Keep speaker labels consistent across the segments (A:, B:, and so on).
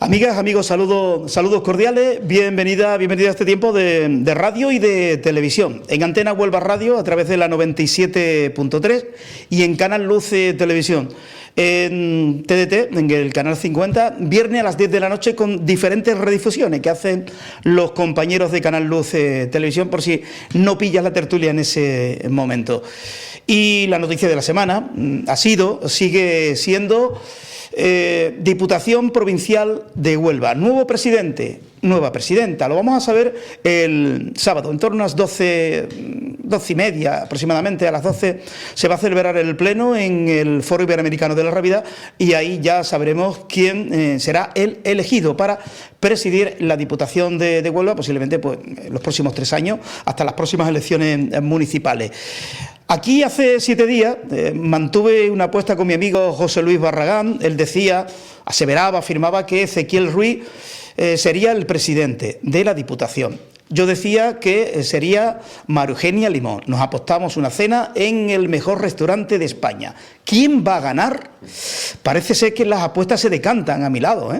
A: Amigas, amigos, saludos cordiales, bienvenida a este tiempo de radio y de televisión. En Antena Huelva Radio a través de la 97.3 y en Canal Luz Televisión. En TDT, en el canal 50, viernes a las 10 de la noche con diferentes redifusiones que hacen los compañeros de Canal Luz Televisión por si no pillas la tertulia en ese momento. Y la noticia de la semana sigue siendo Diputación Provincial de Huelva. Nuevo presidente, nueva presidenta. Lo vamos a saber el sábado, en torno a las 12:30 aproximadamente, a las 12 se va a celebrar el pleno en el Foro Iberoamericano de la Rábida y ahí ya sabremos quién será el elegido para presidir la Diputación de Huelva, posiblemente pues, los próximos 3 años, hasta las próximas elecciones municipales. Aquí hace 7 días mantuve una apuesta con mi amigo José Luis Barragán. Él decía, afirmaba que Ezequiel Ruiz sería el presidente de la Diputación. Yo decía que sería María Eugenia Limón. Nos apostamos una cena en el mejor restaurante de España. ¿Quién va a ganar? Parece ser que las apuestas se decantan a mi lado,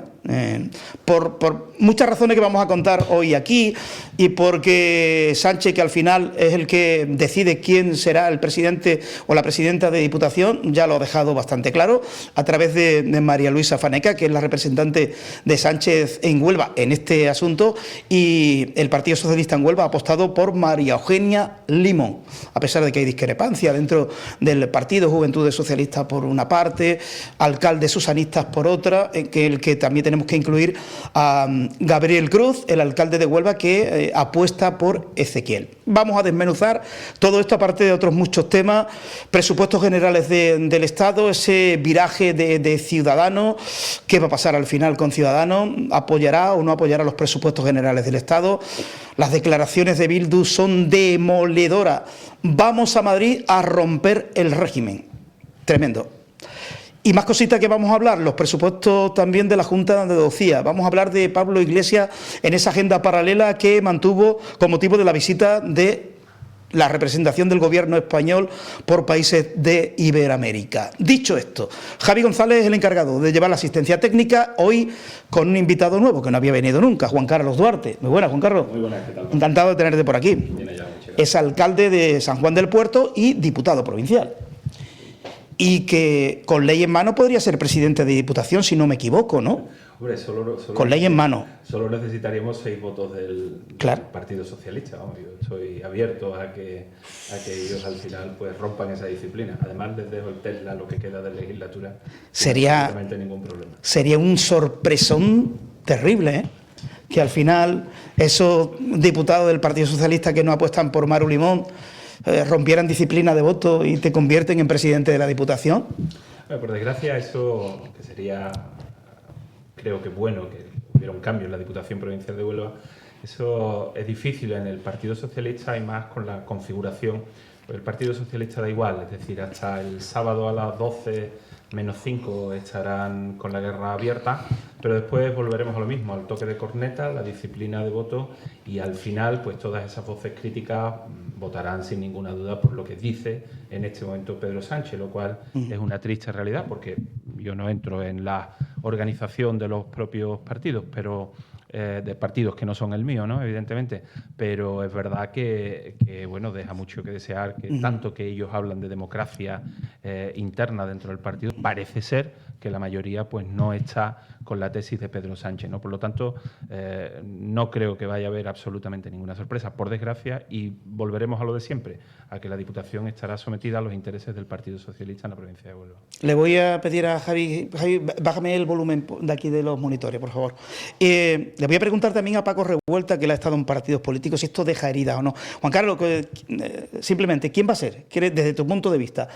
A: por muchas razones que vamos a contar hoy aquí y porque Sánchez, que al final es el que decide quién será el presidente o la presidenta de Diputación, ya lo ha dejado bastante claro a través de María Luisa Faneca, que es la representante de Sánchez en Huelva en este asunto, y el Partido Socialista en Huelva ha apostado por María Eugenia Limón, a pesar de que hay discrepancia dentro del Partido Juventudes Socialistas por una parte, alcaldes susanistas por otra, el que también tenemos que incluir a Gabriel Cruz, el alcalde de Huelva, que apuesta por Ezequiel. Vamos a desmenuzar todo esto, aparte de otros muchos temas, presupuestos generales del Estado, ese viraje de Ciudadanos, qué va a pasar al final con Ciudadanos, apoyará o no apoyará los presupuestos generales del Estado. Las declaraciones de Bildu son demoledoras. Vamos a Madrid a romper el régimen. Tremendo. Y más cositas que vamos a hablar, los presupuestos también de la Junta de Andalucía. Vamos a hablar de Pablo Iglesias en esa agenda paralela que mantuvo con motivo de la visita de la representación del gobierno español por países de Iberoamérica. Dicho esto, Javi González es el encargado de llevar la asistencia técnica, hoy con un invitado nuevo que no había venido nunca, Juan Carlos Duarte. Muy buenas, Juan Carlos.
B: Muy buenas, ¿qué tal?
A: Encantado de tenerte por aquí. Es alcalde de San Juan del Puerto y diputado provincial. Y que con ley en mano podría ser presidente de Diputación, si no me equivoco, ¿no?
B: Hombre, solo
A: con ley en mano.
B: Solo necesitaríamos 6 votos del Partido Socialista. Vamos, yo estoy abierto a que ellos al final pues rompan esa disciplina. Además, les dejo el Tesla lo que queda de legislatura.
A: Sería
B: ningún problema.
A: Sería un sorpresón terrible, que al final esos diputados del Partido Socialista que no apuestan por Maru Limón rompieran disciplina de voto y te convierten en presidente de la Diputación.
B: Bueno, por desgracia, eso que sería, creo que bueno que hubiera un cambio en la Diputación Provincial de Huelva, eso es difícil en el Partido Socialista y más con la configuración. Pues el Partido Socialista da igual, es decir, hasta el sábado a las 12:05 estarán con la guerra abierta, pero después volveremos a lo mismo, al toque de corneta, la disciplina de voto y al final pues todas esas voces críticas votarán sin ninguna duda por lo que dice en este momento Pedro Sánchez, lo cual es una triste realidad porque yo no entro en la organización de los propios partidos, pero de partidos que no son el mío, ¿no? Evidentemente, pero es verdad que bueno, deja mucho que desear, que tanto que ellos hablan de democracia interna dentro del partido, parece ser que la mayoría pues no está con la tesis de Pedro Sánchez, ¿no? Por lo tanto, no creo que vaya a haber absolutamente ninguna sorpresa, por desgracia, y volveremos a lo de siempre, a que la Diputación estará sometida a los intereses del Partido Socialista en la provincia de Huelva.
A: Le voy a pedir a Javi, bájame el volumen de aquí de los monitores, por favor. Le voy a preguntar también a Paco Revuelta, que él ha estado en partidos políticos, si esto deja heridas o no. Juan Carlos, simplemente, ¿quién va a ser? Desde tu punto de vista,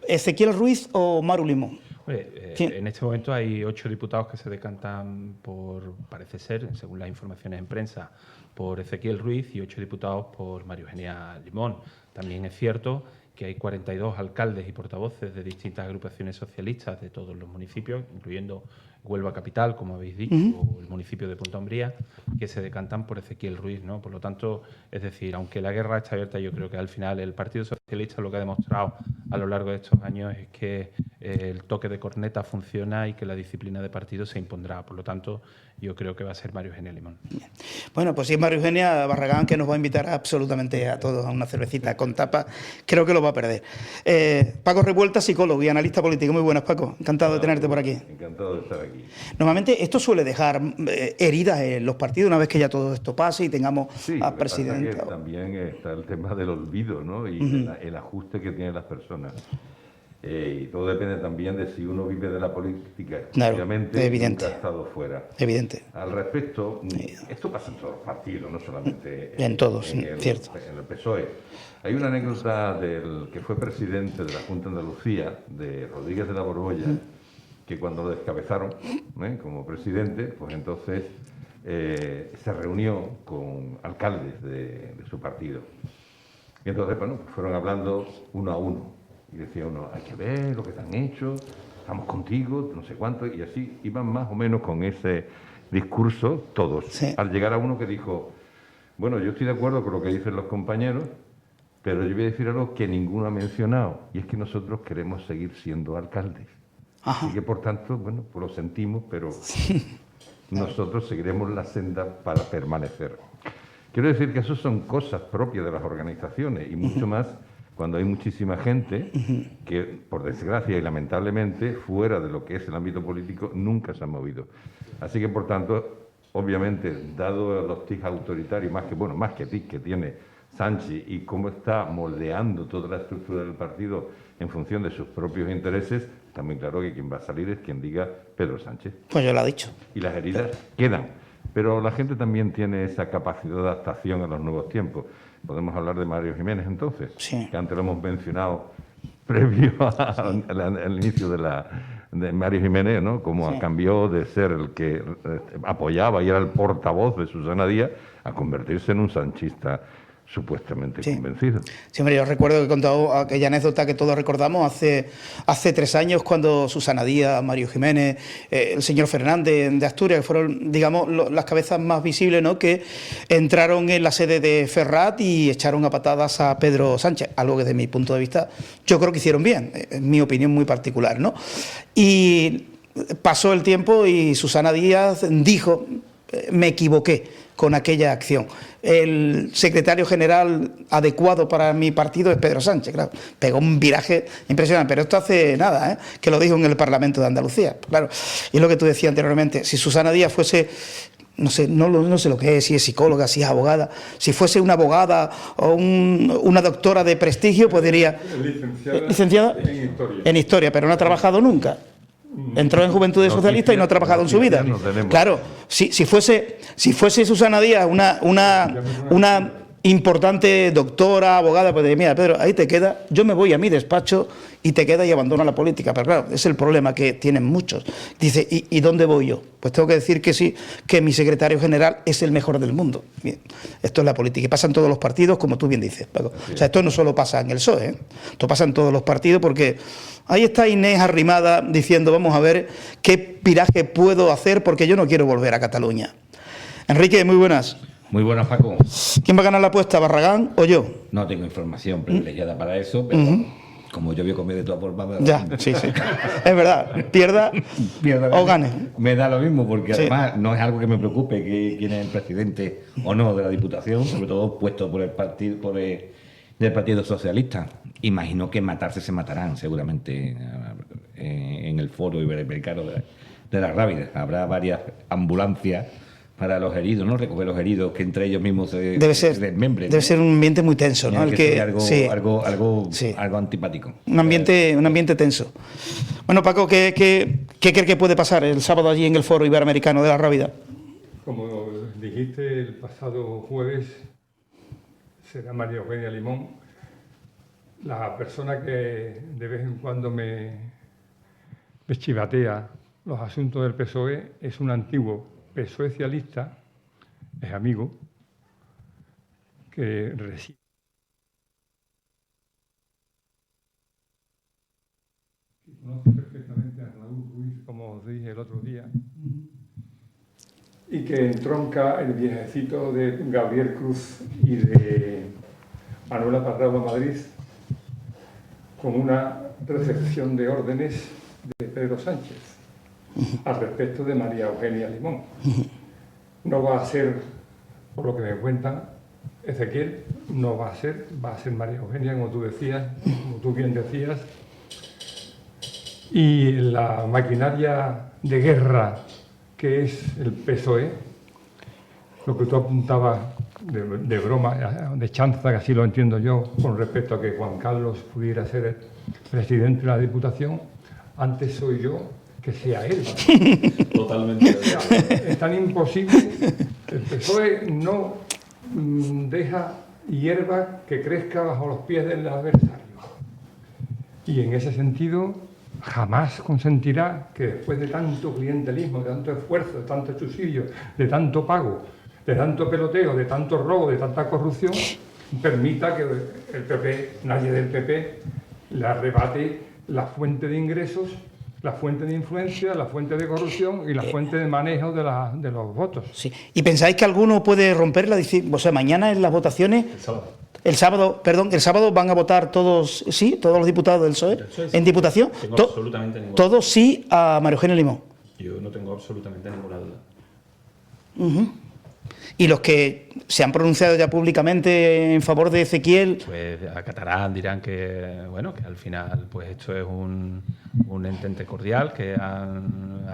A: ¿Ezequiel Ruiz o Maru Limón?
B: En este momento hay 8 diputados que se decantan por, parece ser, según las informaciones en prensa, por Ezequiel Ruiz y 8 diputados por María Eugenia Limón. También es cierto que hay 42 alcaldes y portavoces de distintas agrupaciones socialistas de todos los municipios, incluyendo Huelva Capital, como habéis dicho, o el municipio de Punta Umbría, que se decantan por Ezequiel Ruiz, ¿no? Por lo tanto, es decir, aunque la guerra está abierta, yo creo que al final el Partido Socialista lo que ha demostrado a lo largo de estos años es que el toque de corneta funciona y que la disciplina de partido se impondrá. Por lo tanto, yo creo que va a ser María Eugenia Limón.
A: Bien. Bueno, pues si es María Eugenia Barragán, que nos va a invitar absolutamente a todos a una cervecita con tapa, creo que lo va a perder. Paco Revuelta, psicólogo y analista político. Muy buenas, Paco. Encantado de tenerte por aquí.
C: Encantado de estar aquí.
A: Normalmente esto suele dejar heridas en los partidos una vez que ya todo esto pase y tengamos a presidente.
C: También está el tema del olvido, ¿no? Y el ajuste que tienen las personas. Y todo depende también de si uno vive de la política.
A: Claro,
C: obviamente,
A: evidente.
C: nunca ha estado fuera.
A: Evidente.
C: Al respecto, esto pasa en todos los partidos, no solamente
A: en todos, cierto.
C: En el PSOE. Hay una anécdota del que fue presidente de la Junta de Andalucía, de Rodríguez de la Borbolla, que cuando lo descabezaron como presidente, pues entonces se reunió con alcaldes de su partido. Y entonces, bueno, fueron hablando uno a uno. Y decía uno, hay que ver lo que te han hecho, estamos contigo, no sé cuánto, y así iban más o menos con ese discurso todos.
A: Sí.
C: Al llegar a uno que dijo, bueno, yo estoy de acuerdo con lo que dicen los compañeros, pero yo voy a decir algo que ninguno ha mencionado, y es que nosotros queremos seguir siendo alcaldes.
A: Ajá.
C: Así que, por tanto, bueno, pues lo sentimos, pero nosotros seguiremos la senda para permanecer. Quiero decir que eso son cosas propias de las organizaciones, y mucho más cuando hay muchísima gente que, por desgracia y lamentablemente, fuera de lo que es el ámbito político, nunca se han movido. Así que, por tanto, obviamente, dado los tics autoritarios, más que tics que tiene Sánchez y cómo está moldeando toda la estructura del partido en función de sus propios intereses, también claro que quien va a salir es quien diga Pedro Sánchez.
A: Pues yo lo he dicho.
C: Y las heridas quedan. Pero la gente también tiene esa capacidad de adaptación a los nuevos tiempos. Podemos hablar de Mario Jiménez entonces,
A: sí,
C: que antes lo hemos mencionado previo al inicio de Mario Jiménez, ¿no? Como
A: sí,
C: cambió de ser el que apoyaba y era el portavoz de Susana Díaz a convertirse en un sanchista supuestamente convencido.
A: Sí, hombre, yo recuerdo que he contado aquella anécdota que todos recordamos hace 3 años cuando Susana Díaz, Mario Jiménez, el señor Fernández de Asturias, que fueron, digamos, las cabezas más visibles, ¿no?, que entraron en la sede de Ferrat y echaron a patadas a Pedro Sánchez, algo que desde mi punto de vista yo creo que hicieron bien, en mi opinión muy particular, ¿no? Y pasó el tiempo y Susana Díaz dijo, me equivoqué con aquella acción. El secretario general adecuado para mi partido es Pedro Sánchez, claro. Pegó un viraje impresionante, pero esto hace nada, que lo dijo en el Parlamento de Andalucía, claro. Y es lo que tú decías anteriormente, si Susana Díaz fuese, no sé lo que es, si es psicóloga, si es abogada, si fuese una abogada o una doctora de prestigio, pues diría, licenciada en historia, pero no ha trabajado nunca. Entró en Juventudes Socialistas y no ha trabajado en su vida. Claro, si fuese Susana Díaz una importante doctora, abogada, pues diría, mira, Pedro, ahí te queda, yo me voy a mi despacho y te queda y abandona la política. Pero claro, es el problema que tienen muchos. Dice, ¿y dónde voy yo? Pues tengo que decir que sí, que mi secretario general es el mejor del mundo. Bien, esto es la política y pasa en todos los partidos, como tú bien dices, Paco. O sea, esto no solo pasa en el PSOE, esto pasa en todos los partidos porque ahí está Inés arrimada diciendo, vamos a ver qué viraje puedo hacer porque yo no quiero volver a Cataluña. Enrique, muy buenas.
D: Muy buenas, Paco.
A: ¿Quién va a ganar la apuesta, Barragán o yo?
D: No tengo información privilegiada para eso, pero como yo voy a comer de todas formas...
A: Ya, sí. Es verdad, pierda o gane.
D: Me da lo mismo, porque además no es algo que me preocupe quién es el presidente o no de la Diputación, sobre todo puesto por el partido del Partido Socialista. Imagino que matarse se matarán, seguramente, en el foro iberoamericano de la Rábida. Habrá varias ambulancias para los heridos, ¿no? Recoger los heridos, que entre ellos mismos se desmembren.
A: Debe ser un ambiente muy tenso, ¿no?
D: Algo antipático.
A: Un ambiente tenso. Bueno, Paco, ¿qué crees que puede pasar el sábado allí en el foro iberoamericano de la Rábida?
E: Como dijiste, el pasado jueves será María Eugenia Limón, la persona que de vez en cuando me chivatea los asuntos del PSOE, es un antiguo PSOE-cialista, es amigo, que reside. Conoce perfectamente a Raúl Ruiz, como os dije el otro día, y que entronca el viajecito de Gabriel Cruz y de Manuela Parrado a Madrid con una recepción de órdenes de Pedro Sánchez al respecto de María Eugenia Limón. No va a ser, por lo que me cuentan, Ezequiel, no va a ser, va a ser María Eugenia, como tú decías, como tú bien decías. Y la maquinaria de guerra que es el PSOE, lo que tú apuntabas de broma, de chanza, que así lo entiendo yo, con respecto a que Juan Carlos pudiera ser el presidente de la Diputación, antes soy yo que sea él.
B: Totalmente.
E: Es tan imposible. El PSOE no deja hierba que crezca bajo los pies del adversario. Y en ese sentido, jamás consentirá que después de tanto clientelismo, de tanto esfuerzo, de tanto subsidio, de tanto pago, de tanto peloteo, de tanto robo, de tanta corrupción, permita que el PP, nadie del PP, le arrebate la fuente de ingresos, la fuente de influencia, la fuente de corrupción y la fuente de manejo de los votos.
A: Sí. ¿Y pensáis que alguno puede romperla? O sea, mañana en las votaciones, el sábado van a votar todos, sí, todos los diputados del PSOE, en Diputación,
B: Tengo absolutamente ninguna duda.
A: todos sí a María Eugenia Limón.
B: Yo no tengo absolutamente ninguna duda.
A: Y los que se han pronunciado ya públicamente en favor de Ezequiel,
B: Pues acatarán, dirán que bueno, que al final pues esto es un entente cordial, que ha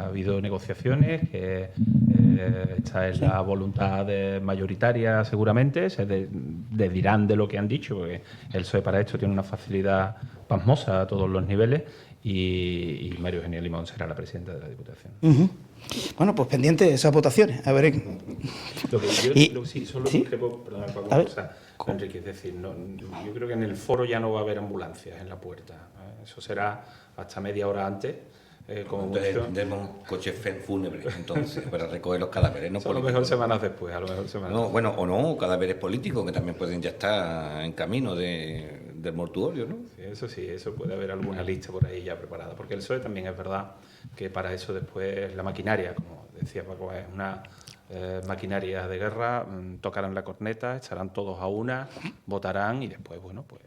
B: habido negociaciones, que esta es la voluntad mayoritaria seguramente, se dirán de lo que han dicho, porque el PSOE para esto tiene una facilidad pasmosa a todos los niveles y María Eugenia Limón será la presidenta de la Diputación.
A: bueno, pues pendiente de esas votaciones, a ver.
B: Lo que yo
A: Y-
B: sí, solo
A: ¿sí?
B: discrepo, perdona, Paco,
A: A ver.
B: o sea, Enrique, es decir, yo creo que en el foro ya no va a haber ambulancias en la puerta. Eso será hasta media hora antes, como
D: Entonces
B: mucho.
D: tendremos coches fúnebres entonces para recoger los cadáveres, ¿no?
B: Eso a lo mejor semanas después, a lo mejor semanas
D: No,
B: después.
D: bueno, o no, cadáveres políticos que también pueden ya estar en camino del mortuorio, ¿no?
B: Sí, eso puede haber alguna lista por ahí ya preparada, porque el PSOE también es verdad que para eso después la maquinaria, como decía Paco, es una maquinaria de guerra, tocarán la corneta, echarán todos a una, votarán y después, bueno, pues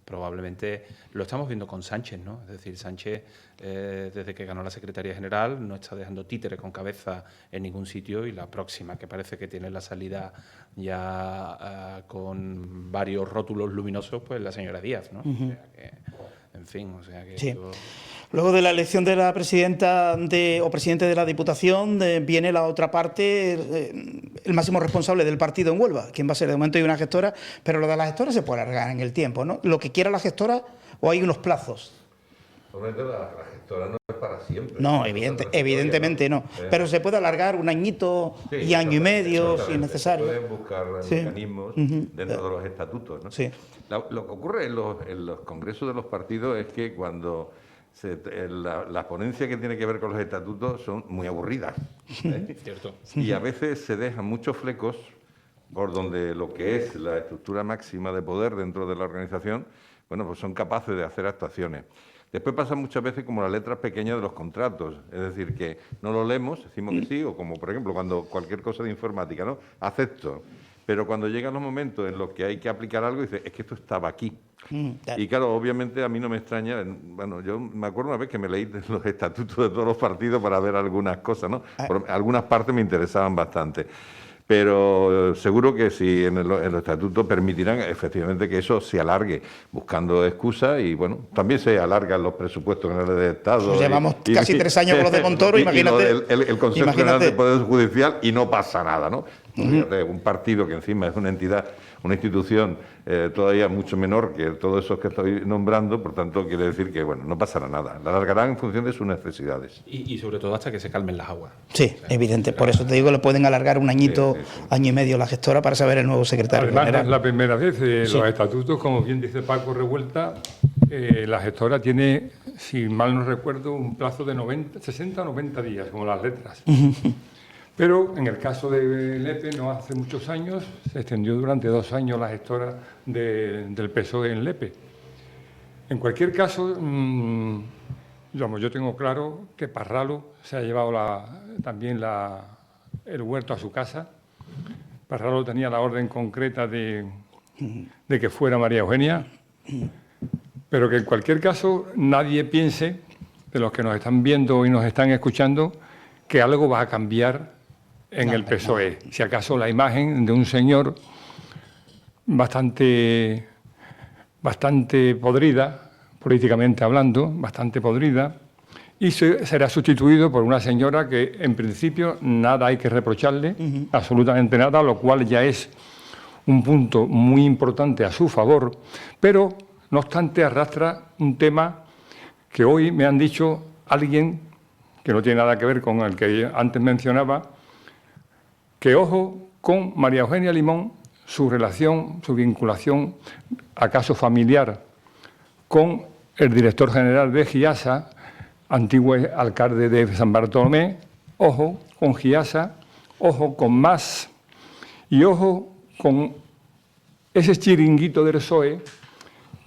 B: probablemente lo estamos viendo con Sánchez, ¿no? Es decir, Sánchez, desde que ganó la Secretaría General, no está dejando títere con cabeza en ningún sitio y la próxima, que parece que tiene la salida ya con varios rótulos luminosos, pues la señora Díaz, ¿no? O sea que, en fin, o sea que...
A: Sí.
B: esto-
A: Luego de la elección de la presidenta o presidente de la Diputación, viene la otra parte, el máximo responsable del partido en Huelva, quien va a ser de momento hay una gestora, pero lo de la gestora se puede alargar en el tiempo, ¿no? Lo que quiera la gestora o hay unos plazos.
C: Obviamente la gestora no es para siempre.
A: No,
C: Es otra
A: evidentemente
C: historia,
A: no. Pero se puede alargar un añito
C: Sí,
A: y año y medio si es
C: exactamente.
A: necesario.
C: Se pueden buscar
A: Sí.
C: mecanismos dentro de los estatutos, ¿no?
A: Sí.
C: Lo que ocurre en los congresos de los partidos es que cuando la ponencia que tiene que ver con los estatutos son muy aburridas. ¿eh?
B: Cierto.
C: Y a veces se dejan muchos flecos por donde lo que es la estructura máxima de poder dentro de la organización, bueno, pues son capaces de hacer actuaciones. Después pasa muchas veces como las letras pequeñas de los contratos, es decir, que no lo leemos, decimos que sí, o como por ejemplo cuando cualquier cosa de informática, ¿no? Acepto. Pero cuando llegan los momentos en los que hay que aplicar algo, dice, es que esto estaba aquí.
A: Claro.
C: Y claro, obviamente a mí no me extraña, bueno, yo me acuerdo una vez que me leí los estatutos de todos los partidos para ver algunas cosas, ¿no? Algunas partes me interesaban bastante. Pero seguro que si en los estatutos permitirán efectivamente que eso se alargue, buscando excusas y bueno, también se alargan los presupuestos generales de Estado.
A: Pues llevamos casi 3 años con los de Montoro, imagínate.
C: El Consejo
A: imagínate.
C: General del Poder Judicial y no pasa nada, ¿no? Fíjate, un partido que encima es una entidad, una institución todavía mucho menor que todos esos que estoy nombrando, por tanto quiere decir que bueno, no pasará nada, la alargarán en función de sus necesidades.
B: Y sobre todo hasta que se calmen las aguas.
A: Sí, evidente. Por eso te digo que le pueden alargar un añito, año y medio la gestora para saber el nuevo secretario
E: Además, no
A: general.
E: es la primera vez.
A: Sí.
E: Los estatutos, como bien dice Paco Revuelta, la gestora tiene, si mal no recuerdo, un plazo de 60 o 90 días, como las letras. Pero en el caso de Lepe, no hace muchos años, se extendió durante 2 años la gestora del PSOE en Lepe. En cualquier caso, yo tengo claro que Parralo se ha llevado también el huerto a su casa. Parralo tenía la orden concreta de que fuera María Eugenia. pero que en cualquier caso nadie piense, de los que nos están viendo y nos están escuchando, que algo va a cambiar en el PSOE. Si acaso la imagen de un señor bastante podrida, políticamente hablando, bastante podrida, y será sustituido por una señora que en principio nada hay que reprocharle, absolutamente nada, lo cual ya es un punto muy importante a su favor, pero no obstante arrastra un tema que hoy me han dicho alguien que no tiene nada que ver con el que antes mencionaba, que ojo con María Eugenia Limón, su relación, su vinculación, acaso familiar, con el director general de GIASA, antiguo alcalde de San Bartolomé, ojo con GIASA, ojo con MAS y ojo con ese chiringuito del PSOE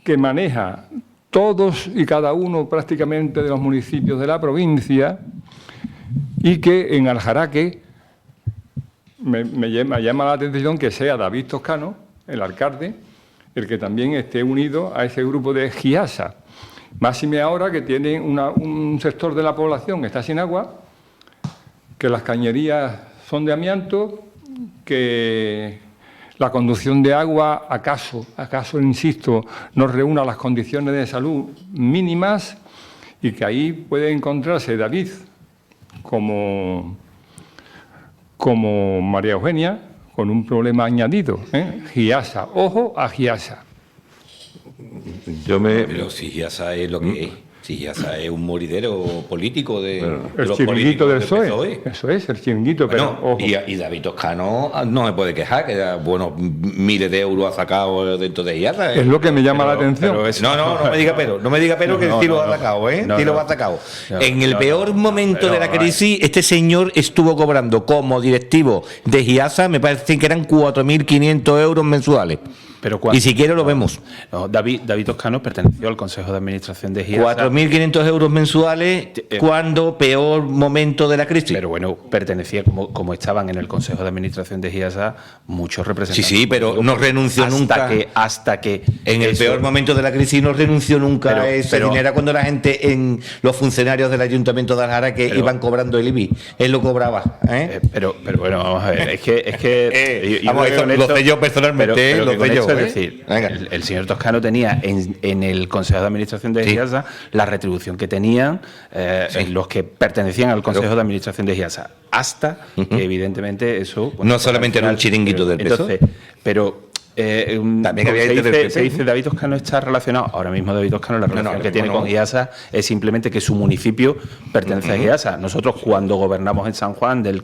E: que maneja todos y cada uno prácticamente de los municipios de la provincia y que en Aljaraque me llama la atención que sea David Toscano, el alcalde, el que también esté unido a ese grupo de GIASA. Máxime ahora que tiene un sector de la población que está sin agua, que las cañerías son de amianto, que la conducción de agua, acaso, insisto, no reúna las condiciones de salud mínimas y que ahí puede encontrarse David como María Eugenia con un problema añadido. GIASA, ojo a GIASA.
D: Pero si GIASA es lo que es. Si GIASA es un moridero político de
E: El
D: los
E: chiringuito del
D: políticos
E: PSOE. Eso es, el chiringuito,
D: Bueno,
E: pero ojo.
D: y David Toscano no me puede quejar, que bueno, miles de euros ha sacado dentro de GIASA.
E: Es lo que me llama la atención.
D: No me diga pero que sí lo ha sacado, sí lo ha sacado. En el peor momento de la crisis, este señor estuvo cobrando como directivo de GIASA, me parece que eran 4.500 euros mensuales. Y si quiere lo vemos.
B: No, David Toscano perteneció al Consejo de Administración de GIASA.
D: 4.500 euros mensuales cuando peor momento de la crisis.
B: Pero bueno, pertenecía, como estaban en el Consejo de Administración de GIASA, muchos representantes.
D: Sí, pero no renunció nunca.
B: Hasta que
D: en el peor momento de la crisis no renunció nunca a ese dinero. Cuando la gente, los funcionarios del Ayuntamiento de Aljaraque iban cobrando el IBI, él lo cobraba.
B: Pero bueno, vamos a ver, es que
D: lo sé yo personalmente, lo sé yo.
B: Es decir, el señor Toscano tenía en el Consejo de Administración de GIASA la retribución que tenían en los que pertenecían al Consejo de Administración de GIASA, hasta que evidentemente eso...
D: Bueno, no solamente era un chiringuito del PSOE.
B: Entonces, pero...
D: también había
B: se dice David Toscano está relacionado. Ahora mismo David Toscano la relación que tiene con GIASA es simplemente que su municipio pertenece a GIASA. Nosotros cuando gobernamos en San Juan del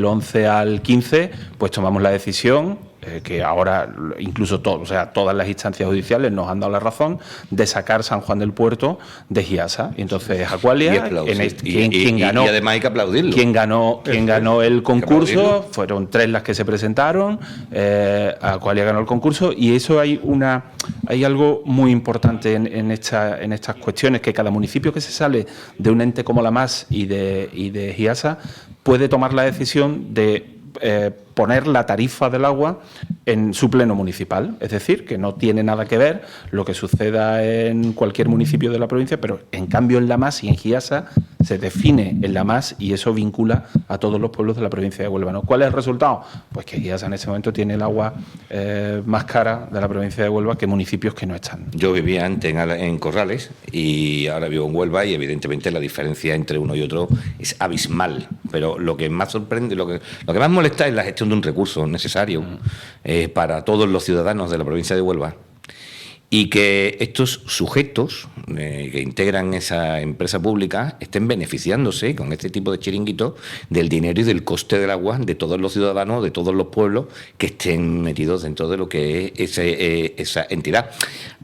B: 11 al 15, pues tomamos la decisión que ahora incluso todas las instancias judiciales nos han dado la razón de sacar San Juan del Puerto de GIASA. Y entonces Aqualia, quien ganó,
D: y además hay que aplaudirlo.
B: Quien ganó el concurso, fueron 3 las que se presentaron, Aqualia ganó el concurso, y eso hay algo muy importante en estas cuestiones, que cada municipio que se sale de un ente como la MAS y de GIASA puede tomar la decisión de poner la tarifa del agua en su pleno municipal, es decir, que no tiene nada que ver lo que suceda en cualquier municipio de la provincia, pero en cambio en la MAS y en GIASA se define en la MAS y eso vincula a todos los pueblos de la provincia de Huelva, ¿no? ¿Cuál es el resultado? Pues que GIASA en ese momento tiene el agua más cara de la provincia de Huelva que municipios que no están.
D: Yo vivía antes en Corrales y ahora vivo en Huelva, y evidentemente la diferencia entre uno y otro es abismal, pero lo que más sorprende, lo que más molesta es la gestión de un recurso necesario para todos los ciudadanos de la provincia de Huelva, y que estos sujetos que integran esa empresa pública estén beneficiándose con este tipo de chiringuitos del dinero y del coste del agua de todos los ciudadanos, de todos los pueblos que estén metidos dentro de lo que es esa entidad.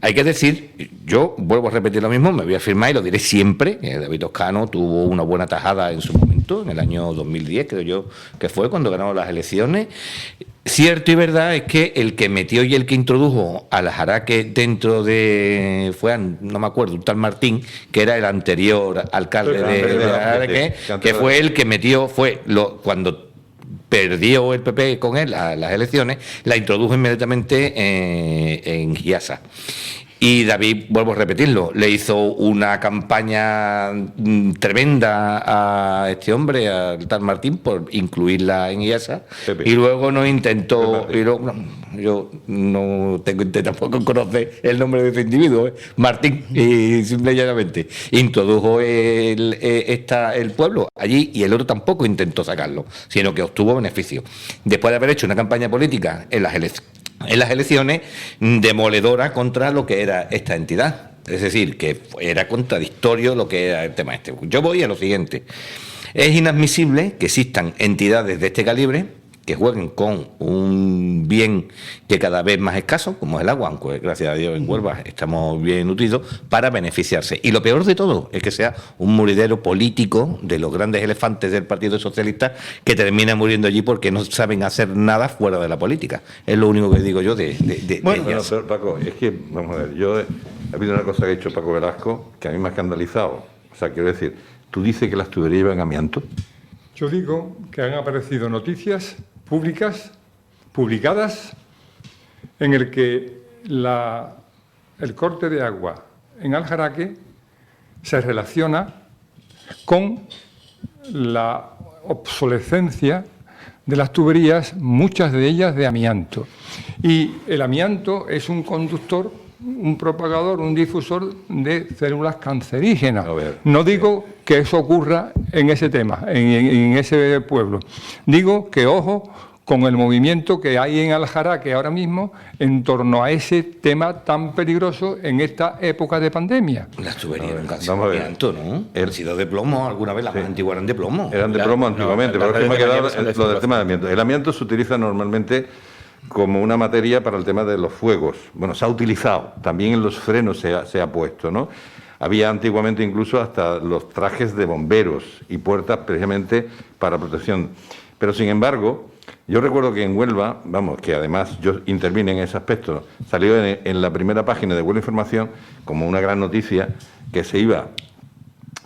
D: Hay que decir, yo vuelvo a repetir lo mismo, me voy a afirmar y lo diré siempre, que David Toscano tuvo una buena tajada en su momento, en el año 2010, creo yo que fue cuando ganamos las elecciones. Cierto y verdad es que el que metió y el que introdujo al Aljaraque dentro de... no me acuerdo, un tal Martín, que era el anterior alcalde de Aljaraque, que fue el que metió, cuando perdió el PP con él a las elecciones, la introdujo inmediatamente en GIASA. Y David, vuelvo a repetirlo, le hizo una campaña tremenda a este hombre, al tal Martín, por incluirla en IASA.
C: Pepe.
D: Y luego nos intentó... yo no tengo tampoco conocer el nombre de ese individuo, Martín, y simple y llanamente introdujo el pueblo allí, y el otro tampoco intentó sacarlo, sino que obtuvo beneficio. Después de haber hecho una campaña política en las elecciones demoledora contra lo que era esta entidad. Es decir, que era contradictorio lo que era el tema este. Yo voy a lo siguiente. Es inadmisible que existan entidades de este calibre que jueguen con un bien que cada vez más escaso, como es el agua, aunque gracias a Dios en Huelva estamos bien nutridos, para beneficiarse. Y lo peor de todo es que sea un moridero político de los grandes elefantes del Partido Socialista que termina muriendo allí porque no saben hacer nada fuera de la política. Es lo único que digo yo
C: Bueno, pero Paco, es que, vamos a ver, ha habido una cosa que ha hecho Paco Velasco que a mí me ha escandalizado. O sea, quiero decir, ¿tú dices que las tuberías llevan amianto?
E: Yo digo que han aparecido noticias publicadas en el que el corte de agua en Aljaraque se relaciona con la obsolescencia de las tuberías, muchas de ellas de amianto. Y el amianto es un conductor, un propagador, un difusor de células cancerígenas. No digo que eso ocurra en ese tema, en ese pueblo. Digo que ojo con el movimiento que hay en Aljaraque ahora mismo en torno a ese tema tan peligroso en esta época de pandemia.
D: Las tuberías nunca han sido de amianto, ¿no? Han sido de plomo, alguna vez las más antiguas eran de plomo.
C: Eran de plomo antiguamente, pero es que me ha quedado lo del tema de amianto. El amianto se utiliza normalmente como una materia para el tema de los fuegos. Bueno, se ha utilizado, también en los frenos se ha puesto, ¿no? Había antiguamente incluso hasta los trajes de bomberos y puertas precisamente para protección. Pero sin embargo, yo recuerdo que en Huelva, vamos, que además yo intervine en ese aspecto, salió en la primera página de Huelva Información como una gran noticia que se iba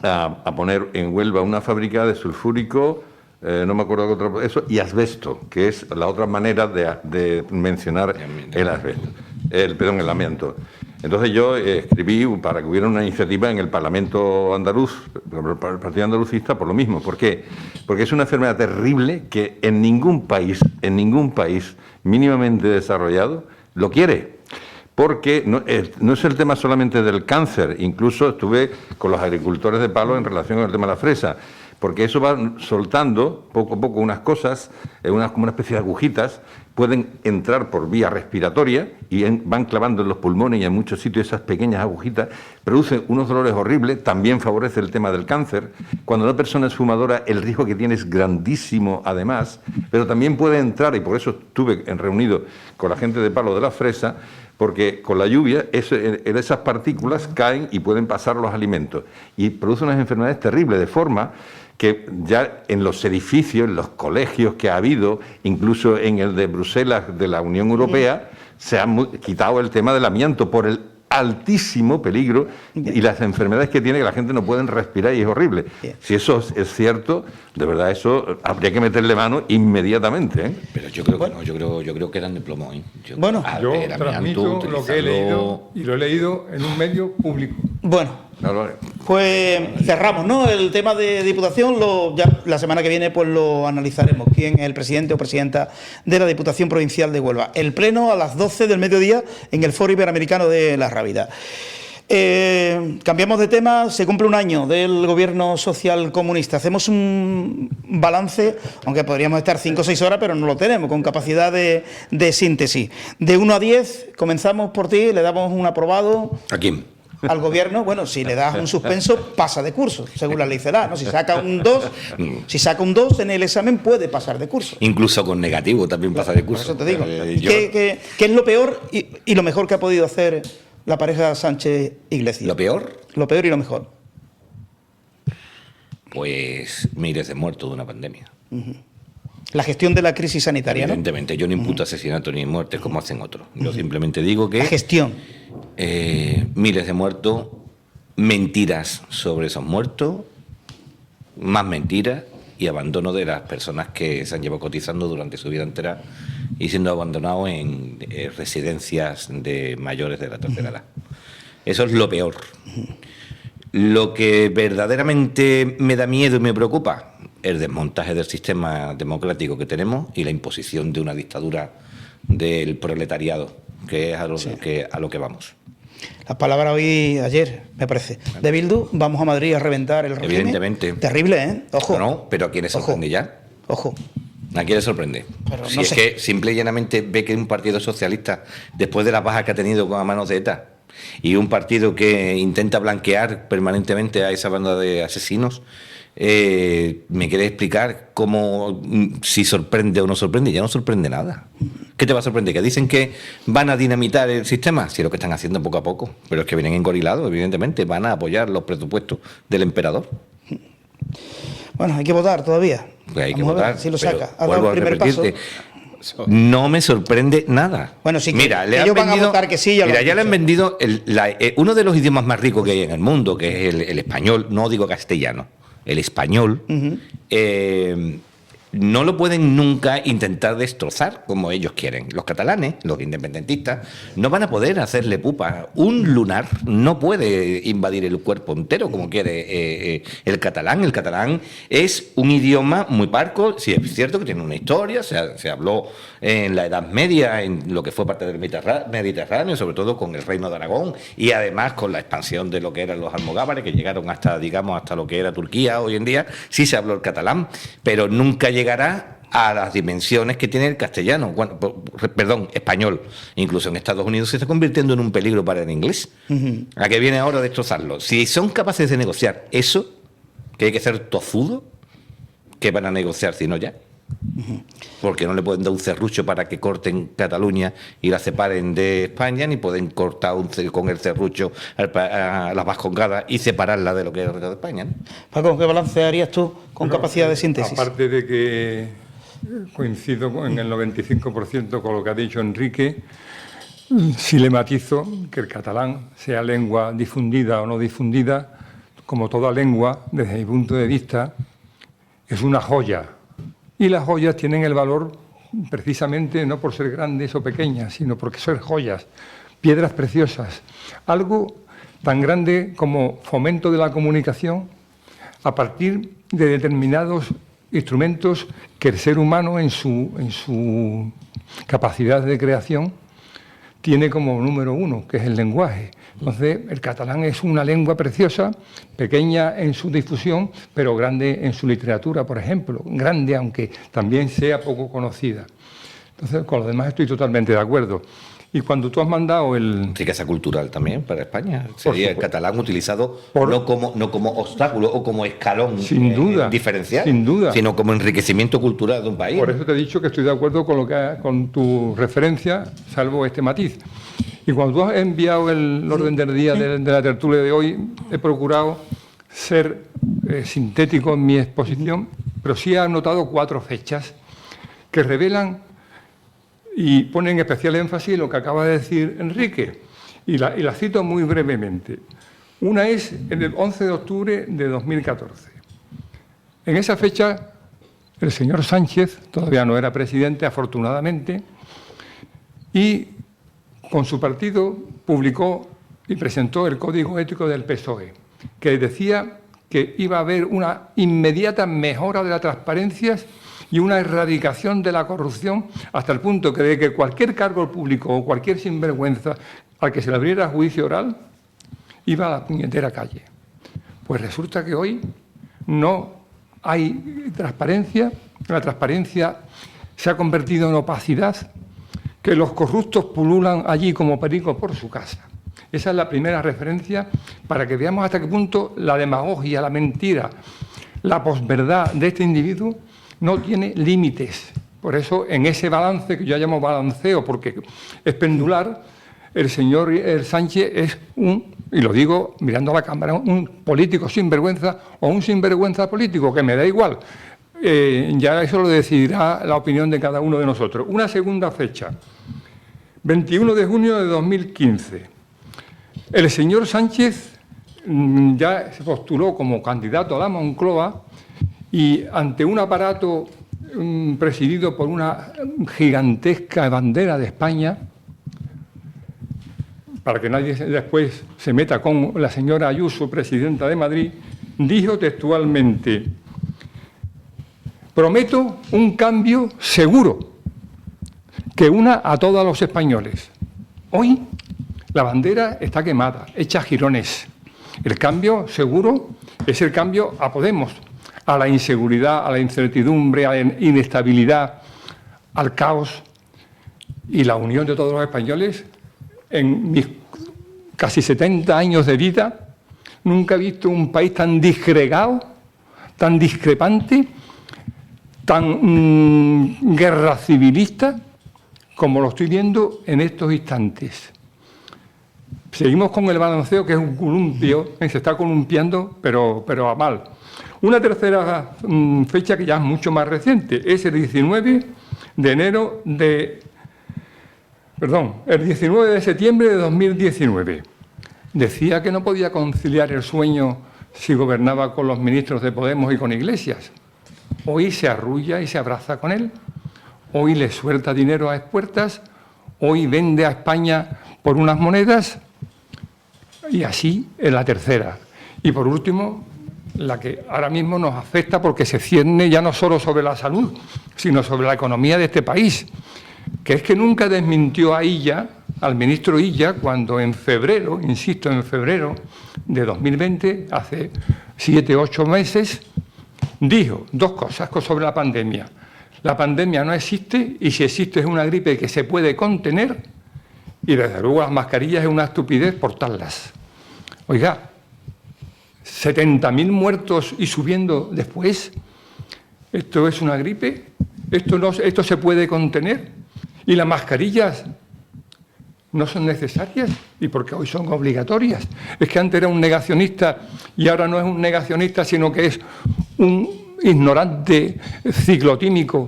C: a poner en Huelva una fábrica de sulfúrico, no me acuerdo de otro, eso, y asbesto, que es la otra manera de mencionar el asbesto, el amianto. Entonces yo escribí para que hubiera una iniciativa en el Parlamento andaluz, el Partido Andalucista, por lo mismo. ¿Por qué? Porque es una enfermedad terrible que en ningún país mínimamente desarrollado lo quiere. Porque no es el tema solamente del cáncer, incluso estuve con los agricultores de palo en relación con el tema de la fresa, porque eso va soltando poco a poco unas cosas, como una especie de agujitas, pueden entrar por vía respiratoria y van clavando en los pulmones y en muchos sitios esas pequeñas agujitas, producen unos dolores horribles, también favorece el tema del cáncer. Cuando una persona es fumadora, el riesgo que tiene es grandísimo además, pero también puede entrar, y por eso estuve reunido con la gente de palo de la fresa, porque con la lluvia esas partículas caen y pueden pasar a los alimentos y producen unas enfermedades terribles, de forma que ya en los edificios, en los colegios que ha habido, incluso en el de Bruselas de la Unión Europea, se ha quitado el tema del amianto por el altísimo peligro y las enfermedades que tiene, que la gente no puede respirar y es horrible. Si eso es cierto, de verdad eso habría que meterle mano inmediatamente, ¿eh?
D: Pero yo creo que no, yo creo que eran de plomo, ¿eh?
E: Yo transmito lo que he leído y lo he leído en un medio público.
A: Bueno, pues cerramos, ¿no? El tema de Diputación, ya la semana que viene pues lo analizaremos. ¿Quién es el presidente o presidenta de la Diputación Provincial de Huelva? El pleno a las 12 del mediodía en el Foro Iberoamericano de La Rábida. Cambiamos de tema, se cumple un año del gobierno social comunista. Hacemos un balance, aunque podríamos estar 5 o 6 horas, pero no lo tenemos, con capacidad de síntesis. De 1 a 10, comenzamos por ti, le damos un aprobado.
D: ¿A quién?
A: Al gobierno. Bueno, si le das un suspenso, pasa de curso, según la ley CELA, ¿no? Si saca un 2 en el examen, puede pasar de curso.
D: Incluso con negativo también pasa de curso.
A: Por eso te digo. ¿Qué es lo peor y lo mejor que ha podido hacer la pareja Sánchez-Iglesias?
D: ¿Lo peor?
A: Lo peor y lo mejor.
D: Pues miles de muertos de una pandemia.
A: La gestión de la crisis sanitaria,
D: evidentemente, ¿no? Yo no imputo asesinato ni muertes como hacen otros. Yo simplemente digo que...
A: La gestión.
D: Miles de muertos, mentiras sobre esos muertos, más mentiras y abandono de las personas que se han llevado cotizando durante su vida entera y siendo abandonados en residencias de mayores de la tercera edad. Eso es lo peor. Lo que verdaderamente me da miedo y me preocupa, el desmontaje del sistema democrático que tenemos y la imposición de una dictadura del proletariado, que es a lo que vamos.
A: Las palabras hoy, ayer, me parece. De Bildu, vamos a Madrid a reventar el régimen.
D: Evidentemente.
A: Terrible, ¿eh? Ojo.
D: No, pero ¿a quién le sorprende ya?
A: Ojo.
D: ¿A quién le sorprende?
A: Pero
D: Si
A: no
D: es
A: sé.
D: que simple y llanamente ve que un partido socialista, después de las bajas que ha tenido con las manos de ETA, y un partido que intenta blanquear permanentemente a esa banda de asesinos, ¿me quiere explicar cómo, si sorprende o no sorprende? Ya no sorprende nada. ¿Qué te va a sorprender? ¿Que dicen que van a dinamitar el sistema? Sí, lo que están haciendo poco a poco, pero es que vienen engorilados, evidentemente, van a apoyar los presupuestos del emperador.
A: Bueno, hay que votar todavía.
D: Pues hay que
A: Vamos a ver
D: votar,
A: si lo
D: pero
A: saca. Ha dado
D: vuelvo
A: el
D: a
A: primer paso.
D: repetirte, no me sorprende nada.
A: Bueno, sí que
D: mira, le
A: ellos
D: han
A: van a
D: vendido,
A: votar que sí, ya lo
D: mira,
A: han
D: ya le han
A: dicho.
D: vendido uno de los idiomas más ricos que hay en el mundo, que es el español, no digo castellano, el español. No lo pueden nunca intentar destrozar como ellos quieren. Los catalanes, los independentistas, no van a poder hacerle pupa. Un lunar no puede invadir el cuerpo entero como quiere el catalán. El catalán es un idioma muy parco, sí es cierto que tiene una historia, se habló en la Edad Media, en lo que fue parte del Mediterráneo, sobre todo con el Reino de Aragón, y además con la expansión de lo que eran los almogávares, que llegaron hasta, digamos, hasta lo que era Turquía hoy en día. Sí se habló el catalán, pero nunca llegará a las dimensiones que tiene el castellano, español. Incluso en Estados Unidos se está convirtiendo en un peligro para el inglés. ¿A qué viene ahora destrozarlo? Si son capaces de negociar eso, que hay que ser tozudo, ¿qué van a negociar si no ya? Porque no le pueden dar un serrucho para que corten Cataluña y la separen de España, ni pueden cortar con el serrucho a las Vascongadas y separarla de lo que es el resto de España, ¿no?
A: Paco, ¿qué balance harías tú con capacidad de síntesis?
E: Aparte de que coincido en el 95% con lo que ha dicho Enrique, sí le matizo que el catalán, sea lengua difundida o no difundida, como toda lengua, desde mi punto de vista, es una joya. Y las joyas tienen el valor precisamente no por ser grandes o pequeñas, sino porque son joyas, piedras preciosas. Algo tan grande como fomento de la comunicación a partir de determinados instrumentos que el ser humano en su capacidad de creación tiene como número uno, que es el lenguaje. Entonces, el catalán es una lengua preciosa, pequeña en su difusión, pero grande en su literatura, por ejemplo. Grande, aunque también sea poco conocida. Entonces, con lo demás estoy totalmente de acuerdo. Y cuando tú has mandado el...
D: Riqueza cultural también para España. Sería el catalán utilizado
E: Por-
D: no como obstáculo o como escalón
E: Sin duda,
D: diferencial,
E: sin duda.
D: sino como enriquecimiento cultural de un país.
E: Por eso te he dicho que estoy de acuerdo con tu referencia, salvo este matiz. Y cuando tú has enviado el orden del día de la tertulia de hoy, he procurado ser sintético en mi exposición, pero sí he anotado 4 fechas que revelan y ponen especial énfasis en lo que acaba de decir Enrique. Y la cito muy brevemente. Una es en el 11 de octubre de 2014. En esa fecha, el señor Sánchez todavía no era presidente, afortunadamente, y con su partido publicó y presentó el Código Ético del PSOE, que decía que iba a haber una inmediata mejora de la transparencia y una erradicación de la corrupción hasta el punto que de que cualquier cargo público o cualquier sinvergüenza al que se le abriera juicio oral iba a la puñetera calle. Pues resulta que hoy no hay transparencia, la transparencia se ha convertido en opacidad, que los corruptos pululan allí como pericos por su casa. Esa es la primera referencia para que veamos hasta qué punto la demagogia, la mentira, la posverdad de este individuo no tiene límites. Por eso, en ese balance, que yo llamo balanceo porque es pendular, el señor Sánchez es y lo digo mirando a la cámara, un político sinvergüenza o un sinvergüenza político, que me da igual. Ya eso lo decidirá la opinión de cada uno de nosotros. Una segunda fecha, 21 de junio de 2015. El señor Sánchez ya se postuló como candidato a la Moncloa y ante un aparato presidido por una gigantesca bandera de España, para que nadie después se meta con la señora Ayuso, presidenta de Madrid, dijo textualmente: prometo un cambio seguro que una a todos los españoles. Hoy la bandera está quemada, hecha jirones. El cambio seguro es el cambio a Podemos, a la inseguridad, a la incertidumbre, a la inestabilidad, al caos. Y la unión de todos los españoles, en mis casi 70 años de vida, nunca he visto un país tan disgregado, tan discrepante, tan guerra civilista, como lo estoy viendo en estos instantes. Seguimos con el balanceo, que es un columpio, se está columpiando, pero a mal. Una tercera fecha que ya es mucho más reciente, es el 19 de septiembre de 2019. Decía que no podía conciliar el sueño si gobernaba con los ministros de Podemos y con Iglesias. Hoy se arrulla y se abraza con él. Hoy le suelta dinero a expuertas. Hoy vende a España por unas monedas. Y así es la tercera. Y por último, la que ahora mismo nos afecta porque se cierne ya no solo sobre la salud, sino sobre la economía de este país, que es que nunca desmintió a Illa, al ministro Illa, cuando en febrero, insisto, en febrero de 2020, hace 7 o 8 meses, dijo dos cosas sobre la pandemia. La pandemia no existe, y si existe es una gripe que se puede contener, y desde luego las mascarillas es una estupidez portarlas. Oiga, 70.000 muertos y subiendo después, ¿esto es una gripe? ¿Esto se puede contener? ¿Y las mascarillas no son necesarias? ¿Y por qué hoy son obligatorias? Es que antes era un negacionista y ahora no es un negacionista, sino que es un ignorante ciclotímico,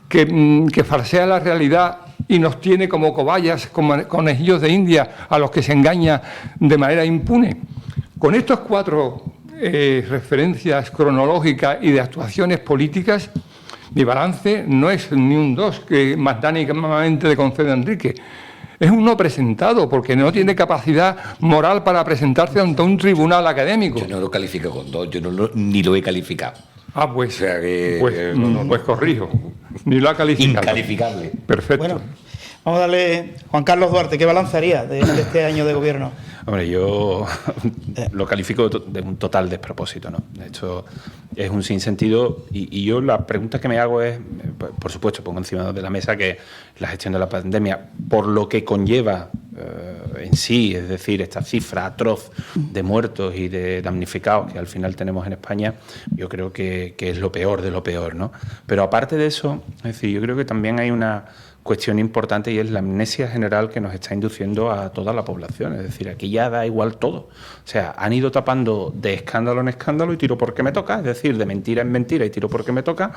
E: que falsea la realidad y nos tiene como cobayas, como conejillos de India, a los que se engaña de manera impune. Con estos 4 referencias cronológicas y de actuaciones políticas, mi balance no es ni un 2, que magnánicamente le concede Enrique. Es un no presentado, porque no tiene capacidad moral para presentarse ante un tribunal académico.
D: Yo no lo califico con 2, ni lo he calificado.
E: Ah, pues,
D: O sea que,
E: pues corrijo. Ni lo ha calificado.
D: Incalificable.
E: Perfecto.
A: Bueno, vamos a darle... Juan Carlos Duarte, ¿qué balance haría de este año de gobierno?
B: Hombre, yo lo califico de un total despropósito, ¿no? De hecho, es un sinsentido y yo la pregunta que me hago es, por supuesto, pongo encima de la mesa que la gestión de la pandemia, por lo que conlleva en sí, es decir, esta cifra atroz de muertos y de damnificados que al final tenemos en España, yo creo que es lo peor de lo peor, ¿no? Pero aparte de eso, es decir, yo creo que también hay una cuestión importante y es la amnesia general que nos está induciendo a toda la población. Es decir, aquí ya da igual todo. O sea, han ido tapando de escándalo en escándalo y tiro porque me toca, es decir, de mentira en mentira y tiro porque me toca,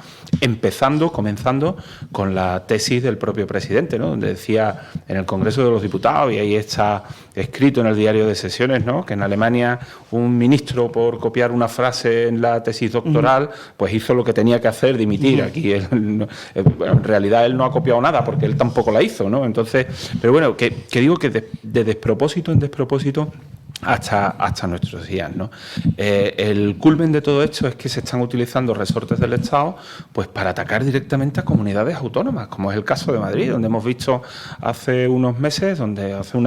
B: comenzando con la tesis del propio presidente, ¿no? Donde decía en el Congreso de los Diputados, y ahí está escrito en el diario de sesiones, ¿no? Que en Alemania un ministro, por copiar una frase en la tesis doctoral, pues hizo lo que tenía que hacer, dimitir. Aquí en realidad él no ha copiado nada porque él tampoco la hizo, ¿no? Entonces, pero bueno, que digo que de despropósito en despropósito hasta nuestros días, ¿no? El culmen de todo esto es que se están utilizando resortes del Estado pues para atacar directamente a comunidades autónomas, como es el caso de Madrid, donde hemos visto hace unas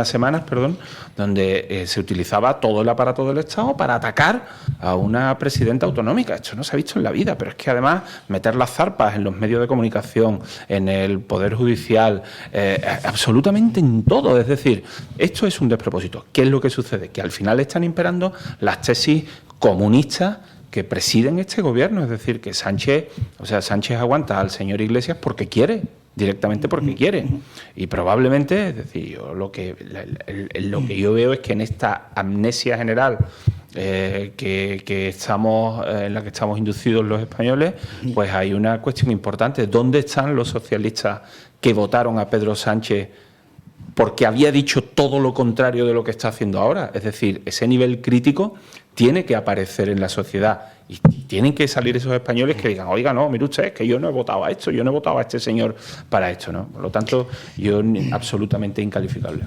B: semanas, donde se utilizaba todo el aparato del Estado para atacar a una presidenta autonómica. Esto no se ha visto en la vida, pero es que además meter las zarpas en los medios de comunicación, en el Poder Judicial, absolutamente en todo. Es decir, esto es un despropósito. ¿Qué es lo que sucede? Que al final están imperando las tesis comunistas que presiden este gobierno, es decir, que Sánchez aguanta al señor Iglesias porque quiere, directamente porque quiere. Y probablemente, es decir, lo que yo veo es que en esta amnesia general en la que estamos inducidos los españoles, pues hay una cuestión importante. ¿Dónde están los socialistas que votaron a Pedro Sánchez porque había dicho todo lo contrario de lo que está haciendo ahora? Es decir, ese nivel crítico tiene que aparecer en la sociedad y tienen que salir esos españoles que digan, oiga, no, mire usted, es que yo no he votado a esto, yo no he votado a este señor para esto, ¿no? Por lo tanto, yo absolutamente incalificable.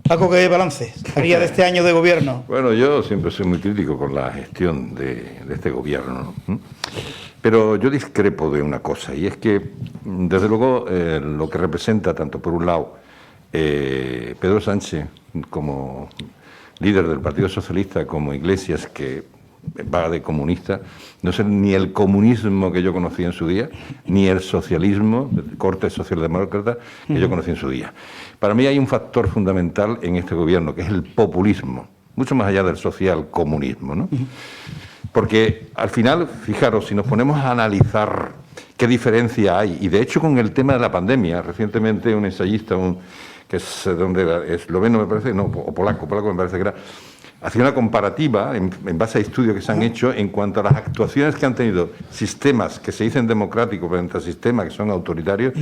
A: Paco, ¿qué balance haría de este año de gobierno?
C: Bueno, yo siempre soy muy crítico con la gestión de este gobierno, ¿no? Pero yo discrepo de una cosa, y es que, desde luego, lo que representa, tanto por un lado, Pedro Sánchez como líder del Partido Socialista, como Iglesias, que va de comunista, no es ni el comunismo que yo conocí en su día, ni el socialismo, el corte socialdemócrata, que yo conocí en su día. Para mí hay un factor fundamental en este gobierno, que es el populismo, mucho más allá del socialcomunismo, ¿no? Porque al final, fijaros, si nos ponemos a analizar qué diferencia hay, y de hecho con el tema de la pandemia, recientemente un ensayista, que es donde era, esloveno me parece, no, o polaco me parece que era, hacía una comparativa en base a estudios que se han hecho en cuanto a las actuaciones que han tenido sistemas que se dicen democráticos frente a sistemas que son autoritarios,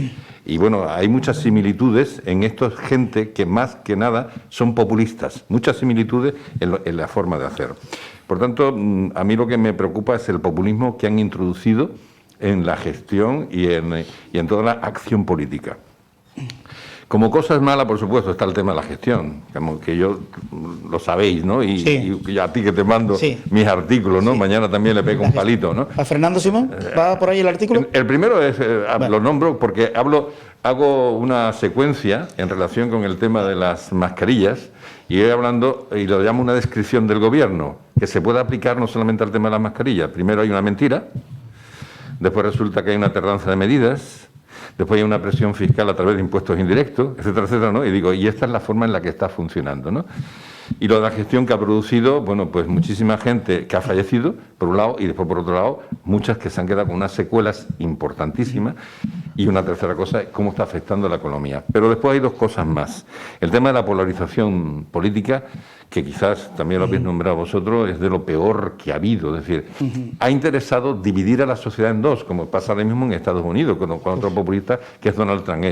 C: y bueno, hay muchas similitudes en estos gente que más que nada son populistas, muchas similitudes en la forma de hacer. Por tanto, a mí lo que me preocupa es el populismo que han introducido en la gestión y en toda la acción política. Como cosas malas, por supuesto, está el tema de la gestión, como que yo lo sabéis, ¿no? Y a ti que te mando mis artículos, ¿no? Sí. Mañana también le pego un palito, ¿no?
A: ¿A Fernando Simón? ¿Va por ahí el artículo?
C: El primero es, lo nombro porque hago una secuencia en relación con el tema de las mascarillas, y voy hablando, y lo llamo una descripción del gobierno, que se puede aplicar no solamente al tema de las mascarillas. Primero hay una mentira, después resulta que hay una tardanza de medidas, después hay una presión fiscal a través de impuestos indirectos, etcétera, etcétera, ¿no? Y digo, y esta es la forma en la que está funcionando, ¿no? Y lo de la gestión que ha producido, bueno, pues muchísima gente que ha fallecido, por un lado, y después por otro lado, muchas que se han quedado con unas secuelas importantísimas, y una tercera cosa es cómo está afectando la economía. Pero después hay dos cosas más. El tema de la polarización política, que quizás también lo habéis nombrado vosotros, es de lo peor que ha habido. Es decir, ha interesado dividir a la sociedad en dos, como pasa ahora mismo en Estados Unidos, con otro populista que es Donald Trump.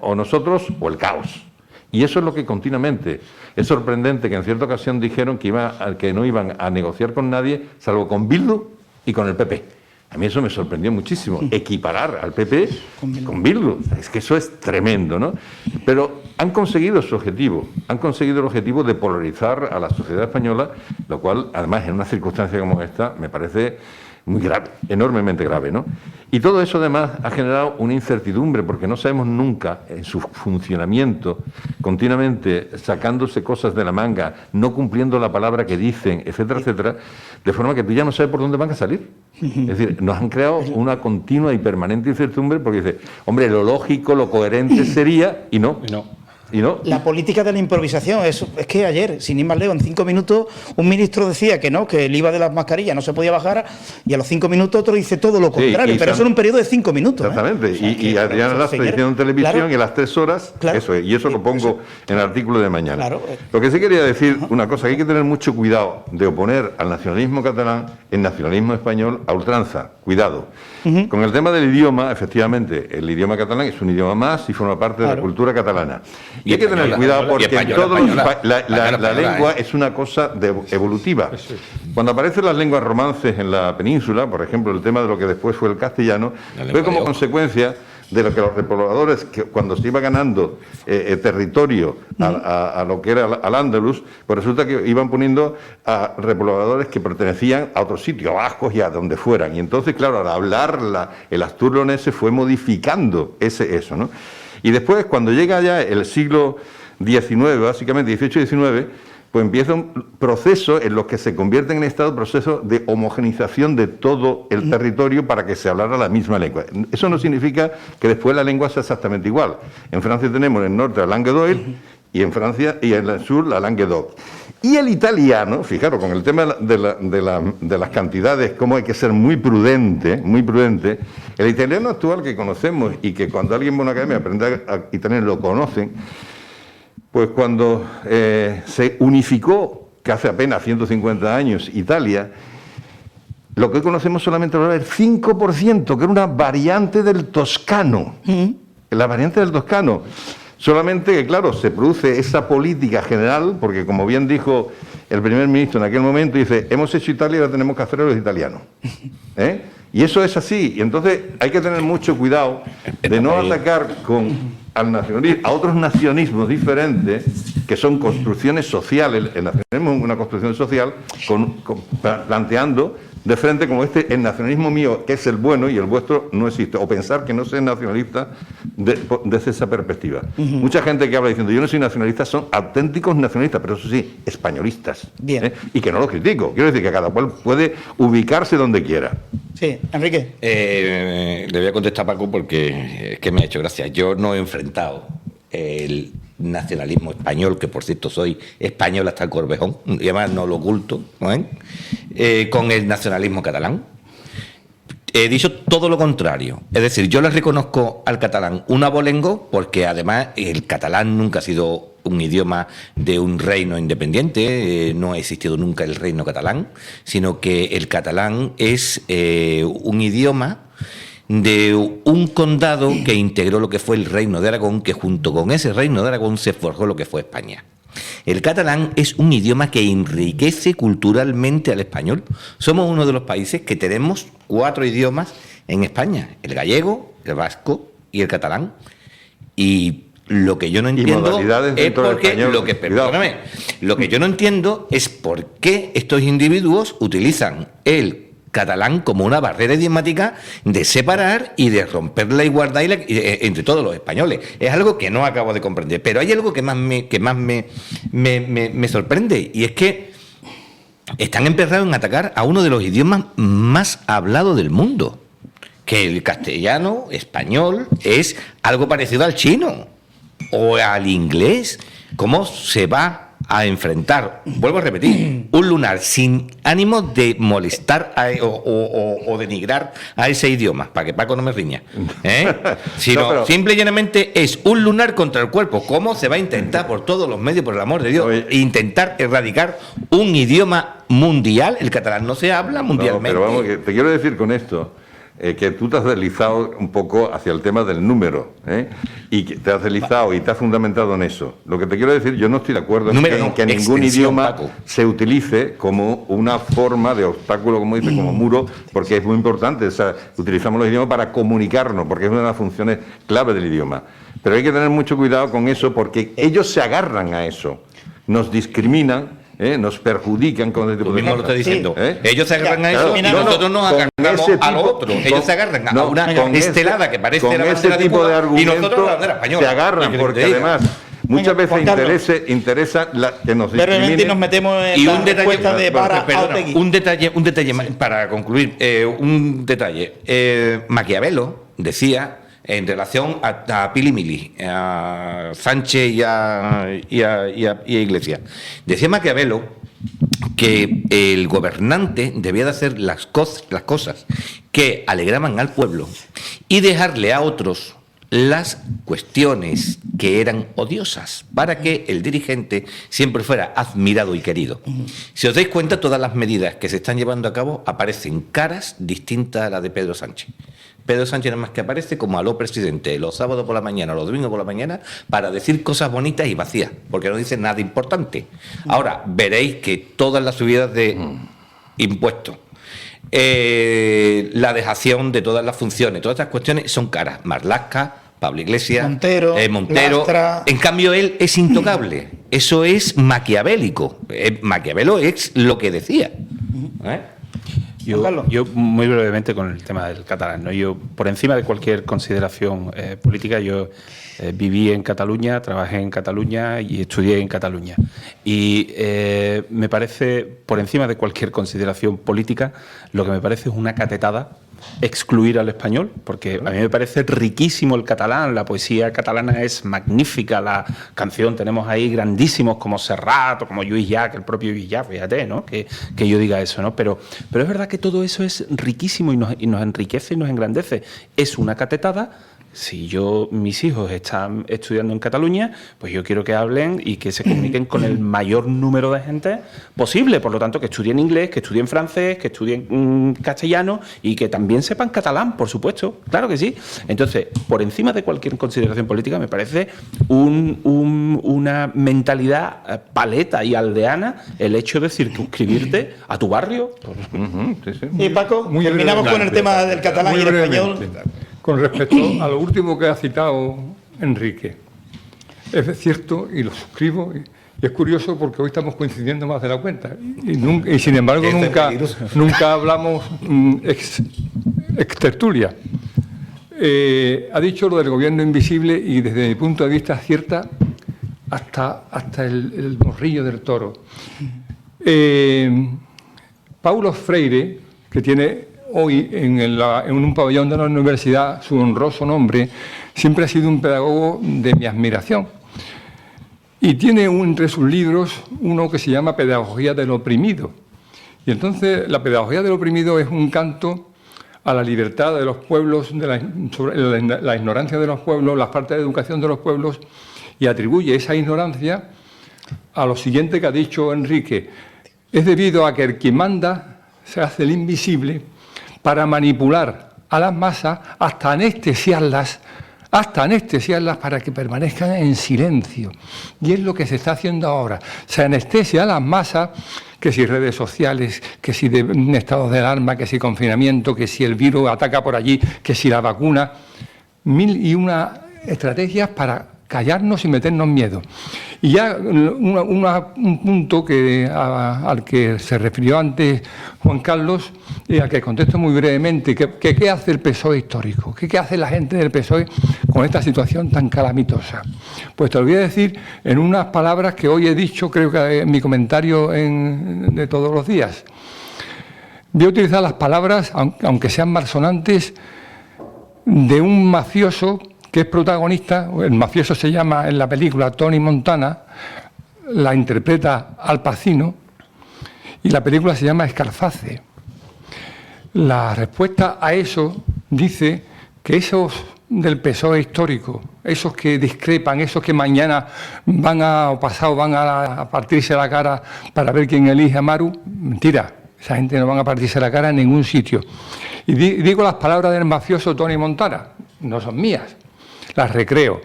C: O nosotros o el caos. Y eso es lo que continuamente. Es sorprendente que en cierta ocasión dijeron que no iban a negociar con nadie, salvo con Bildu y con el PP. A mí eso me sorprendió muchísimo, equiparar al PP con Bildu. Es que eso es tremendo, ¿no? Pero han conseguido su objetivo, han conseguido el objetivo de polarizar a la sociedad española, lo cual, además, en una circunstancia como esta, me parece muy grave, enormemente grave, ¿no? Y todo eso, además, ha generado una incertidumbre, porque no sabemos nunca en su funcionamiento, continuamente sacándose cosas de la manga, no cumpliendo la palabra que dicen, etcétera, etcétera, de forma que tú ya no sabes por dónde van a salir. Es decir, nos han creado una continua y permanente incertidumbre, porque dice, hombre, lo lógico, lo coherente sería, y no. ¿Y no?
A: La política de la improvisación, es que ayer, sin ir más lejos, en 5 minutos, un ministro decía que no, que el IVA de las mascarillas no se podía bajar, y a los 5 minutos otro dice todo lo contrario, pero eso en un periodo de 5 minutos.
C: Exactamente, o sea, y Adriana Lastra diciendo en televisión, claro, y a las 3 horas, claro, eso es, y eso lo pongo en el artículo de mañana. Claro. Lo que sí quería decir, una cosa, que hay que tener mucho cuidado de oponer al nacionalismo catalán el nacionalismo español a ultranza, cuidado. Con el tema del idioma, efectivamente, el idioma catalán es un idioma más y forma parte de la cultura catalana. Y hay que tener cuidado porque la lengua es una cosa evolutiva. Cuando aparecen las lenguas romances en la península, por ejemplo, el tema de lo que después fue el castellano, fue como consecuencia de lo que los repobladores, que cuando se iba ganando territorio a lo que era al Andalus, pues resulta que iban poniendo a repobladores que pertenecían a otro sitio, a vascos y a donde fueran. Y entonces, claro, al hablar el astur-leonés se fue modificando eso, ¿no? Y después, cuando llega ya el siglo XIX, básicamente, XVIII y XIX, pues empieza un proceso en los que se convierte en Estado, proceso de homogenización de todo el territorio para que se hablara la misma lengua. Eso no significa que después la lengua sea exactamente igual. En Francia tenemos en el norte la langue d'oil y en Francia y en el sur la langue d'oc. Y el italiano, fijaros, con el tema de las cantidades, cómo hay que ser muy prudente, el italiano actual que conocemos y que cuando alguien va a una academia aprende italiano lo conocen, pues cuando se unificó, que hace apenas 150 años, Italia, lo que hoy conocemos solamente era el 5%, que era una variante del toscano. La variante del toscano. Solamente que, claro, se produce esa política general, porque como bien dijo el primer ministro en aquel momento, dice, hemos hecho Italia y ahora tenemos que hacer a los italianos. Y eso es así. Y entonces hay que tener mucho cuidado de no atacar con a otros nacionalismos diferentes que son construcciones sociales. El nacionalismo es una construcción social planteando de frente como el nacionalismo mío, que es el bueno, y el vuestro no existe, o pensar que no soy nacionalista desde esa perspectiva. Mucha gente que habla diciendo yo no soy nacionalista son auténticos nacionalistas, pero eso sí, españolistas.
A: Bien.
C: Y que no lo critico, quiero decir que cada cual puede ubicarse donde quiera.
A: Sí, Enrique.
D: Le voy a contestar a Paco porque es que me ha hecho gracia. Yo no he enfrentado el nacionalismo español, que por cierto soy español hasta el Corvejón, y además no lo oculto, ¿no? Con el nacionalismo catalán. He dicho todo lo contrario. Es decir, yo le reconozco al catalán un abolengo porque además el catalán nunca ha sido un idioma de un reino independiente, no ha existido nunca el reino catalán, sino que el catalán es un idioma de un condado que integró lo que fue el Reino de Aragón, que junto con ese Reino de Aragón se forjó lo que fue España. El catalán es un idioma que enriquece culturalmente al español. Somos uno de los países que tenemos 4 idiomas en España: el gallego, el vasco y el catalán. Y lo que yo no entiendo es por qué, lo que yo no entiendo es por qué estos individuos utilizan el catalán como una barrera idiomática de separar y de romper la igualdad entre todos los españoles. Es algo que no acabo de comprender. Pero hay algo que más me sorprende, y es que están empeñados en atacar a uno de los idiomas más hablados del mundo, que el castellano español es algo parecido al chino o al inglés. ¿Cómo se va a enfrentar, vuelvo a repetir, un lunar sin ánimo de molestar o denigrar a ese idioma, para que Paco no me riña, sino simple y llanamente es un lunar contra el cuerpo? ¿Cómo se va a intentar por todos los medios, por el amor de Dios, intentar erradicar un idioma mundial? El catalán no se habla mundialmente.
C: Pero vamos, que te quiero decir con esto que tú te has deslizado un poco hacia el tema del número, y que te has deslizado y te has fundamentado en eso. Lo que te quiero decir, yo no estoy de acuerdo en que ningún idioma, Paco, se utilice como una forma de obstáculo, como dice, como muro, porque es muy importante. O sea, utilizamos los idiomas para comunicarnos, porque es una de las funciones clave del idioma. Pero hay que tener mucho cuidado con eso, porque ellos se agarran a eso, nos discriminan, nos perjudican con este tipo de cosas.
D: Lo está diciendo. Ellos se agarran a eso y nosotros nos agarramos a lo otro. Ellos se agarran a una estelada que parece la bandera de Cuba y nosotros la bandera española.
C: Se agarran porque además muchas veces interesa que nos discriminen.
A: Nos metemos en
D: un detalle para concluir, un detalle. Maquiavelo decía, en relación a Pili Mili, a Sánchez y a Iglesias, decía Maquiavelo que el gobernante debía de hacer las cosas que alegraban al pueblo y dejarle a otros las cuestiones que eran odiosas, para que el dirigente siempre fuera admirado y querido. Si os dais cuenta, todas las medidas que se están llevando a cabo aparecen caras distintas a las de Pedro Sánchez. Pedro Sánchez nada más que aparece como aló presidente los sábados por la mañana, los domingos por la mañana, para decir cosas bonitas y vacías, porque no dice nada importante. Ahora veréis que todas las subidas de impuestos, la dejación de todas las funciones, todas estas cuestiones son caras. Marlaska, Pablo Iglesias, Montero. En cambio, él es intocable. Eso es maquiavélico. Maquiavelo es lo que decía.
B: Yo muy brevemente con el tema del catalán, ¿no? Yo, por encima de cualquier consideración política, yo viví en Cataluña, trabajé en Cataluña y estudié en Cataluña. Y me parece, por encima de cualquier consideración política, lo que me parece es una catetada excluir al español, porque a mí me parece riquísimo el catalán, la poesía catalana es magnífica, la canción, tenemos ahí grandísimos como Serrat o como Lluís Llach, el propio Lluís Llach, fíjate, ¿no? Que yo diga eso, ¿no? Pero es verdad que todo eso es riquísimo y nos enriquece y nos engrandece. Es una catetada. Si mis hijos están estudiando en Cataluña, pues yo quiero que hablen y que se comuniquen con el mayor número de gente posible. Por lo tanto, que estudien inglés, que estudien francés, que estudien castellano y que también sepan catalán, por supuesto. Claro que sí. Entonces, por encima de cualquier consideración política, me parece una mentalidad paleta y aldeana el hecho de circunscribirte a tu barrio.
A: Y Paco, terminamos con el tema del catalán y el español.
E: Con respecto a lo último que ha citado Enrique. Es cierto y lo suscribo. Y es curioso porque hoy estamos coincidiendo más de la cuenta. Y sin embargo nunca hablamos ex tertulia. Ha dicho lo del gobierno invisible y desde mi punto de vista acierta hasta el morrillo del toro. Paulo Freire, que tiene hoy en un pabellón de la universidad su honroso nombre, siempre ha sido un pedagogo de mi admiración. Y tiene entre sus libros uno que se llama Pedagogía del oprimido. Y entonces la pedagogía del oprimido es un canto a la libertad de los pueblos, sobre la ignorancia de los pueblos, la falta de educación de los pueblos, y atribuye esa ignorancia a lo siguiente que ha dicho Enrique. Es debido a que el que manda se hace el invisible para manipular a las masas hasta anestesiarlas para que permanezcan en silencio. Y es lo que se está haciendo ahora. Se anestesia a las masas, que si redes sociales, que si de estados de alarma, que si confinamiento, que si el virus ataca por allí, que si la vacuna. 1001 estrategias para callarnos y meternos miedo. Y ya un punto al que se refirió antes Juan Carlos, al que contesto muy brevemente, ¿qué hace el PSOE histórico? ¿Qué hace la gente del PSOE con esta situación tan calamitosa? Pues te lo voy a decir en unas palabras que hoy he dicho, creo que en mi comentario de todos los días. Voy a utilizar las palabras, aunque sean malsonantes, de un mafioso que es protagonista. El mafioso se llama en la película Tony Montana, la interpreta Al Pacino, y la película se llama Scarface. La respuesta a eso dice que esos del PSOE histórico, esos que discrepan, esos que mañana o pasado van a partirse la cara para ver quién elige a Maru, mentira, esa gente no van a partirse la cara en ningún sitio. Y digo las palabras del mafioso Tony Montana, no son mías, las recreo.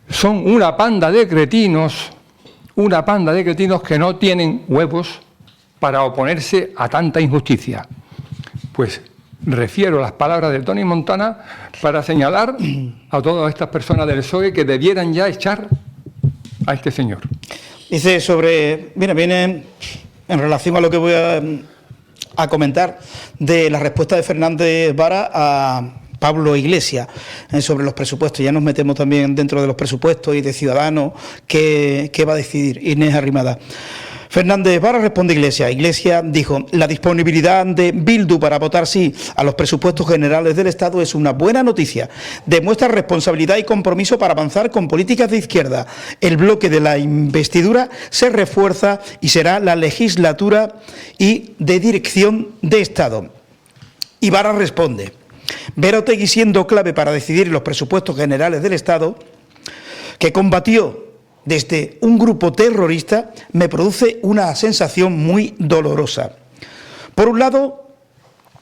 E: Son una panda de cretinos que no tienen huevos para oponerse a tanta injusticia. Pues refiero las palabras de Tony Montana para señalar a todas estas personas del PSOE que debieran ya echar a este señor.
A: Dice viene en relación a lo que voy a comentar de la respuesta de Fernández Vara a Pablo Iglesias sobre los presupuestos. Ya nos metemos también dentro de los presupuestos y de Ciudadanos qué va a decidir Inés Arrimada. Fernández Vara responde a Iglesias. Iglesias dijo: la disponibilidad de Bildu para votar sí a los presupuestos generales del Estado es una buena noticia. Demuestra responsabilidad y compromiso para avanzar con políticas de izquierda. El bloque de la investidura se refuerza y será la legislatura y de dirección de Estado. Y Vara responde: ver a Otegi siendo clave para decidir los presupuestos generales del Estado, que combatió desde un grupo terrorista, me produce una sensación muy dolorosa. Por un lado,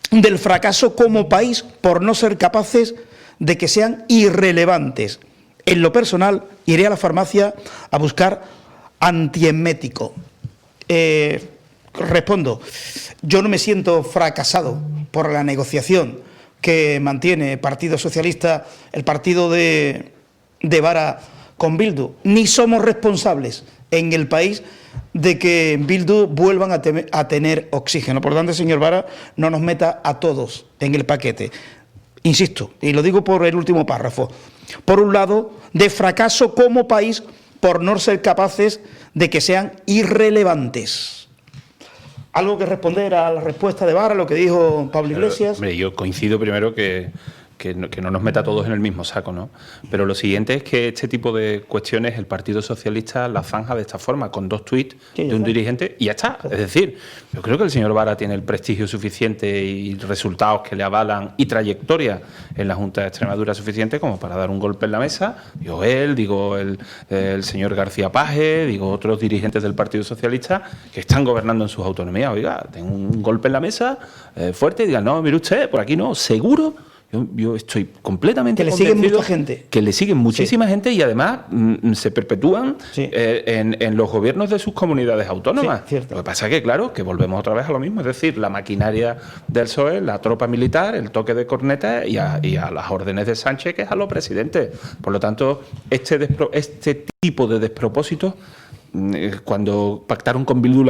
A: del fracaso como país por no ser capaces de que sean irrelevantes. En lo personal, iré a la farmacia a buscar antiemético. Respondo: yo no me siento fracasado por la negociación que mantiene Partido Socialista, el partido de Vara con Bildu, ni somos responsables en el país de que Bildu vuelvan a tener oxígeno. Por lo tanto, señor Vara, no nos meta a todos en el paquete. Insisto, y lo digo por el último párrafo. Por un lado, de fracaso como país por no ser capaces de que sean irrelevantes. ¿Algo que responder a la respuesta de Vara, lo que dijo Pablo Iglesias?
B: Hombre, yo coincido primero que no nos meta a todos en el mismo saco, ¿no? Pero lo siguiente es que este tipo de cuestiones el Partido Socialista las zanja de esta forma, con 2 tuits de un dirigente y ya está. Es decir, yo creo que el señor Vara tiene el prestigio suficiente y resultados que le avalan y trayectoria en la Junta de Extremadura suficiente como para dar un golpe en la mesa. Digo él, digo el señor García Paje, digo otros dirigentes del Partido Socialista que están gobernando en sus autonomías. Oiga, tengo un golpe en la mesa fuerte y digan: no, mire usted, por aquí no, seguro Yo estoy completamente
A: Que le siguen
B: convencido
A: mucha gente.
B: que le siguen muchísima gente y además se perpetúan
A: Sí.
B: en los gobiernos de sus comunidades autónomas.
A: Sí, cierto.
B: Lo que pasa es que, claro, que volvemos otra vez a lo mismo, es decir, la maquinaria del PSOE, la tropa militar, el toque de corneta y a las órdenes de Sánchez, que es a los presidentes. Por lo tanto, este tipo de despropósitos, cuando pactaron con Bildu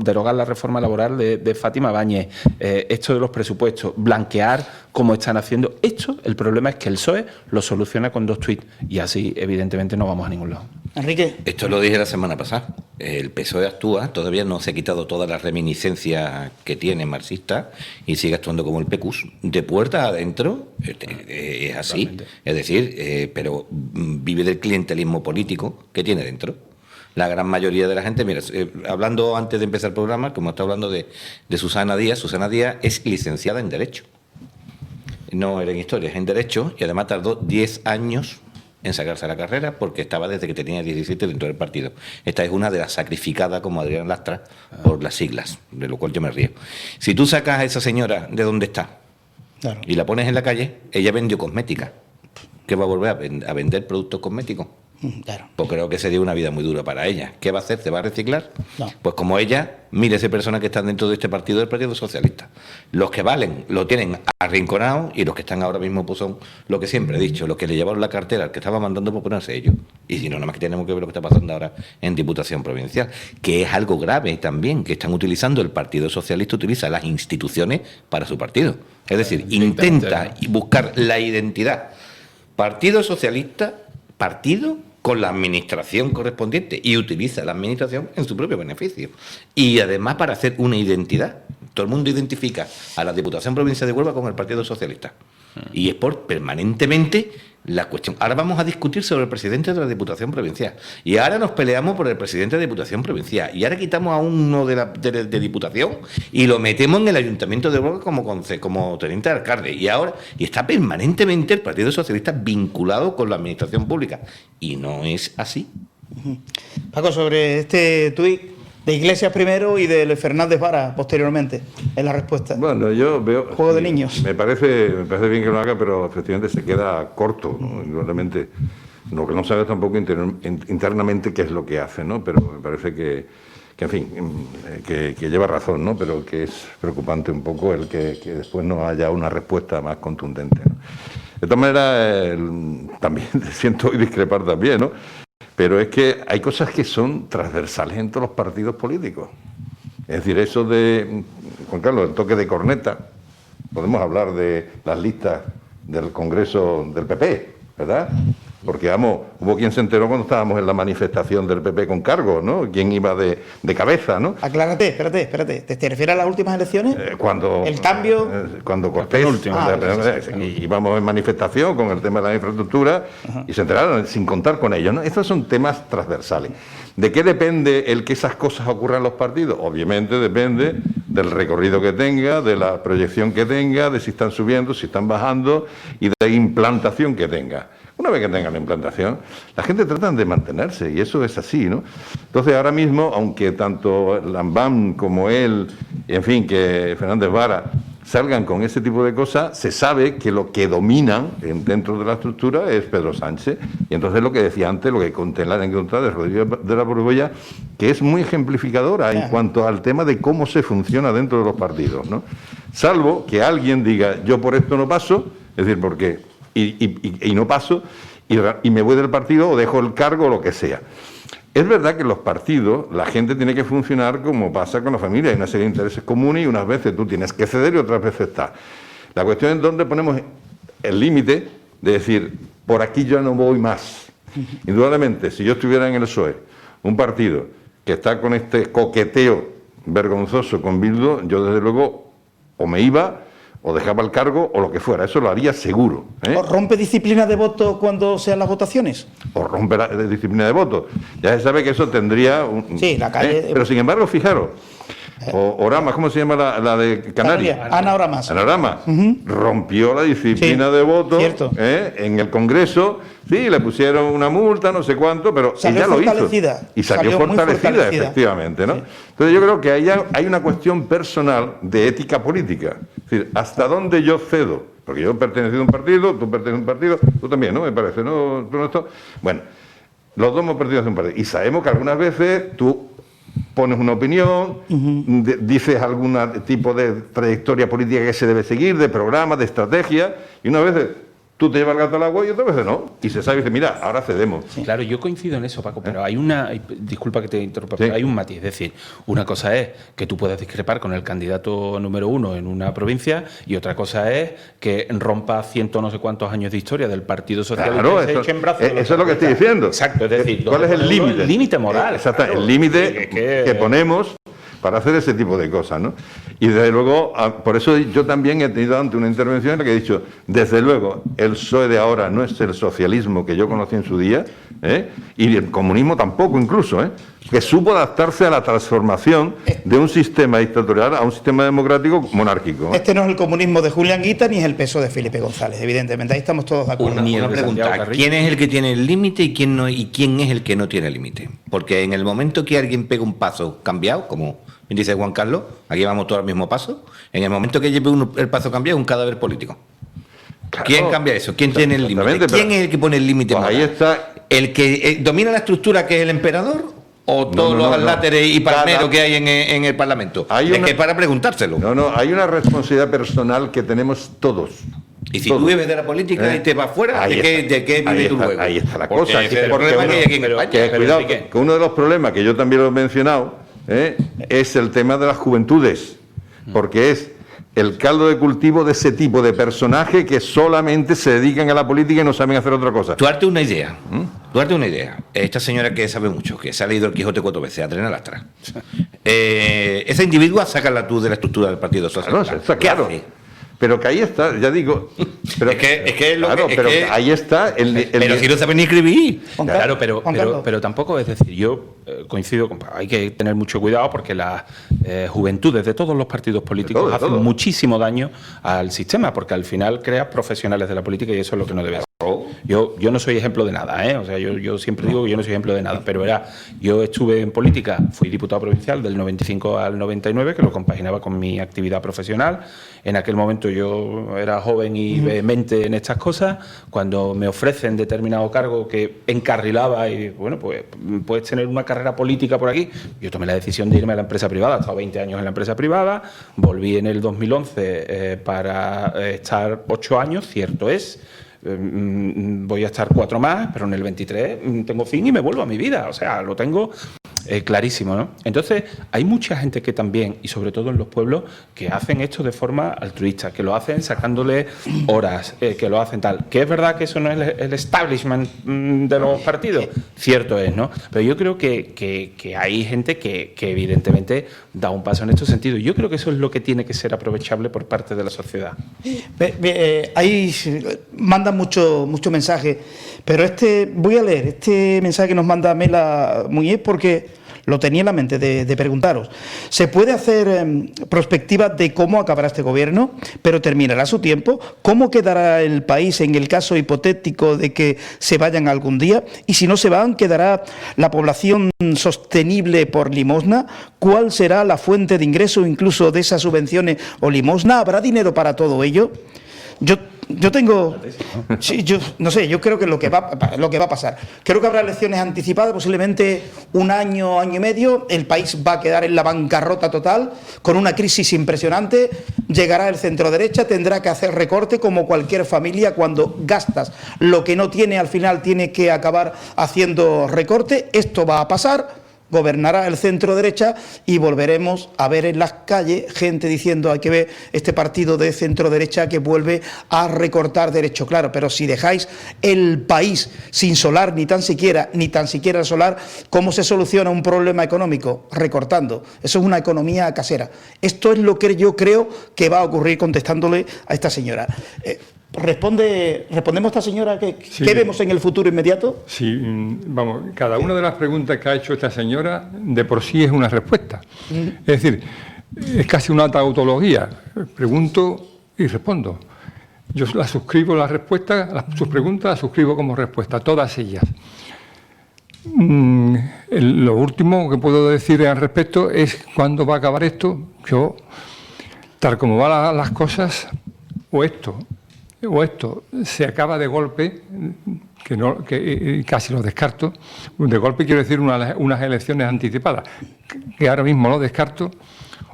B: derogar la reforma laboral de Fátima Báñez, esto de los presupuestos, blanquear como están haciendo, el problema es que el PSOE lo soluciona con 2 tuits y así evidentemente no vamos a ningún lado.
A: Enrique.
D: Esto lo dije la semana pasada. El PSOE actúa, todavía no se ha quitado todas las reminiscencias que tiene marxista y sigue actuando como el PECUS. De puerta adentro es así.
B: Totalmente.
D: Es decir, pero vive del clientelismo político que tiene dentro. La gran mayoría de la gente, mira, hablando antes de empezar el programa, como está hablando de Susana Díaz es licenciada en Derecho. No era en Historia, es en Derecho y además tardó 10 años en sacarse la carrera porque estaba desde que tenía 17 dentro del partido. Esta es una de las sacrificadas como Adrián Lastra por las siglas, de lo cual yo me río. Si tú sacas a esa señora de donde está
A: Claro.
D: y la pones en la calle, ella vendió cosmética. ¿Qué va a volver a vender productos cosméticos?
A: Claro.
D: Pues creo que sería una vida muy dura para ella. ¿Qué va a hacer? ¿Se va a reciclar?
A: No.
D: Pues como ella, miles de personas que están dentro de este partido, del Partido Socialista. Los que valen lo tienen arrinconado y los que están ahora mismo pues son lo que siempre he dicho, los que le llevaron la cartera al que estaba mandando por ponerse ellos. Y si no, nada más que tenemos que ver lo que está pasando ahora en Diputación Provincial, que es algo grave también, que están utilizando, el Partido Socialista utiliza las instituciones para su partido. Es decir, intenta buscar la identidad. Partido Socialista, partido con la administración correspondiente y utiliza la administración en su propio beneficio. Y además para hacer una identidad. Todo el mundo identifica a la Diputación Provincial de Huelva con el Partido Socialista. Y es por permanentemente la cuestión. Ahora vamos a discutir sobre el presidente de la Diputación Provincial. Y ahora nos peleamos por el presidente de la Diputación Provincial. Y ahora quitamos a uno de Diputación y lo metemos en el Ayuntamiento de Huelva como teniente de alcalde. Y está permanentemente el Partido Socialista vinculado con la administración pública. Y no es así.
A: Paco, sobre este tuit de Iglesias primero y de Fernández Vara posteriormente, en la respuesta.
C: Bueno, yo veo...
A: Juego de niños.
C: Me parece bien que lo haga, pero efectivamente se queda corto, ¿no? Indudablemente, lo que no sabe tampoco internamente qué es lo que hace, ¿no? Pero me parece que en fin, que lleva razón, ¿no? Pero que es preocupante un poco el que después no haya una respuesta más contundente, ¿no? De todas maneras, también siento discrepar también, ¿no? Pero es que hay cosas que son transversales en todos los partidos políticos. Es decir, eso de, Juan Carlos, el toque de corneta, podemos hablar de las listas del Congreso del PP, ¿verdad? Porque, vamos, hubo quien se enteró cuando estábamos en la manifestación del PP con cargo, ¿no? Quién iba de cabeza, ¿no?
A: Aclárate, espérate. ¿Te refieres a las últimas elecciones?
C: Cuando
A: el cambio...
C: cuando Cortés íbamos en manifestación con el tema de la infraestructura y se enteraron sin contar con ellos, ¿no? Estos son temas transversales. ¿De qué depende el que esas cosas ocurran en los partidos? Obviamente depende del recorrido que tenga, de la proyección que tenga, de si están subiendo, si están bajando y de la implantación que tenga. Una vez que tengan la implantación, la gente trata de mantenerse y eso es así, ¿no? Entonces ahora mismo, aunque tanto Lambán como él, en fin, que Fernández Vara salgan con ese tipo de cosas, se sabe que lo que dominan dentro de la estructura es Pedro Sánchez. Y entonces lo que decía antes, lo que conté en la anécdota de Rodríguez de la Borbolla, que es muy ejemplificadora en cuanto al tema de cómo se funciona dentro de los partidos, ¿no? Salvo que alguien diga, yo por esto no paso, es decir, porque... Y no paso, y me voy del partido o dejo el cargo o lo que sea. Es verdad que en los partidos la gente tiene que funcionar como pasa con la familia, hay una serie de intereses comunes y unas veces tú tienes que ceder y otras veces estás. La cuestión es dónde ponemos el límite de decir, por aquí yo no voy más. Indudablemente, si yo estuviera en el PSOE, un partido que está con este coqueteo vergonzoso con Bildu, yo desde luego o me iba... o dejaba el cargo o lo que fuera, eso lo haría seguro, ¿eh?
A: ¿O rompe disciplina de voto cuando sean las votaciones?
C: O rompe la disciplina de voto. Ya se sabe que eso tendría
A: Sí, la calle...
C: Pero sin embargo, fijaros, Oramas, ¿cómo se llama la de Canarias?
A: Ana Oramas.
C: Ana Oramas rompió la disciplina de voto en el Congreso, sí, le pusieron una multa, no sé cuánto, pero
A: salió
C: ella lo hizo.
A: Y
C: salió fortalecida, efectivamente, ¿no? Sí. Entonces yo creo que ahí hay una cuestión personal de ética política. Es decir, hasta dónde yo cedo, Porque yo he pertenecido a un partido, tú perteneces a un partido, tú también, ¿no? Me parece, ¿no? ¿Tú no estás? Bueno, los dos hemos pertenecido a un partido. Y sabemos que algunas veces tú pones una opinión, dices algún tipo de trayectoria política que se debe seguir, de programa, de estrategia, y una vez tú te llevas el gato al agua y otra vez no. Y se sabe y dice, mira, ahora cedemos.
B: Sí. Claro, yo coincido en eso, Paco, pero disculpa que te interrumpa,
C: Sí.
B: pero hay un matiz. Es decir, una cosa es que tú puedas discrepar con el candidato número 1 en una provincia y otra cosa es que rompa ciento no sé cuántos años de historia del Partido Socialista.
C: Claro,
B: y se eche en brazos de los
C: eso es lo que estoy diciendo.
B: Exacto, es decir,
C: ¿cuál es el límite?
B: El límite moral.
C: Exacto,
B: claro.
C: el límite
B: que
C: que ponemos para hacer ese tipo de cosas, ¿no? Y desde luego, por eso yo también he tenido antes una intervención en la que he dicho, desde luego, el PSOE de ahora no es el socialismo que yo conocí en su día, y el comunismo tampoco incluso, que supo adaptarse a la transformación de un sistema dictatorial a un sistema democrático monárquico.
A: Este no es el comunismo de Julián Guita ni es el PSOE de Felipe González, evidentemente. Ahí estamos todos de acuerdo.
B: Ni el
D: Una
B: de Santiago
D: pregunta,
B: Carrillo.
D: ¿quién es el que tiene el límite y quién no, y quién es el que no tiene límite? Porque en el momento que alguien pega un paso cambiado, como dice Juan Carlos, aquí vamos todos al mismo paso, en el momento que lleve el paso cambiado es un cadáver político.
C: Claro,
D: ¿Quién cambia eso? ¿Quién tiene el límite?
C: exactamente,
D: ¿Quién
C: pero-
D: es el que pone el límite
C: Pues ahí
D: moral?
C: está.
D: ¿El que domina la estructura, que es el emperador? ¿O todos
C: no,
D: los
C: no.
D: láteres y palmeros
C: Cada-
D: que hay en el Parlamento?
C: Hay
D: Es
C: una-
D: que para preguntárselo.
C: No, hay una responsabilidad personal que tenemos todos.
D: Y si
C: Todos.
D: tú vives de la política y te vas fuera,
C: Ahí
D: ¿de qué
C: está,
D: vives
C: ahí
D: tú
C: está,
D: luego?
C: ahí está la
D: Porque
C: cosa.
D: ese es el
C: Porque
D: problema
C: uno-
D: que hay aquí en
B: pero-
D: España.
C: Que cuidado,
B: Enrique.
C: que uno de los problemas que yo también lo he mencionado es el tema de las juventudes, porque es el caldo de cultivo de ese tipo de personajes que solamente se dedican a la política y no saben hacer otra cosa.
D: Tú darte una idea. Tú darte una idea. Esta señora que sabe mucho, que se ha leído el Quijote 4 veces, Adriana Lastra. Esa individua, sácala tú de la estructura del Partido
C: Claro,
D: Socialista.
C: está
D: ¿Qué
C: claro.
D: hace?
C: Pero que ahí está, ya digo. Pero,
D: Es que es lo
C: claro,
D: que- es
C: pero
D: que-
C: ahí está
D: Pero si no sabe ni escribir.
B: Claro, pero
A: Juan Carlos.
B: tampoco, es decir, yo coincido con... Hay que tener mucho cuidado porque las juventudes de todos los partidos políticos
C: de
B: hacen
C: todo.
B: muchísimo daño al sistema, porque al final creas profesionales de la política y eso es lo que no debe hacer. Yo no soy ejemplo de nada, ¿eh? O sea, yo siempre digo que yo no soy ejemplo de nada, pero yo estuve en política, fui diputado provincial del 95 al 99, que lo compaginaba con mi actividad profesional. En aquel momento yo era joven y vehemente en estas cosas. Cuando me ofrecen determinado cargo que encarrilaba y, bueno, pues puedes tener una carrera política por aquí, yo tomé la decisión de irme a la empresa privada. He estado 20 años en la empresa privada, volví en el 2011 para estar 8 años, cierto es. Voy a estar 4 más, pero en el 23 tengo fin y me vuelvo a mi vida. O sea, lo tengo clarísimo, ¿no? Entonces, hay mucha gente que también, y sobre todo en los pueblos, que hacen esto de forma altruista, que lo hacen sacándole horas, que lo hacen tal. Que es verdad que eso no es el establishment de los partidos, cierto es, ¿no? Pero yo creo que hay gente que evidentemente da un paso en este sentido. Yo creo que eso es lo que tiene que ser aprovechable por parte de la sociedad.
A: Ahí mandan mucho mensaje, pero voy a leer este mensaje que nos manda Mela Muñiz porque lo tenía en la mente de preguntaros. ¿Se puede hacer prospectiva de cómo acabará este gobierno, pero terminará su tiempo? ¿Cómo quedará el país en el caso hipotético de que se vayan algún día? Y si no se van, ¿quedará la población sostenible por limosna? ¿Cuál será la fuente de ingreso incluso de esas subvenciones o limosna? ¿Habrá dinero para todo ello? Yo tengo... Sí, yo no sé, yo creo que lo que va a pasar. Creo que habrá elecciones anticipadas, posiblemente un año, año y medio. El país va a quedar en la bancarrota total, con una crisis impresionante. Llegará el centro derecha, tendrá que hacer recorte como cualquier familia. Cuando gastas lo que no tiene, al final tiene que acabar haciendo recorte. Esto va a pasar. Gobernará el centro derecha y volveremos a ver en las calles gente diciendo hay que ver este partido de centro derecha que vuelve a recortar derechos. Claro, pero si dejáis el país sin solar ni tan siquiera el solar, ¿cómo se soluciona un problema económico? Recortando. Eso es una economía casera. Esto es lo que yo creo que va a ocurrir, contestándole a esta señora. ¿Respondemos a esta señora
E: Sí.
A: qué vemos en el futuro inmediato?
E: Sí, vamos, cada una de las preguntas que ha hecho esta señora de por sí es una respuesta. Es decir, es casi una tautología. Pregunto y respondo. Yo la suscribo la respuesta, sus preguntas las suscribo como respuesta, todas ellas. Lo último que puedo decir al respecto es cuándo va a acabar esto. Yo, tal como van las cosas, o esto o esto se acaba de golpe, que casi lo descarto, de golpe quiero decir unas elecciones anticipadas, que ahora mismo lo descarto,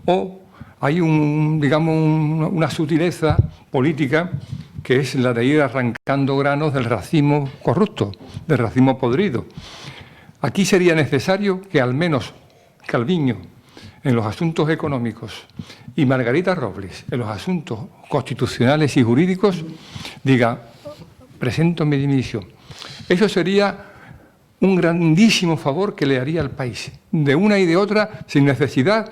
E: o hay una sutileza política que es la de ir arrancando granos del racismo corrupto, del racismo podrido. Aquí sería necesario que al menos Calviño, en los asuntos económicos, y Margarita Robles, en los asuntos constitucionales y jurídicos, diga, presento mi dimisión. Eso sería un grandísimo favor que le haría al país, de una y de otra, sin necesidad,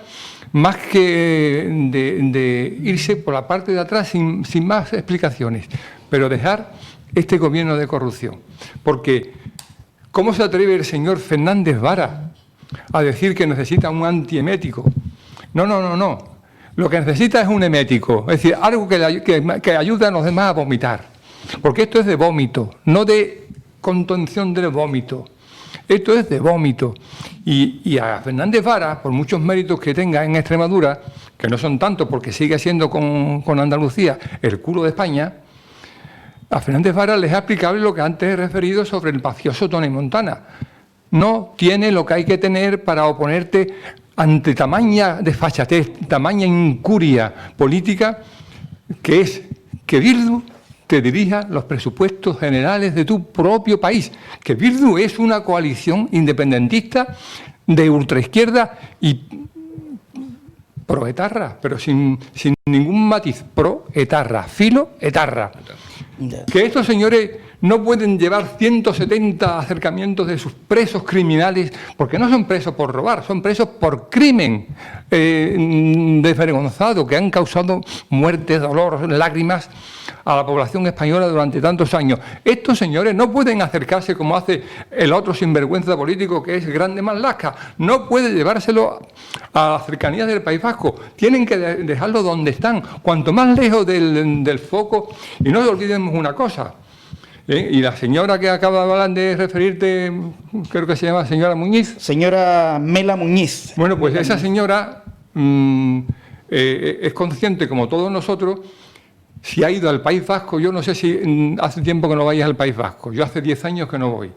E: más que de irse por la parte de atrás sin más explicaciones, pero dejar este gobierno de corrupción. Porque, ¿cómo se atreve el señor Fernández Vara a decir que necesita un antiemético? No. Lo que necesita es un emético, es decir, algo que ayude a los demás a vomitar. Porque esto es de vómito, no de contención del vómito. Esto es de vómito. Y a Fernández Vara, por muchos méritos que tenga en Extremadura, que no son tantos porque sigue siendo con Andalucía el culo de España, a Fernández Vara les es aplicable lo que antes he referido sobre el mafioso Tony Montana. No tiene lo que hay que tener para oponerte ante tamaña desfachatez, tamaña incuria política, que es que Bildu te dirija los presupuestos generales de tu propio país. Que Bildu es una coalición independentista de ultraizquierda y pro-etarra, pero sin ningún matiz, pro-etarra, filo-etarra. Que estos señores no pueden llevar 170 acercamientos de sus presos criminales, porque no son presos por robar, son presos por crimen desvergonzado, que han causado muerte, dolor, lágrimas a la población española durante tantos años. Estos señores no pueden acercarse como hace el otro sinvergüenza político que es Grande Marlaska, no puede llevárselo a las cercanías del País Vasco, tienen que dejarlo donde están, cuanto más lejos del foco. Y no olvidemos una cosa, y la señora que acaba de referirte, creo que se llama señora Muñiz.
A: Señora Mela Muñiz.
E: Bueno, pues esa señora es consciente, como todos nosotros, si ha ido al País Vasco. Yo no sé si hace tiempo que no vayas al País Vasco, yo hace 10 años que no voy,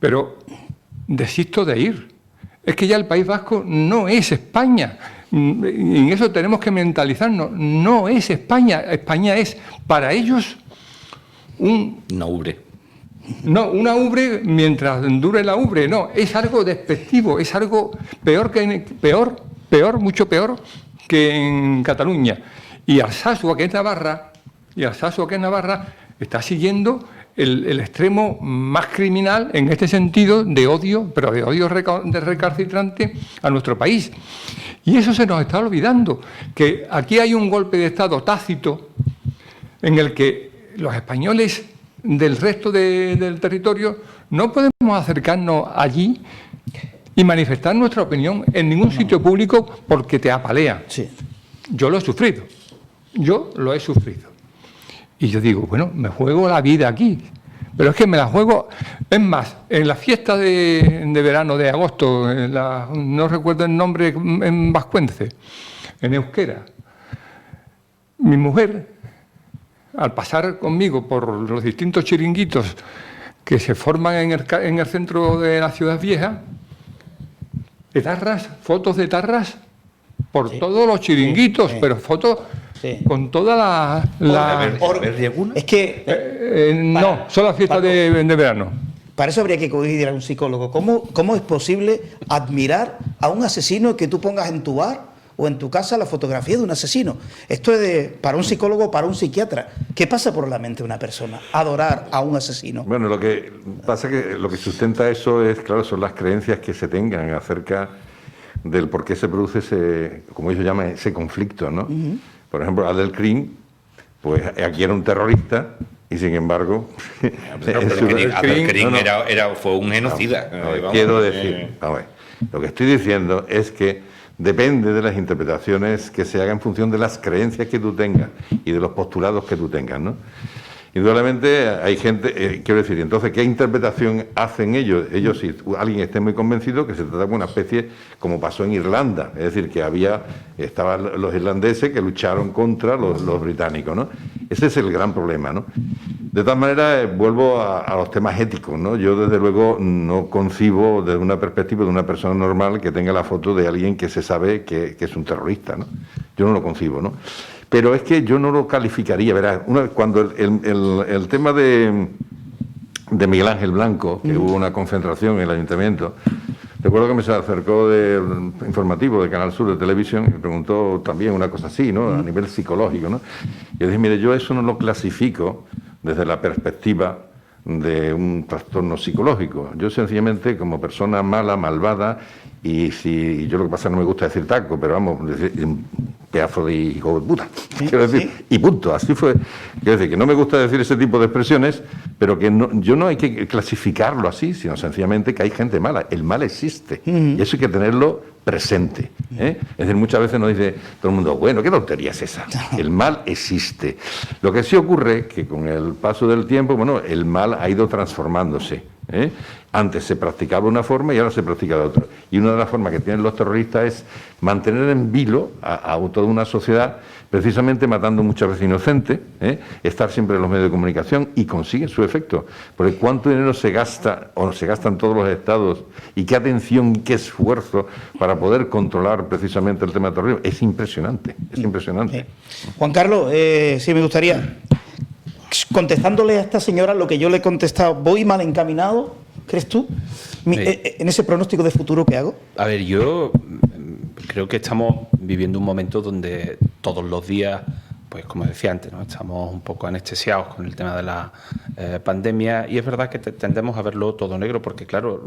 E: pero desisto de ir. Es que ya el País Vasco no es España, y en eso tenemos que mentalizarnos, no es España, España es para ellos una ubre. No, una ubre mientras dure la ubre, no, es algo despectivo, es algo mucho peor que en Cataluña. Y Alsasua, que es Navarra, está siguiendo el extremo más criminal en este sentido de odio, pero de odio recalcitrante a nuestro país. Y eso se nos está olvidando, que aquí hay un golpe de Estado tácito en el que los españoles del resto del territorio no podemos acercarnos allí y manifestar nuestra opinión en ningún sitio público porque te apalean.
A: Sí.
E: Yo lo he sufrido. Y yo digo, bueno, me juego la vida aquí, pero es que me la juego. Es más, en la fiesta de verano de agosto, no recuerdo el nombre en vascuence, en euskera, mi mujer, al pasar conmigo por los distintos chiringuitos que se forman en el centro de la ciudad vieja, fotos de etarras por todos los chiringuitos, pero fotos con toda la
A: es que
E: no, solo la fiesta de verano.
A: Para eso habría que acudir a un psicólogo. ¿Cómo es posible admirar a un asesino, que tú pongas en tu bar o en tu casa la fotografía de un asesino? Esto es para un psicólogo, para un psiquiatra. ¿Qué pasa por la mente de una persona? Adorar a un asesino.
C: Bueno, lo que pasa es que lo que sustenta eso es, claro, son las creencias que se tengan acerca del por qué se produce ese, como ellos llaman, ese conflicto, ¿no? Por ejemplo, Adelcrim, pues aquí era un terrorista y sin embargo
D: Adelcrim fue un genocida.
C: Quiero decir, lo que estoy diciendo es que depende de las interpretaciones que se hagan en función de las creencias que tú tengas y de los postulados que tú tengas, ¿no? Indudablemente hay gente, quiero decir, entonces, ¿qué interpretación hacen ellos? Ellos, si alguien esté muy convencido, que se trata de una especie, como pasó en Irlanda, es decir, que estaban los irlandeses que lucharon contra los británicos, ¿no? Ese es el gran problema, ¿no? De todas maneras, vuelvo a los temas éticos, ¿no? Yo, desde luego, no concibo desde una perspectiva de una persona normal que tenga la foto de alguien que se sabe que es un terrorista, ¿no? Yo no lo concibo, ¿no? Pero es que yo no lo calificaría, verás, cuando el tema de Miguel Ángel Blanco, que hubo una concentración en el ayuntamiento, recuerdo que me se acercó del informativo de Canal Sur de Televisión y me preguntó también una cosa así, ¿no? A nivel psicológico, ¿no? Y yo dije, mire, yo eso no lo clasifico desde la perspectiva de un trastorno psicológico. Yo sencillamente, como persona mala, malvada, y si yo lo que pasa no me gusta decir taco, pero vamos, un pedazo de hijo de puta, quiero decir, y punto, así fue. Quiero decir que no me gusta decir ese tipo de expresiones, pero que no, yo no hay que clasificarlo así, sino sencillamente que hay gente mala. El mal existe y eso hay que tenerlo presente, ¿eh? Es decir, muchas veces nos dice todo el mundo, bueno, ¿qué tontería es esa? El mal existe. Lo que sí ocurre que con el paso del tiempo, bueno, el mal ha ido transformándose, ¿eh? Antes se practicaba una forma y ahora se practica de otra. Y una de las formas que tienen los terroristas es mantener en vilo a toda una sociedad, precisamente matando muchas veces inocentes, ¿eh? Estar siempre en los medios de comunicación, y consiguen su efecto. Porque cuánto dinero se gasta, o se gastan todos los estados, y qué atención y qué esfuerzo para poder controlar precisamente el tema del terrorismo. Es impresionante, es impresionante.
A: Juan Carlos, sí me gustaría, contestándole a esta señora lo que yo le he contestado, ¿voy mal encaminado, crees tú, en ese pronóstico de futuro que hago?
F: A ver, yo creo que estamos viviendo un momento donde todos los días, pues como decía antes, ¿no? Estamos un poco anestesiados con el tema de la pandemia, y es verdad que tendemos a verlo todo negro, porque claro,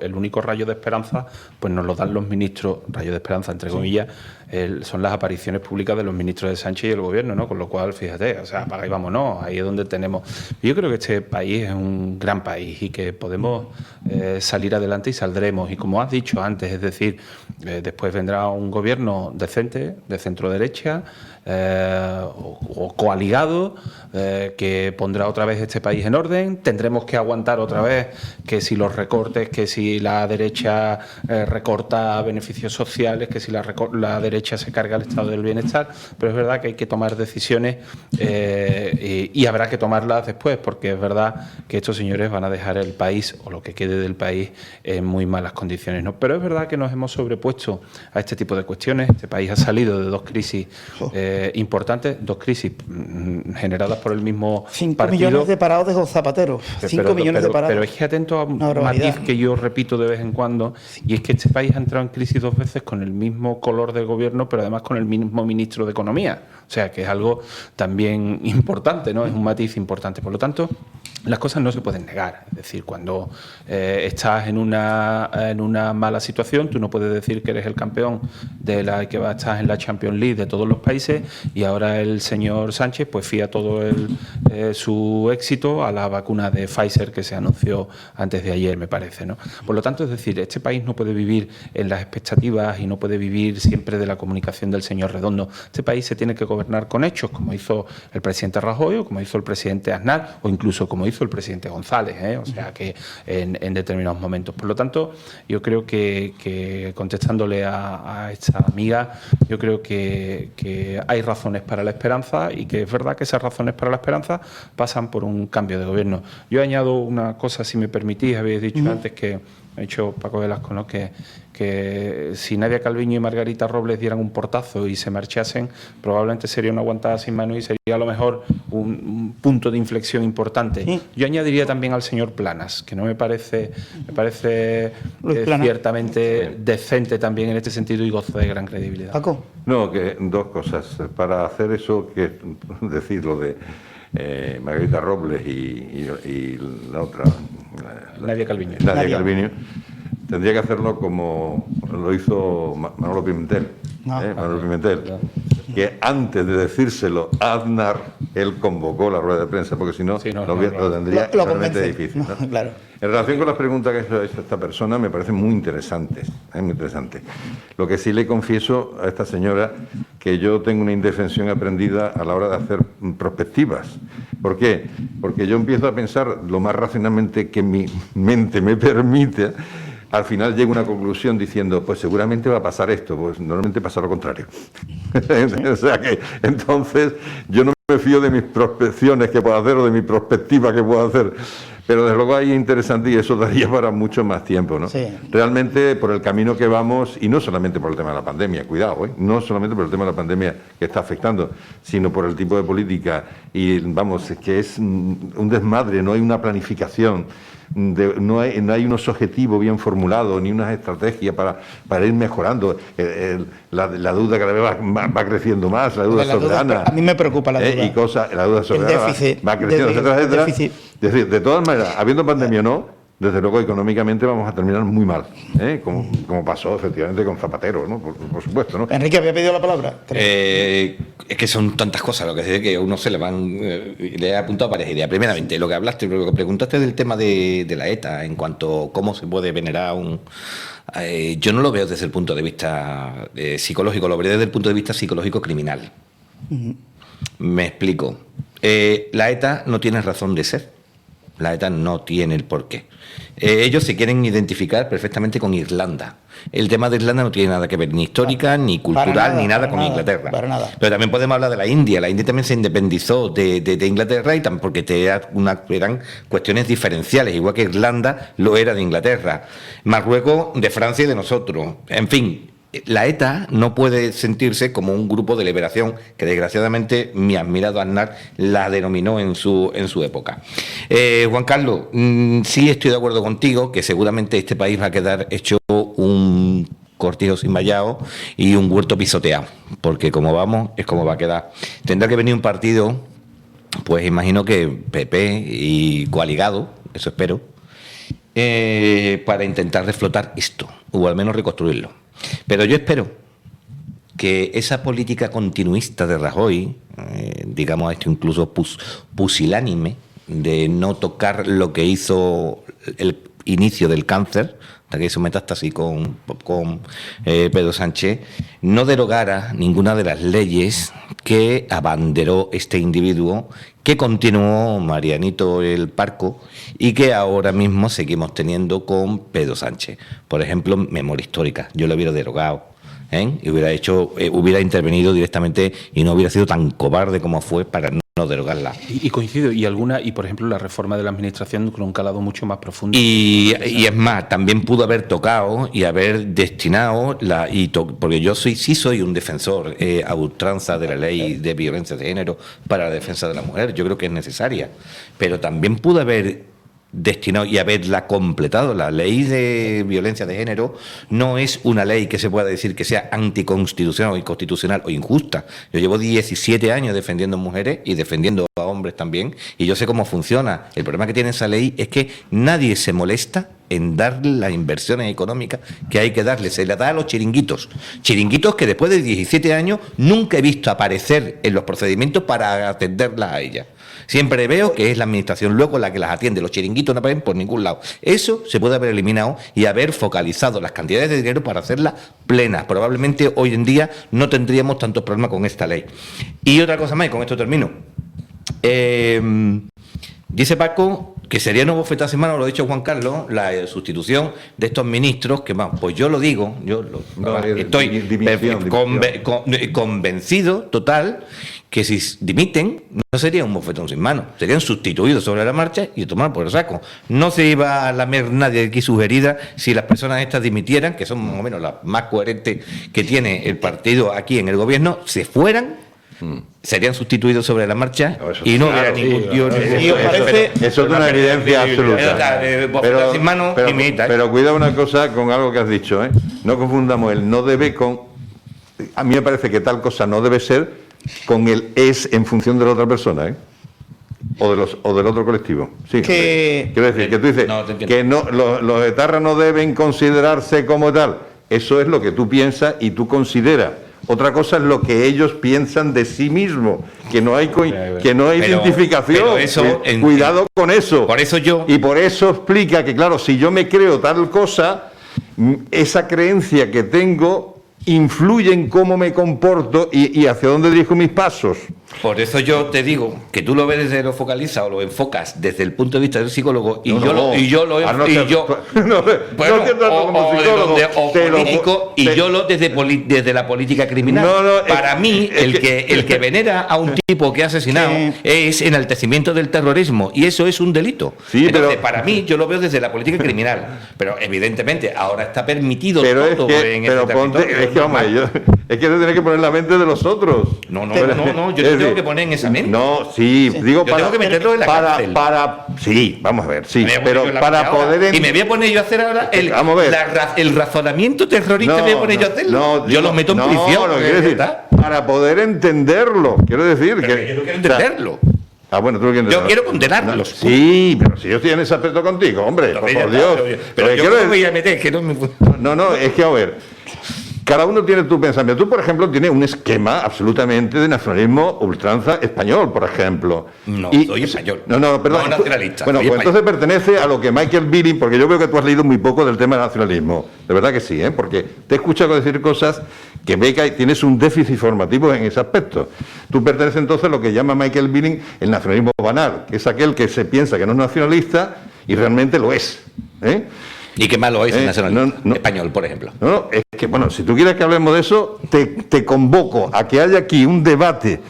F: el único rayo de esperanza pues nos lo dan los ministros, rayo de esperanza entre comillas, son las apariciones públicas de los ministros de Sánchez y el gobierno, ¿no? Con lo cual, fíjate, o sea, apaga y vámonos, ahí es donde tenemos. Yo creo que este país es un gran país y que podemos salir adelante y saldremos, y como has dicho antes, es decir, después vendrá un gobierno decente, de centro derecha, o coaligado, que pondrá otra vez este país en orden. Tendremos que aguantar otra vez que si los recortes, que si la derecha recorta beneficios sociales, que si la derecha se carga el estado del bienestar, pero es verdad que hay que tomar decisiones y habrá que tomarlas después, porque es verdad que estos señores van a dejar el país, o lo que quede del país, en muy malas condiciones, ¿no? Pero es verdad que nos hemos sobrepuesto a este tipo de cuestiones. Este país ha salido de dos crisis importantes, dos crisis generadas por el mismo
A: 5
F: partido.
A: millones de parados de Zapatero. 5 millones de parados.
F: Pero es que atento a un matiz que yo repito de vez en cuando, y es que este país ha entrado en crisis dos veces con el mismo color del gobierno, pero además con el mismo ministro de Economía. O sea, que es algo también importante, ¿no? Es un matiz importante. Por lo tanto, las cosas no se pueden negar. Es decir, cuando estás en una mala situación, tú no puedes decir que eres el campeón estás en la Champions League de todos los países, y ahora el señor Sánchez pues fía todo su éxito a la vacuna de Pfizer que se anunció antes de ayer, me parece, ¿no? Por lo tanto, es decir, este país no puede vivir en las expectativas y no puede vivir siempre de la comunicación del señor Redondo. Este país se tiene que gobernar con hechos, como hizo el presidente Rajoy, o como hizo el presidente Aznar, o incluso como hizo el presidente González, ¿eh? O sea, que en determinados momentos. Por lo tanto, yo creo que contestándole a esta amiga, yo creo que hay razones para la esperanza, y que es verdad que esas razones para la esperanza pasan por un cambio de gobierno. Yo añado una cosa, si me permitís. Habéis dicho antes que, ha dicho Paco Velasco, ¿no? que si Nadia Calviño y Margarita Robles dieran un portazo y se marchasen, probablemente sería una aguantada sin manos y sería a lo mejor un punto de inflexión importante. Sí. Yo añadiría también al señor Planas, que no me parece ciertamente decente también en este sentido y goza de gran credibilidad.
A: Paco.
C: No, que dos cosas. Para hacer eso, que decir lo de Margarita Robles y la otra...
F: Nadia Calviño.
C: Nadia Calviño. Tendría que hacerlo como lo hizo Manolo Pimentel. Manolo Pimentel. Que antes de decírselo a Aznar, él convocó la rueda de prensa, porque si no, lo tendría realmente difícil, ¿no?
A: Claro.
C: En relación con las preguntas que ha hecho esta persona, me parecen muy interesantes. Muy interesantes. Lo que sí le confieso a esta señora, que yo tengo una indefensión aprendida a la hora de hacer prospectivas. ¿Por qué? Porque yo empiezo a pensar lo más racionalmente que mi mente me permite. Al final llego a una conclusión diciendo, pues seguramente va a pasar esto, pues normalmente pasa lo contrario. O sea que, entonces, yo no me fío de mis prospecciones que puedo hacer o de mi perspectiva que puedo hacer. Pero desde luego ahí es interesante y eso daría para mucho más tiempo, ¿no?
A: Sí.
C: Realmente por el camino que vamos, y no solamente por el tema de la pandemia, cuidado, no solamente por el tema de la pandemia que está afectando, sino por el tipo de política, y vamos, es que es un desmadre, no hay una planificación, no hay unos objetivos bien formulados, ni unas estrategias para ir mejorando. La deuda cada vez va creciendo más, la deuda soberana.
A: A mí me preocupa la deuda.
C: Y la deuda soberana va creciendo, etcétera. Es decir, de todas maneras, habiendo pandemia o no, desde luego económicamente vamos a terminar muy mal, como pasó efectivamente con Zapatero, ¿no? Por supuesto, ¿no?
A: Enrique, ¿había pedido la palabra?
D: Es que son tantas cosas lo que sé que uno se le van le he apuntado varias ideas. Primeramente, lo que preguntaste del tema de la ETA en cuanto a cómo se puede venerar yo no lo veo desde el punto de vista psicológico, lo veo desde el punto de vista psicológico criminal. Me explico. La ETA no tiene razón de ser. La ETA no tiene el porqué. Ellos se quieren identificar perfectamente con Irlanda. El tema de Irlanda no tiene nada que ver, ni histórica, ni cultural, ni nada con Inglaterra.
A: Para nada.
D: Pero también podemos hablar de la India. La India también se independizó de Inglaterra y porque eran cuestiones diferenciales, igual que Irlanda lo era de Inglaterra. Marruecos de Francia y de nosotros. En fin. La ETA no puede sentirse como un grupo de liberación que desgraciadamente mi admirado Aznar la denominó en su época. Juan Carlos, sí estoy de acuerdo contigo que seguramente este país va a quedar hecho un cortijo sin vallado y un huerto pisoteado, porque como vamos es como va a quedar. Tendrá que venir un partido, pues imagino que PP y coaligado, eso espero, para intentar reflotar esto, o al menos reconstruirlo. Pero yo espero que esa política continuista de Rajoy, digamos esto incluso pusilánime, de no tocar lo que hizo el inicio del cáncer, hasta que hizo metástasis con Pedro Sánchez, no derogara ninguna de las leyes que abanderó este individuo, que continuó Marianito el Parco y que ahora mismo seguimos teniendo con Pedro Sánchez. Por ejemplo, memoria histórica. Yo lo hubiera derogado, y hubiera intervenido directamente y no hubiera sido tan cobarde como fue para no derogarla.
F: Y coincido, y por ejemplo la reforma de la administración con un calado mucho más profundo.
D: Y es más, también pudo haber tocado y haber destinado porque yo sí soy un defensor a ultranza de la ley de violencia de género para la defensa de la mujer. Yo creo que es necesaria, pero también pudo haber destinado y haberla completado. La ley de violencia de género no es una ley que se pueda decir que sea anticonstitucional o inconstitucional o injusta. Yo llevo 17 años defendiendo mujeres y defendiendo a hombres también, y yo sé cómo funciona. El problema que tiene esa ley es que nadie se molesta en darle las inversiones económicas que hay que darle. Se le da a los chiringuitos que después de 17 años nunca he visto aparecer en los procedimientos para atenderlas a ellas. Siempre veo que es la administración luego la que las atiende. Los chiringuitos no aparecen por ningún lado. Eso se puede haber eliminado y haber focalizado las cantidades de dinero para hacerlas plenas. Probablemente hoy en día no tendríamos tantos problemas con esta ley. Y otra cosa más, y con esto termino. Dice Paco que sería una bofetada en mano, lo ha dicho Juan Carlos, la sustitución de estos ministros, que vamos, pues yo lo digo, estoy convencido total que si dimiten no sería un bofetón sin mano, serían sustituidos sobre la marcha y tomados por el saco. No se iba a lamer nadie aquí sugerida si las personas estas dimitieran, que son más o menos las más coherentes que tiene el partido aquí en el gobierno, se fueran, serían sustituidos sobre la marcha y no hubiera ningún tío.
C: Eso es una evidencia absoluta. Pero cuidado una cosa con algo que has dicho, no confundamos el no debe con... A mí me parece que tal cosa no debe ser con el es en función de la otra persona, o del otro colectivo. Sí, quiero decir que tú dices que no, los etarras no deben considerarse como tal. Eso es lo que tú piensas y tú consideras. Otra cosa es lo que ellos piensan de sí mismos, que no hay identificación. Cuidado con eso.
D: Por eso
C: y por eso explica que, claro, si yo me creo tal cosa, esa creencia que tengo influye en cómo me comporto y hacia dónde dirijo mis pasos.
D: Por eso yo te digo que tú lo ves desde lo focaliza o lo enfocas desde el punto de vista del psicólogo y yo lo político y yo lo desde la política criminal. Para mí el que venera a un tipo que ha asesinado es enaltecimiento del terrorismo y eso es un delito.
C: Sí,
D: entonces, para mí yo lo veo desde la política criminal, pero evidentemente ahora está permitido todo en este territorio.
C: Es que te tienes que poner la mente de los otros.
D: No, yo tengo que poner en esa mente.
C: No, sí, digo,
D: yo tengo que meterlo en la cárcel.
C: Sí, vamos a ver, sí, pero para poder...
D: Y me voy a poner yo a hacer ahora el razonamiento terrorista, me voy a poner yo a hacerlo. Yo los meto en prisión.
C: Para poder entenderlo, quiero decir
D: pero que yo no quiero entenderlo.
C: Bueno, tú lo quieres
D: yo quiero condenarlos.
C: Sí, pero si yo estoy en ese aspecto contigo, hombre, por Dios.
D: Pero yo no me voy a meter, que no me...
C: No, es que a ver... Cada uno tiene tu pensamiento. Tú, por ejemplo, tienes un esquema absolutamente de nacionalismo ultranza español, por ejemplo.
D: No, soy español.
C: No, perdón.
D: No nacionalista.
C: Bueno, pues entonces pertenece a lo que Michael Billing, porque yo veo que tú has leído muy poco del tema del nacionalismo. De verdad que sí, porque te he escuchado decir cosas que ve que tienes un déficit formativo en ese aspecto. Tú perteneces entonces a lo que llama Michael Billing el nacionalismo banal, que es aquel que se piensa que no es nacionalista y realmente lo es.
D: ¿Y qué malo es el nacionalismo español, por ejemplo?
C: No, es que, bueno, si tú quieres que hablemos de eso, te convoco a que haya aquí un debate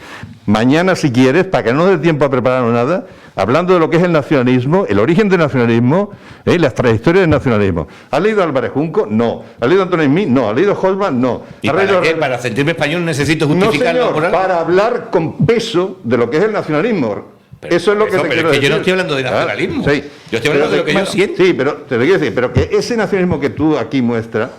C: mañana, si quieres, para que no dé tiempo a preparar nada, hablando de lo que es el nacionalismo, el origen del nacionalismo, las trayectorias del nacionalismo. ¿Has leído a Álvarez Junco? No. ¿Has leído a Antonio Mí? No. ¿Has leído a Holman? No.
D: ¿Y para qué? ¿Para sentirme español necesito justificarlo?
C: No, señor, para hablar con peso de lo que es el nacionalismo. Eso es lo que te quiero decir.
D: Yo no estoy hablando de nacionalismo.
C: Sí.
D: Yo estoy hablando de lo que yo siento.
C: Sí, pero te lo quiero decir, pero que ese nacionalismo que tú aquí muestras,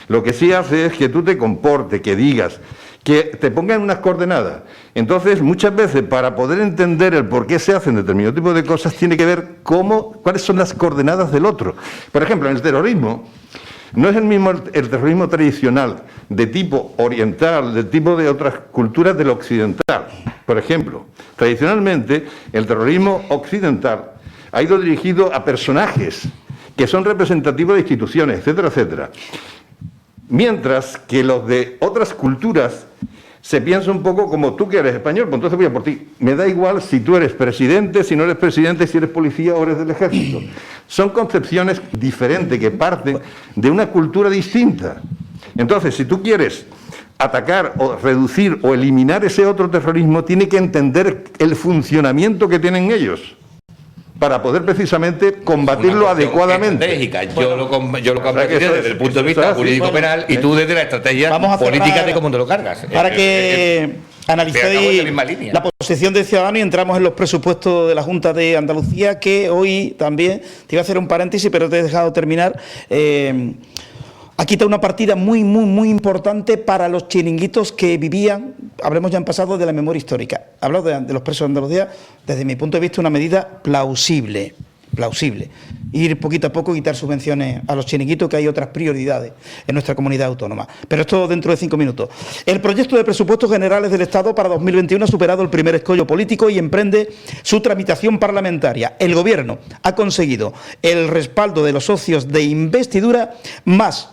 C: lo que sí hace es que tú te comportes, que digas, que te pongan unas coordenadas. Entonces, muchas veces, para poder entender el por qué se hacen determinado tipo de cosas, tiene que ver cuáles son las coordenadas del otro. Por ejemplo, en el terrorismo, no es el mismo el terrorismo tradicional, de tipo oriental, de tipo de otras culturas del occidental. Por ejemplo, tradicionalmente, el terrorismo occidental ha ido dirigido a personajes que son representativos de instituciones, etcétera, etcétera. Mientras que los de otras culturas se piensa un poco como tú que eres español, pues entonces voy a por ti. Me da igual si tú eres presidente, si no eres presidente, si eres policía o eres del ejército. Son concepciones diferentes que parten de una cultura distinta. Entonces, si tú quieres atacar o reducir o eliminar ese otro terrorismo, tiene que entender el funcionamiento que tienen ellos para poder precisamente combatirlo adecuadamente.
D: Estratégica. Yo lo combatiría desde el punto de vista jurídico penal y tú desde la estrategia política de cómo te lo cargas.
A: Para que analicéis la posición de Ciudadanos y entramos en los presupuestos de la Junta de Andalucía, que hoy también, te iba a hacer un paréntesis, pero te he dejado terminar, ha quitado una partida muy importante para los chiringuitos que vivían, hablemos ya en pasado de la memoria histórica. Hablo de los presos de Andalucía, desde mi punto de vista, una medida plausible. Ir poquito a poco, quitar subvenciones a los chiringuitos, que hay otras prioridades en nuestra comunidad autónoma. Pero esto dentro de 5 minutos. El proyecto de presupuestos generales del Estado para 2021 ha superado el primer escollo político y emprende su tramitación parlamentaria. El Gobierno ha conseguido el respaldo de los socios de investidura más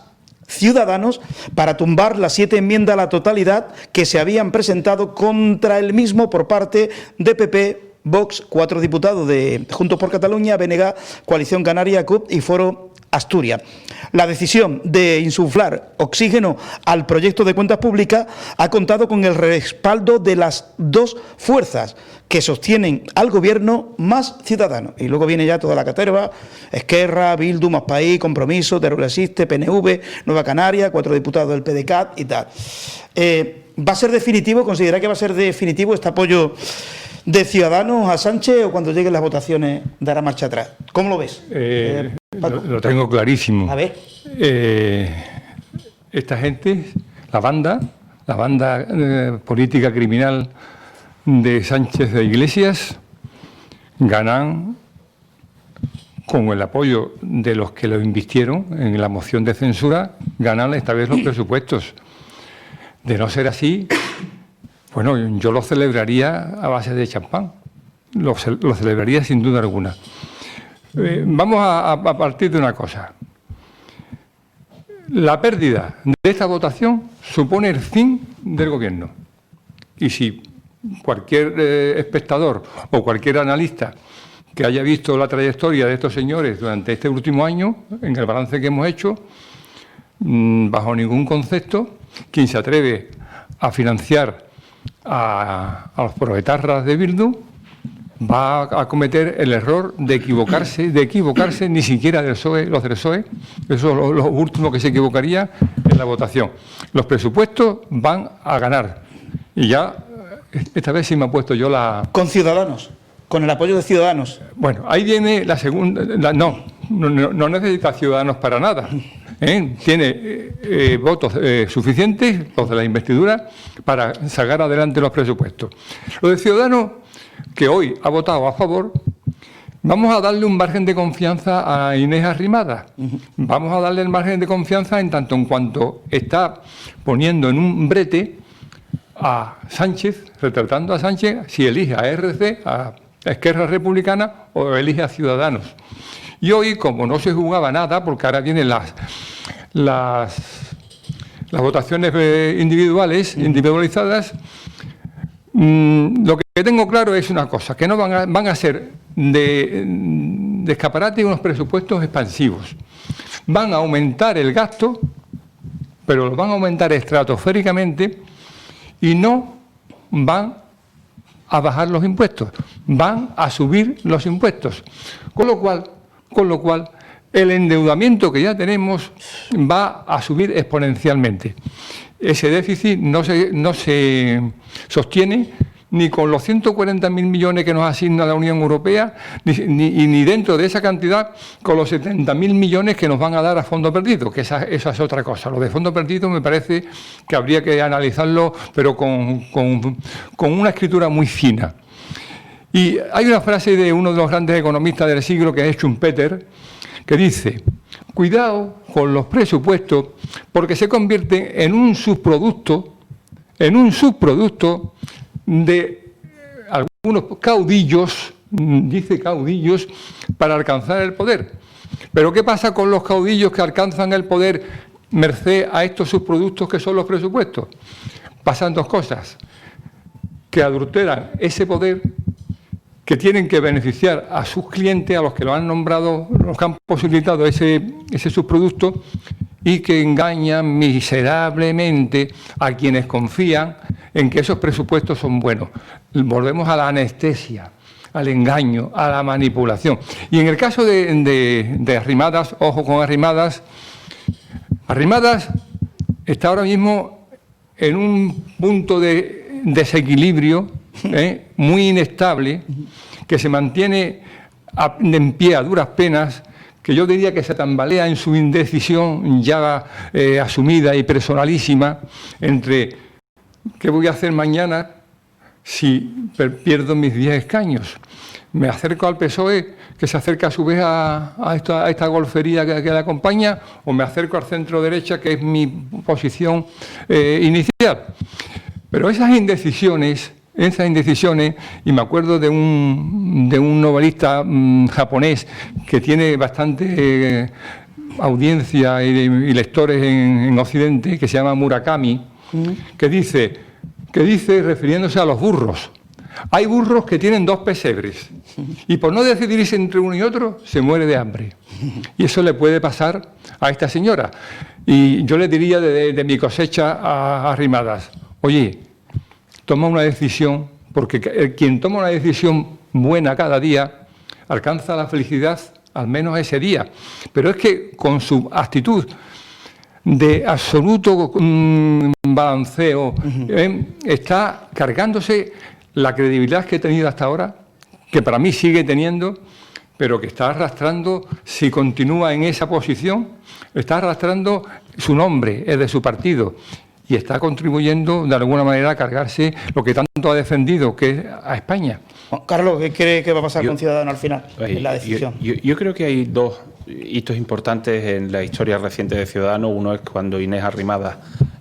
A: Ciudadanos para tumbar las 7 enmiendas a la totalidad que se habían presentado contra el mismo por parte de PP, Vox, 4 diputados de Juntos por Cataluña, BNG, Coalición Canaria, CUP y Foro Asturias. La decisión de insuflar oxígeno al proyecto de cuentas públicas ha contado con el respaldo de las 2 fuerzas que sostienen al Gobierno más Ciudadanos. Y luego viene ya toda la caterva: Esquerra, Bildu, Más País, Compromiso, Teruel Existe, PNV, Nueva Canaria, 4 diputados del PDeCAT y tal. ¿Va a ser definitivo? ¿Considera que va a ser definitivo este apoyo de Ciudadanos a Sánchez, o cuando lleguen las votaciones dará marcha atrás? ¿Cómo lo ves?
E: Lo tengo clarísimo.
A: A ver.
E: Esta gente, la banda política criminal de Sánchez de Iglesias, ganan con el apoyo de los que lo invistieron en la moción de censura, ganan esta vez los presupuestos. De no ser así, bueno, yo lo celebraría a base de champán. Lo celebraría sin duda alguna. Vamos a partir de una cosa. La pérdida de esta votación supone el fin del Gobierno. Y si cualquier espectador o cualquier analista que haya visto la trayectoria de estos señores durante este último año, en el balance que hemos hecho, bajo ningún concepto, quien se atreve a financiar a los proetarras de Bildu va a cometer el error de equivocarse ni siquiera del PSOE, los del PSOE, eso es lo último que se equivocaría en la votación. Los presupuestos van a ganar. Y ya, esta vez sí me ha puesto yo la...
A: Con Ciudadanos, con el apoyo de Ciudadanos.
E: Bueno, ahí viene la segunda... No necesita Ciudadanos para nada. Tiene votos suficientes, los de la investidura, para sacar adelante los presupuestos. Los de Ciudadanos, que hoy ha votado a favor, vamos a darle un margen de confianza a Inés Arrimadas. Vamos a darle el margen de confianza en tanto en cuanto está poniendo en un brete a Sánchez, retratando a Sánchez, si elige a RC, a Esquerra Republicana, o elige a Ciudadanos. Y hoy, como no se jugaba nada, porque ahora vienen las votaciones individualizadas, lo que tengo claro es una cosa, que no van a ser de escaparate unos presupuestos expansivos. Van a aumentar el gasto, pero lo van a aumentar estratosféricamente y no van a bajar los impuestos, van a subir los impuestos. Con lo cual, el endeudamiento que ya tenemos va a subir exponencialmente. Ese déficit no se sostiene ni con los 140.000 millones que nos asigna la Unión Europea, ni dentro de esa cantidad con los 70.000 millones que nos van a dar a fondo perdido, que esa es otra cosa. Lo de fondo perdido me parece que habría que analizarlo, pero con una escritura muy fina. Y hay una frase de uno de los grandes economistas del siglo, que es Schumpeter, que dice: cuidado con los presupuestos porque se convierten en un subproducto de algunos caudillos, dice caudillos, para alcanzar el poder. Pero ¿qué pasa con los caudillos que alcanzan el poder merced a estos subproductos que son los presupuestos? Pasan dos cosas: que adulteran ese poder, que tienen que beneficiar a sus clientes, a los que lo han nombrado, los que han posibilitado ese subproducto, y que engañan miserablemente a quienes confían en que esos presupuestos son buenos. Volvemos a la anestesia, al engaño, a la manipulación. Y en el caso de Arrimadas, ojo con Arrimadas, Arrimadas está ahora mismo en un punto de desequilibrio muy inestable, que se mantiene en pie a duras penas, que yo diría que se tambalea en su indecisión ya asumida y personalísima entre ¿qué voy a hacer mañana si pierdo mis 10 escaños? ¿Me acerco al PSOE, que se acerca a su vez a esta golfería que le acompaña, o me acerco al centro derecha, que es mi posición inicial? Pero esas indecisiones, y me acuerdo de un novelista japonés que tiene bastante audiencia y lectores en Occidente, que se llama Murakami, que dice, refiriéndose a los burros: hay burros que tienen 2 pesebres y por no decidirse entre uno y otro se muere de hambre. Y eso le puede pasar a esta señora. Y yo le diría de mi cosecha a Arrimadas: oye, toma una decisión, porque quien toma una decisión buena cada día alcanza la felicidad al menos ese día. Pero es que con su actitud de absoluto balanceo, está cargándose la credibilidad que he tenido hasta ahora, que para mí sigue teniendo, pero que está arrastrando, si continúa en esa posición, está arrastrando su nombre, el de su partido, y está contribuyendo de alguna manera a cargarse lo que tanto ha defendido, que es a España.
A: Juan Carlos, ¿qué cree que va a pasar con Ciudadanos al final, en la decisión?
F: Yo creo que hay 2 hitos importantes en la historia reciente de Ciudadanos. Uno es cuando Inés Arrimadas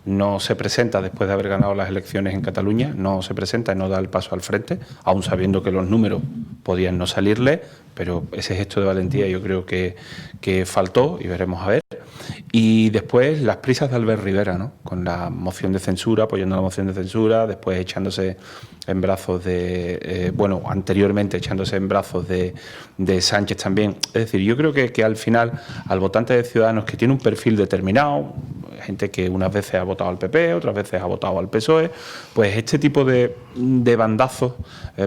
F: no se presenta después de haber ganado las elecciones en Cataluña, no se presenta y no da el paso al frente, aún sabiendo que los números podían no salirle, pero ese gesto de valentía yo creo que faltó, y veremos a ver. Y después las prisas de Albert Rivera, ¿no? Con la moción de censura, apoyando la moción de censura, después echándose en brazos de... anteriormente echándose en brazos de Sánchez también. Es decir, yo creo que al final, al votante de Ciudadanos que tiene un perfil determinado, gente que unas veces ha votado al PP, otras veces ha votado al PSOE, pues este tipo de bandazos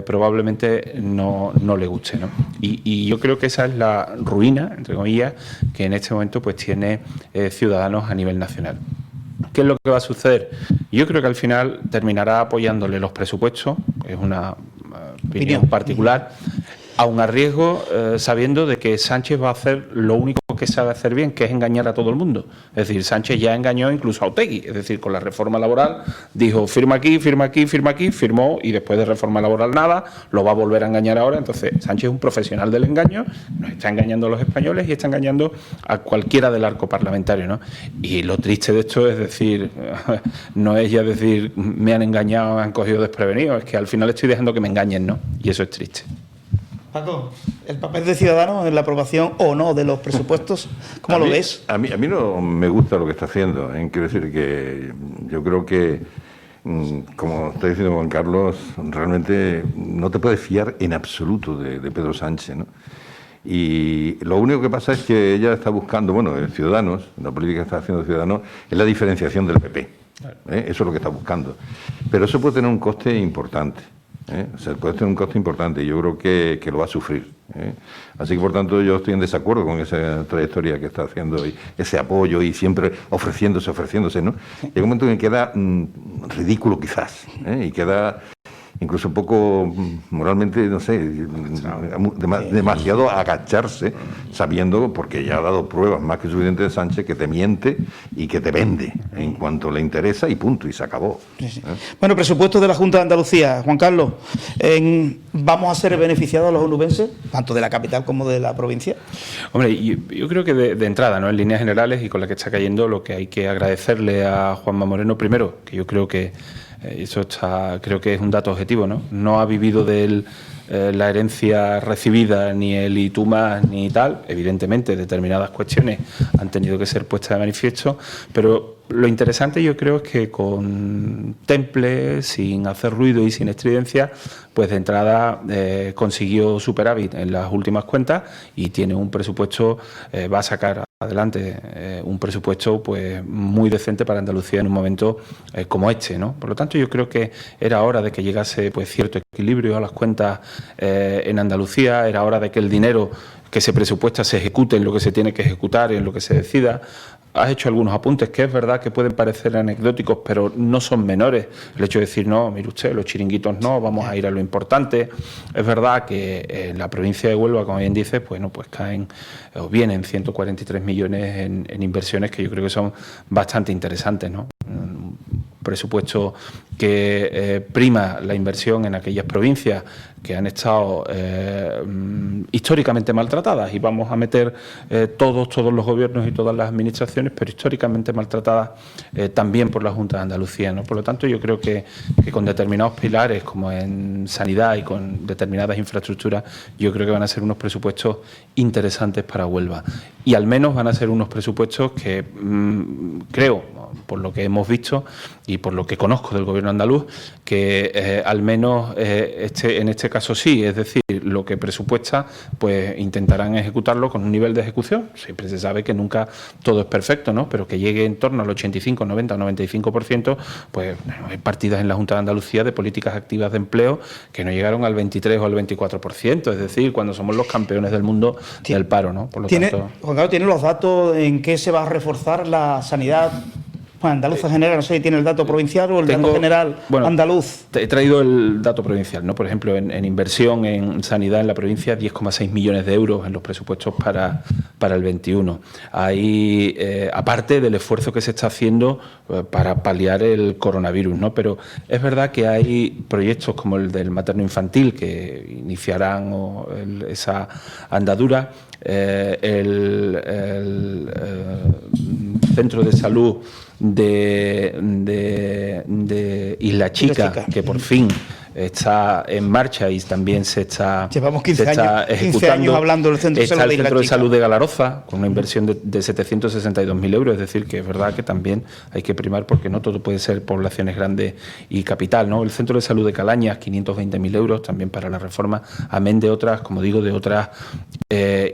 F: probablemente no le guste, ¿no? Y yo creo que esa es la ruina, entre comillas, que en este momento pues tiene Ciudadanos a nivel nacional. ¿Qué es lo que va a suceder? Yo creo que al final terminará apoyándole los presupuestos, es una opinión particular, aun a riesgo, sabiendo de que Sánchez va a hacer lo único que sabe hacer bien, que es engañar a todo el mundo. Es decir, Sánchez ya engañó incluso a Otegi, es decir, con la reforma laboral dijo firma aquí, firma aquí, firma aquí, firmó y después de reforma laboral nada, lo va a volver a engañar ahora. Entonces, Sánchez es un profesional del engaño, nos está engañando a los españoles y está engañando a cualquiera del arco parlamentario, ¿no? Y lo triste de esto es decir, no es ya decir me han engañado, me han cogido desprevenido, es que al final estoy dejando que me engañen, ¿no? Y eso es triste.
A: Paco, el papel de Ciudadanos en la aprobación o no de los presupuestos, ¿cómo lo ves?
C: A mí no me gusta lo que está haciendo. Quiero decir que yo creo que, como está diciendo Juan Carlos, realmente no te puedes fiar en absoluto de Pedro Sánchez, ¿no? Y lo único que pasa es que ella está buscando, Ciudadanos, la política que está haciendo Ciudadanos, es la diferenciación del PP. Eso es lo que está buscando. Pero eso puede tener un coste importante. O sea, puede tener un coste importante y yo creo que lo va a sufrir. Así que, por tanto, yo estoy en desacuerdo con esa trayectoria que está haciendo y ese apoyo y siempre ofreciéndose, ¿no? Llega un momento en que queda ridículo quizás, y queda incluso un poco moralmente, no sé, demasiado agacharse, sabiendo, porque ya ha dado pruebas más que suficientes de Sánchez, que te miente y que te vende en cuanto le interesa y punto, y se acabó.
A: Sí. Bueno, presupuesto de la Junta de Andalucía, Juan Carlos, ¿vamos a ser beneficiados los onubenses, tanto de la capital como de la provincia?
F: Hombre, yo creo que de entrada, ¿no? En líneas generales y con la que está cayendo, lo que hay que agradecerle a Juanma Moreno, primero, que yo creo que creo que es un dato objetivo, ¿no? No ha vivido de él la herencia recibida, ni el y tú más, ni tal. Evidentemente, determinadas cuestiones han tenido que ser puestas de manifiesto, pero lo interesante yo creo es que con temple, sin hacer ruido y sin estridencia, pues de entrada consiguió superávit en las últimas cuentas y tiene un presupuesto, va a sacar adelante un presupuesto pues muy decente para Andalucía en un momento como este, ¿no? Por lo tanto, yo creo que era hora de que llegase pues cierto equilibrio a las cuentas en Andalucía, era hora de que el dinero que se presupuesta se ejecute en lo que se tiene que ejecutar y en lo que se decida. Has hecho algunos apuntes que es verdad que pueden parecer anecdóticos, pero no son menores. El hecho de decir, no, mire usted, los chiringuitos no, vamos a ir a lo importante. Es verdad que en la provincia de Huelva, como bien dices, pues caen o vienen 143 millones en inversiones que yo creo que son bastante interesantes, ¿no? Un presupuesto que prima la inversión en aquellas provincias que han estado históricamente maltratadas, y vamos a meter todos los gobiernos y todas las administraciones, pero históricamente maltratadas también por la Junta de Andalucía, ¿no? Por lo tanto, yo creo que con determinados pilares, como en sanidad y con determinadas infraestructuras, yo creo que van a ser unos presupuestos interesantes para Huelva. Y al menos van a ser unos presupuestos que creo, por lo que hemos visto y por lo que conozco del gobierno andaluz, que al menos en este caso sí, es decir, lo que presupuesta, pues intentarán ejecutarlo con un nivel de ejecución. Siempre se sabe que nunca todo es perfecto, ¿no? Pero que llegue en torno al 85, 90 o 95%, pues hay partidas en la Junta de Andalucía de políticas activas de empleo que no llegaron al 23 o al 24%, es decir, cuando somos los campeones del mundo del paro, ¿no? Por lo tanto,
A: Juan Carlos, ¿tiene los datos en qué se va a reforzar la sanidad andaluza general? No sé si tiene el dato provincial o el dato general andaluz.
F: He traído el dato provincial, ¿no? Por ejemplo, en inversión en sanidad en la provincia, 10,6 millones de euros en los presupuestos para el 21. Ahí, aparte del esfuerzo que se está haciendo para paliar el coronavirus, ¿no? Pero es verdad que hay proyectos como el del materno-infantil que iniciarán esa andadura, el centro de salud de Isla Chica, que por fin está en marcha y también se está,
A: Llevamos 15
F: se está
A: años, 15
F: ejecutando.
A: años hablando del centro de salud
F: Está el
A: de Isla
F: centro de
A: Chica.
F: salud de Galaroza, con una inversión de 762.000 euros, es decir, que es verdad que también hay que primar porque no todo puede ser poblaciones grandes y capital, ¿no? El centro de salud de Calañas, 520.000 euros también para la reforma, amén de otras, como digo, de otras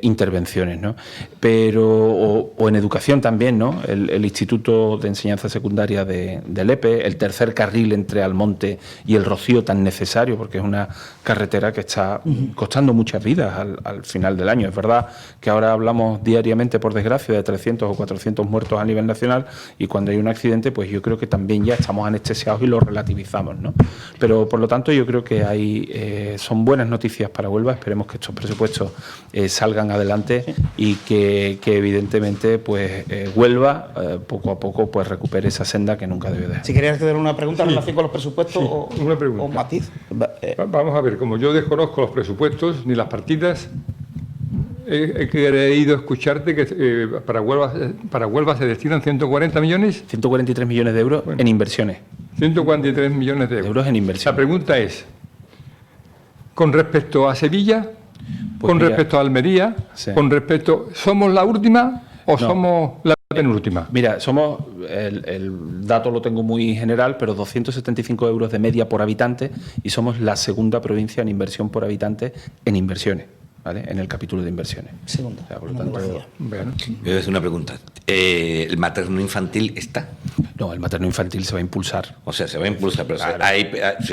F: intervenciones, ¿no? Pero, o en educación también, ¿no? El Instituto de Enseñanza Secundaria de Lepe, el tercer carril entre Almonte y El Rocío, tan necesario, porque es una carretera que está costando muchas vidas al final del año. Es verdad que ahora hablamos diariamente, por desgracia, de 300 o 400 muertos a nivel nacional, y cuando hay un accidente, pues yo creo que también ya estamos anestesiados y lo relativizamos, ¿no? Pero, por lo tanto, yo creo que son buenas noticias para Huelva. Esperemos que estos presupuestos salgan adelante y que evidentemente pues Huelva poco a poco pues recupere esa senda que nunca debe dejar.
A: Si querías hacer una pregunta en relación con los presupuestos
E: una pregunta.
A: o matiz.
E: Vamos a ver, como yo desconozco los presupuestos ni las partidas, he querido escucharte que para Huelva se destinan 140 millones.
F: 143 millones de euros en inversiones.
E: 143 millones de euros
F: En inversión.
E: La pregunta es, con respecto a Sevilla,
F: Pues
E: con
F: mira,
E: respecto a Almería,
F: sí.
E: con respecto, ¿somos la última o
F: No.
E: somos la penúltima?
F: Mira, el dato lo tengo muy general, pero 275 euros de media por habitante, y somos la segunda provincia en inversión por habitante en inversiones, ¿vale? En el capítulo de inversiones.
A: Segunda.
F: O sea, por lo
A: en
F: tanto,
A: Andalucía.
E: Bueno,
D: Voy a hacer una pregunta. ¿El materno infantil está?
F: no, el materno infantil se va a impulsar.
D: O sea, se va a impulsar, pero
F: Claro.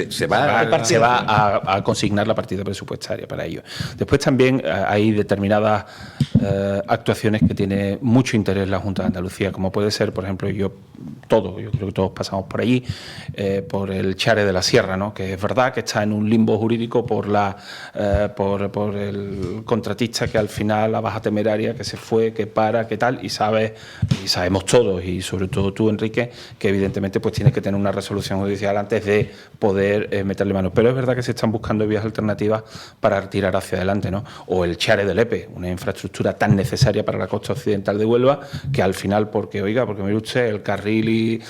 D: se va...
F: Se va a consignar la partida presupuestaria para ello. Después también hay determinadas actuaciones que tiene mucho interés la Junta de Andalucía, como puede ser, por ejemplo, yo creo que todos pasamos por allí, por el Chare de la Sierra, ¿no? Que es verdad que está en un limbo jurídico por el contratista que al final, la baja temeraria, que se fue, que para, que tal, y sabemos todos, y sobre todo tú, Enrique, que evidentemente pues tienes que tener una resolución judicial antes de poder meterle mano. Pero es verdad que se están buscando vías alternativas para tirar hacia adelante, ¿no? O el Chare de Lepe, una infraestructura tan necesaria para la costa occidental de Huelva, que al final, porque mire usted, el carril y...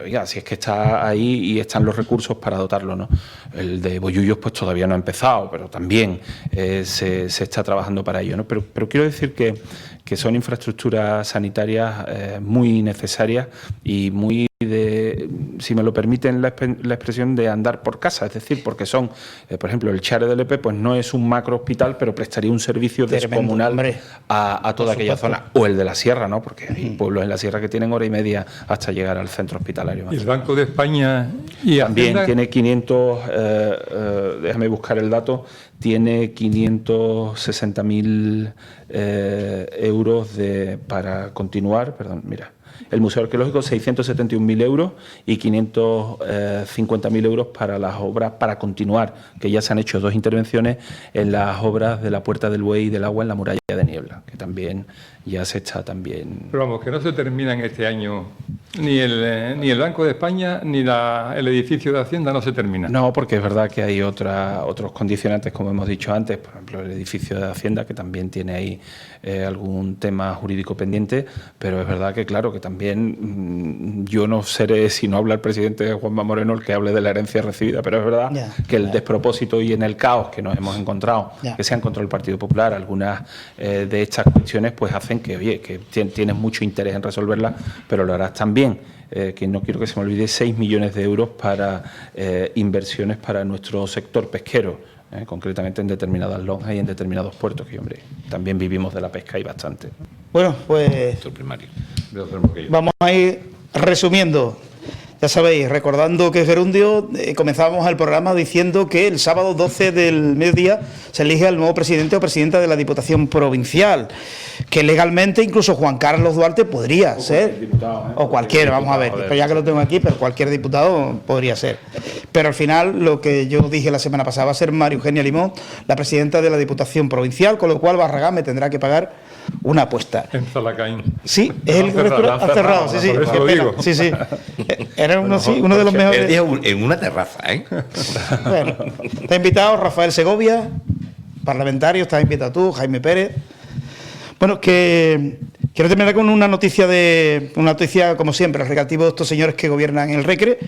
F: Oiga, si es que está ahí y están los recursos para dotarlo, ¿no? El de Bollullos pues todavía no ha empezado, pero también se está trabajando para ello, ¿no? Pero quiero decir que son infraestructuras sanitarias muy necesarias y muy si me lo permiten la expresión, de andar por casa, es decir, porque son, por ejemplo, el Chare de Lepe pues no es un macro hospital, pero prestaría un servicio descomunal a toda aquella zona, o el de la Sierra, ¿no? Porque hay pueblos en la Sierra que tienen hora y media hasta llegar al centro hospitalario.
E: ¿y el Banco de España y
F: También
E: Hacienda?
F: tiene 500, déjame buscar el dato, tiene 560.000 euros para continuar, perdón, mira. El Museo Arqueológico, 671.000 euros y 550.000 euros para las obras para continuar, que ya se han hecho 2 intervenciones en las obras de la Puerta del Buey y del Agua en la Muralla de Niebla, que también ya se está también...
E: Pero vamos, que no se terminan este año ni el Banco de España ni el edificio de Hacienda no se terminan.
F: No, porque es verdad que hay otros condicionantes, como hemos dicho antes, por ejemplo, el edificio de Hacienda, que también tiene ahí algún tema jurídico pendiente, pero es verdad que, claro, que también yo no seré, si no habla el presidente Juanma Moreno, el que hable de la herencia recibida, pero es verdad que el despropósito y en el caos que nos hemos encontrado, que se ha encontrado el Partido Popular, algunas de estas cuestiones pues hacen que, oye, que tienes mucho interés en resolverlas, pero lo harás también. Que no quiero que se me olvide, 6 millones de euros para inversiones para nuestro sector pesquero, concretamente en determinadas lonjas y en determinados puertos, que, hombre, también vivimos de la pesca y bastante.
A: Bueno, pues vamos a ir resumiendo. Ya sabéis, recordando que Gerundio, comenzábamos el programa diciendo que el sábado 12 del mediodía se elige al nuevo presidente o presidenta de la Diputación Provincial, que legalmente incluso Juan Carlos Duarte podría ser, o cualquier, vamos a ver, pero ya que lo tengo aquí, pero cualquier diputado podría ser. Pero al final, lo que yo dije la semana pasada, va a ser María Eugenia Limón, la presidenta de la Diputación Provincial, con lo cual Barragán me tendrá que pagar una apuesta.
E: En Zalacaín.
A: Sí, es el
E: han cerrado,
A: sí, sí,
E: por eso
A: qué
E: lo
A: pena.
E: digo.
A: Sí, sí. Era uno de los mejores.
D: En una terraza, ¿eh?
A: Bueno, está invitado Rafael Segovia, parlamentario, está invitado tú, Jaime Pérez. Bueno, que quiero terminar con una noticia como siempre, al recreativo de estos señores que gobiernan el Recre.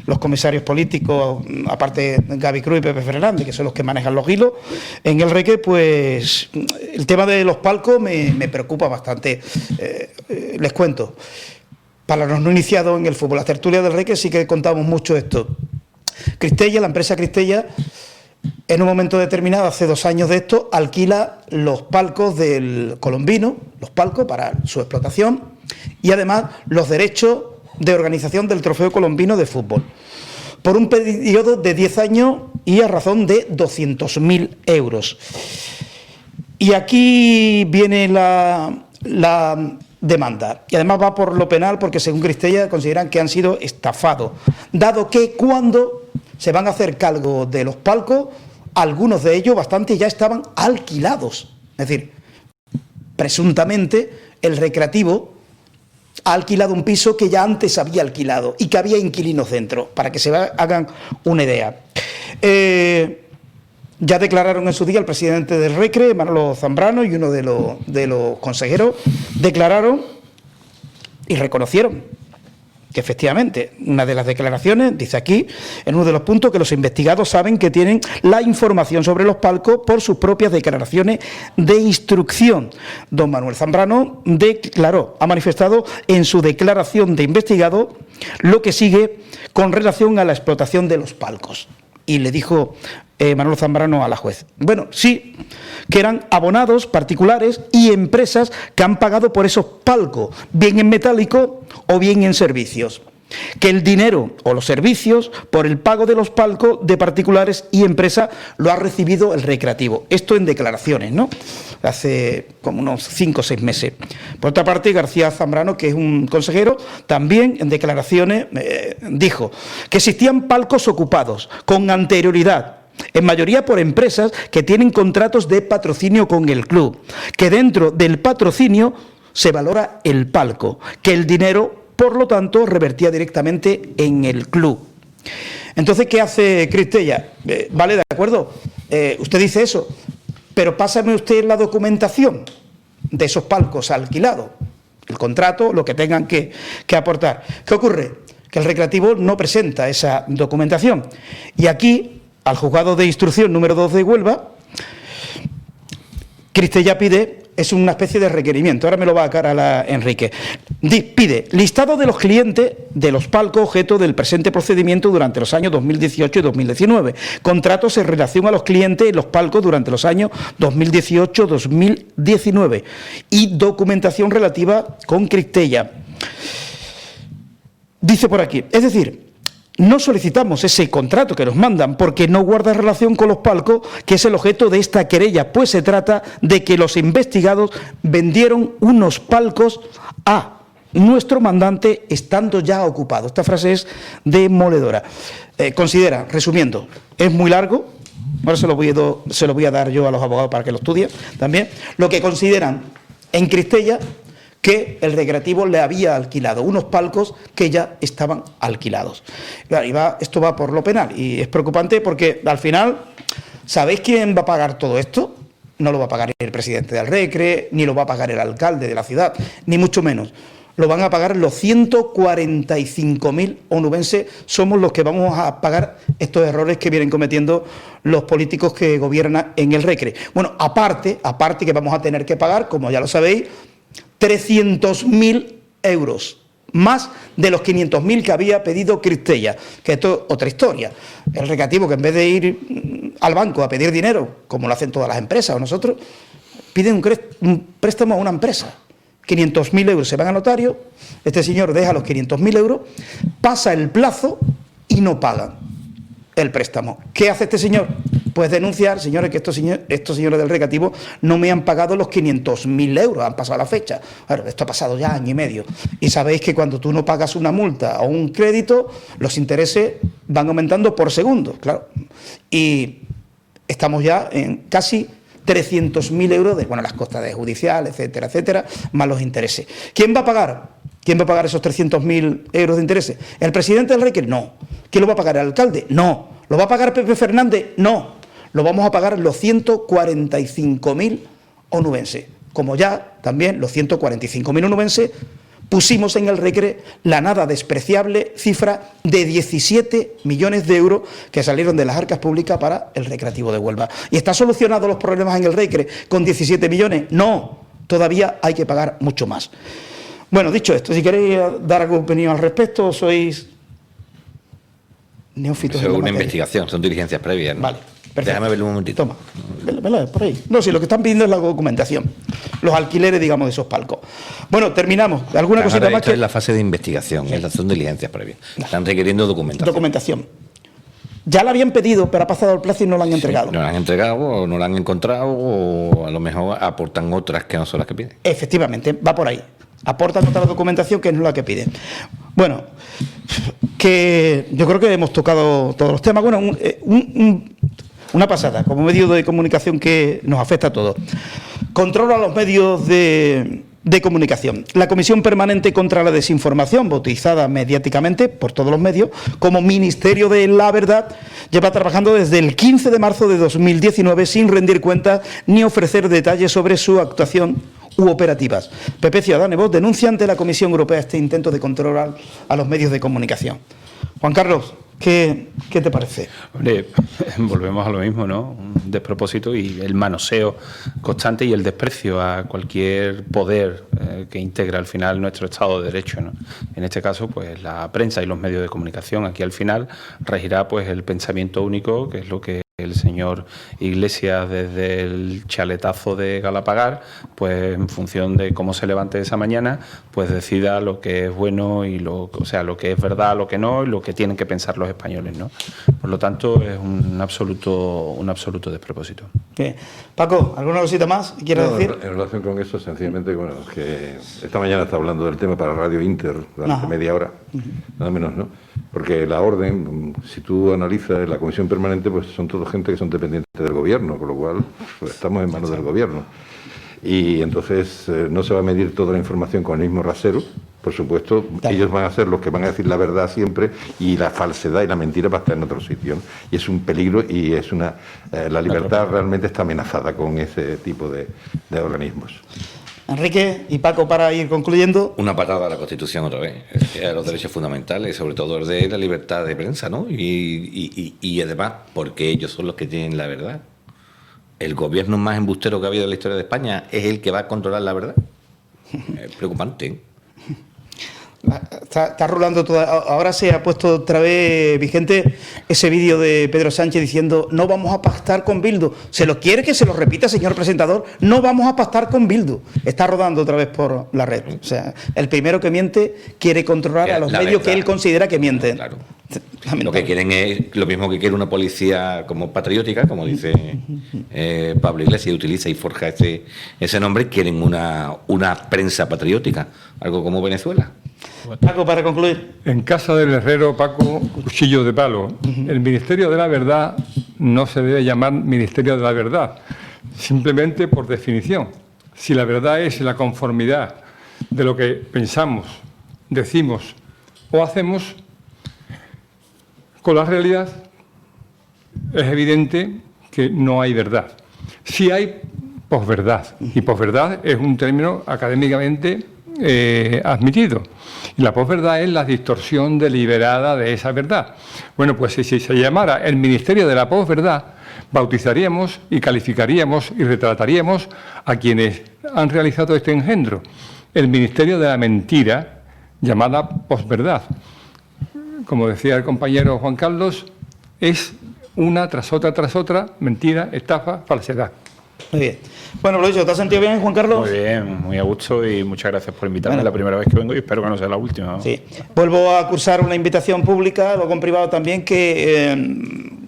A: los comisarios políticos, aparte Gaby Cruz y Pepe Fernández, que son los que manejan los hilos, en el Recre, pues el tema de los palcos me preocupa bastante. Les cuento, para los no iniciados en el fútbol, la tertulia del Recre sí que contamos mucho esto. Cristella, la empresa Cristella, en un momento determinado, hace 2 años de esto, alquila los palcos del Colombino, los palcos para su explotación, y además los derechos de organización del Trofeo Colombino de Fútbol, por un periodo de 10 años y a razón de 200.000 euros. Y aquí viene la demanda, y además va por lo penal, porque según Cristella consideran que han sido estafados, dado que cuando se van a hacer cargo de los palcos, algunos de ellos, bastante, ya estaban alquilados. Es decir, presuntamente el Recreativo ha alquilado un piso que ya antes había alquilado y que había inquilinos dentro, para que se hagan una idea. Ya declararon en su día el presidente del Recre, Manolo Zambrano, y uno de los consejeros, declararon y reconocieron que efectivamente, una de las declaraciones, dice aquí, en uno de los puntos, que los investigados saben que tienen la información sobre los palcos por sus propias declaraciones de instrucción. Don Manuel Zambrano declaró, ha manifestado en su declaración de investigado lo que sigue con relación a la explotación de los palcos. Y le dijo Manolo Zambrano a la juez, bueno, sí, que eran abonados particulares y empresas que han pagado por esos palcos, bien en metálico o bien en servicios. Que el dinero o los servicios por el pago de los palcos de particulares y empresas lo ha recibido el Recreativo. Esto en declaraciones, ¿no? Hace como unos 5 o 6 meses. Por otra parte, García Zambrano, que es un consejero, también en declaraciones dijo que existían palcos ocupados con anterioridad, en mayoría por empresas que tienen contratos de patrocinio con el club, que dentro del patrocinio se valora el palco, que el dinero, por lo tanto, revertía directamente en el club. Entonces, ¿qué hace Cristella? Vale, de acuerdo, usted dice eso, pero pásame usted la documentación de esos palcos alquilados, el contrato, lo que tengan que aportar. ¿Qué ocurre? Que el Recreativo no presenta esa documentación. Y aquí, al juzgado de instrucción número 2 de Huelva, Cristella pide, es una especie de requerimiento, ahora me lo va a aclarar Enrique, pide listado de los clientes de los palcos objeto del presente procedimiento durante los años 2018 y 2019, contratos en relación a los clientes y los palcos durante los años 2018-2019 y documentación relativa con Cristella. Dice por aquí, es decir, no solicitamos ese contrato que nos mandan porque no guarda relación con los palcos, que es el objeto de esta querella, pues se trata de que los investigados vendieron unos palcos a nuestro mandante estando ya ocupados. Esta frase es demoledora. Considera, resumiendo, es muy largo, ahora se lo voy a dar yo a los abogados para que lo estudien también, lo que consideran en Cristella que el Recreativo le había alquilado unos palcos que ya estaban alquilados. Claro, esto va por lo penal y es preocupante porque al final, ¿sabéis quién va a pagar todo esto? No lo va a pagar el presidente del Recre, ni lo va a pagar el alcalde de la ciudad, ni mucho menos. Lo van a pagar los 145.000 onubenses, somos los que vamos a pagar estos errores que vienen cometiendo los políticos que gobiernan en el Recre. Bueno, aparte que vamos a tener que pagar, como ya lo sabéis, 300.000 euros, más de los 500.000 que había pedido Cristella, que esto es otra historia. El Recreativo, que en vez de ir al banco a pedir dinero, como lo hacen todas las empresas o nosotros, piden un préstamo a una empresa. 500.000 euros se van a notario, este señor deja los 500.000 euros, pasa el plazo y no pagan el préstamo. ¿Qué hace este señor? Pues denunciar, señores, que estos señores del Recreativo no me han pagado los 500.000 euros, han pasado la fecha. Bueno, esto ha pasado ya 1 año y medio. Y sabéis que cuando tú no pagas una multa o un crédito, los intereses van aumentando por segundo, claro. Y estamos ya en casi 300.000 euros de, las costas judiciales, etcétera, etcétera, más los intereses. ¿Quién va a pagar? ¿Quién va a pagar esos 300.000 euros de intereses? ¿El presidente del Recre? No. ¿Quién lo va a pagar? ¿El alcalde? No. ¿Lo va a pagar Pepe Fernández? No. Lo vamos a pagar los 145.000 onubenses. Como ya también los 145.000 onubenses pusimos en el Recre la nada despreciable cifra de 17 millones de euros que salieron de las arcas públicas para el Recreativo de Huelva. ¿Y está solucionados los problemas en el Recre con 17 millones? No, todavía hay que pagar mucho más. Bueno, dicho esto, si queréis dar alguna opinión al respecto, sois neófitos.
D: Eso es una investigación, son diligencias previas, ¿no?
A: Vale, perfecto.
D: Déjame verlo un momentito.
A: Toma, vela por ahí. No, si lo que están pidiendo es la documentación, los alquileres, digamos, de esos palcos. Bueno, terminamos. ¿Alguna cosita más?
D: Esto es la fase de investigación, son diligencias previas. Están requiriendo documentación.
A: Ya la habían pedido, pero ha pasado el plazo y no la han entregado.
D: No la han entregado, o no la han encontrado, o a lo mejor aportan otras que no son las que piden.
A: Efectivamente, va por ahí. Aportan otra documentación que no es la que piden. Bueno, que yo creo que hemos tocado todos los temas. Bueno, una pasada, como medio de comunicación que nos afecta a todos. Control a los medios de comunicación. La Comisión Permanente contra la Desinformación, bautizada mediáticamente por todos los medios como Ministerio de la Verdad, lleva trabajando desde el 15 de marzo de 2019 sin rendir cuentas ni ofrecer detalles sobre su actuación u operativas. PP Ciudadana y Vox denuncia ante la Comisión Europea este intento de controlar a los medios de comunicación. Juan Carlos, ¿qué te parece?
F: Hombre, volvemos a lo mismo, ¿no? Un despropósito y el manoseo constante y el desprecio a cualquier poder que integra al final nuestro Estado de Derecho, ¿no? En este caso, pues la prensa y los medios de comunicación. Aquí al final regirá pues el pensamiento único, que es lo que el señor Iglesias, desde el chaletazo de Galapagar, pues en función de cómo se levante esa mañana, pues decida lo que es bueno y lo que es verdad, lo que no, y lo que tienen que pensar los españoles, ¿no? Por lo tanto, es un absoluto despropósito.
A: Bien. Paco, ¿alguna cosita más quieres decir?
C: En relación con eso, sencillamente, bueno, que esta mañana está hablando del tema para Radio Inter durante media hora, nada menos, ¿no? Porque la orden, si tú analizas la Comisión Permanente, pues son todos gente que son dependientes del gobierno, con lo cual pues, estamos en manos del gobierno. Y entonces no se va a medir toda la información con el mismo rasero. Por supuesto, ellos van a ser los que van a decir la verdad siempre y la falsedad y la mentira va a estar en otro sitio, ¿no? Y es un peligro y es la libertad realmente está amenazada con ese tipo de organismos.
A: Enrique y Paco, para ir concluyendo.
D: Una patada a la Constitución otra vez, a los derechos fundamentales, sobre todo el de la libertad de prensa, ¿no? Y además, porque ellos son los que tienen la verdad. El gobierno más embustero que ha habido en la historia de España es el que va a controlar la verdad. Es preocupante, ¿eh?
A: Está rulando todo. Ahora se ha puesto otra vez vigente ese vídeo de Pedro Sánchez diciendo no vamos a pactar con Bildu. ¿Se lo quiere que se lo repita, señor presentador? No vamos a pactar con Bildu. Está rodando otra vez por la red. O sea, el primero que miente quiere controlar a los medios que él considera que mienten.
D: Claro. Lo que quieren es lo mismo que quiere una policía como patriótica, como dice Pablo Iglesias, utiliza y forja ese nombre. Quieren una prensa patriótica, algo como Venezuela.
A: Paco, para concluir.
E: En casa del herrero, Paco, cuchillo de palo. El Ministerio de la Verdad no se debe llamar Ministerio de la Verdad, simplemente por definición. Si la verdad es la conformidad de lo que pensamos, decimos o hacemos con la realidad, es evidente que no hay verdad. Sí hay posverdad, y posverdad es un término académicamente admitido. Y la posverdad es la distorsión deliberada de esa verdad. Bueno, pues si se llamara el Ministerio de la Posverdad, bautizaríamos y calificaríamos y retrataríamos a quienes han realizado este engendro. El Ministerio de la Mentira, llamada posverdad. Como decía el compañero Juan Carlos, es una tras otra, mentira, estafa, falsedad.
A: Muy bien. Bueno, lo dicho, ¿te has sentido bien, Juan Carlos?
F: Muy bien, muy a gusto y muchas gracias por invitarme. Es la primera vez que vengo y espero que no sea la última, ¿no?
A: Sí. Vuelvo a cursar una invitación pública, luego en privado también, que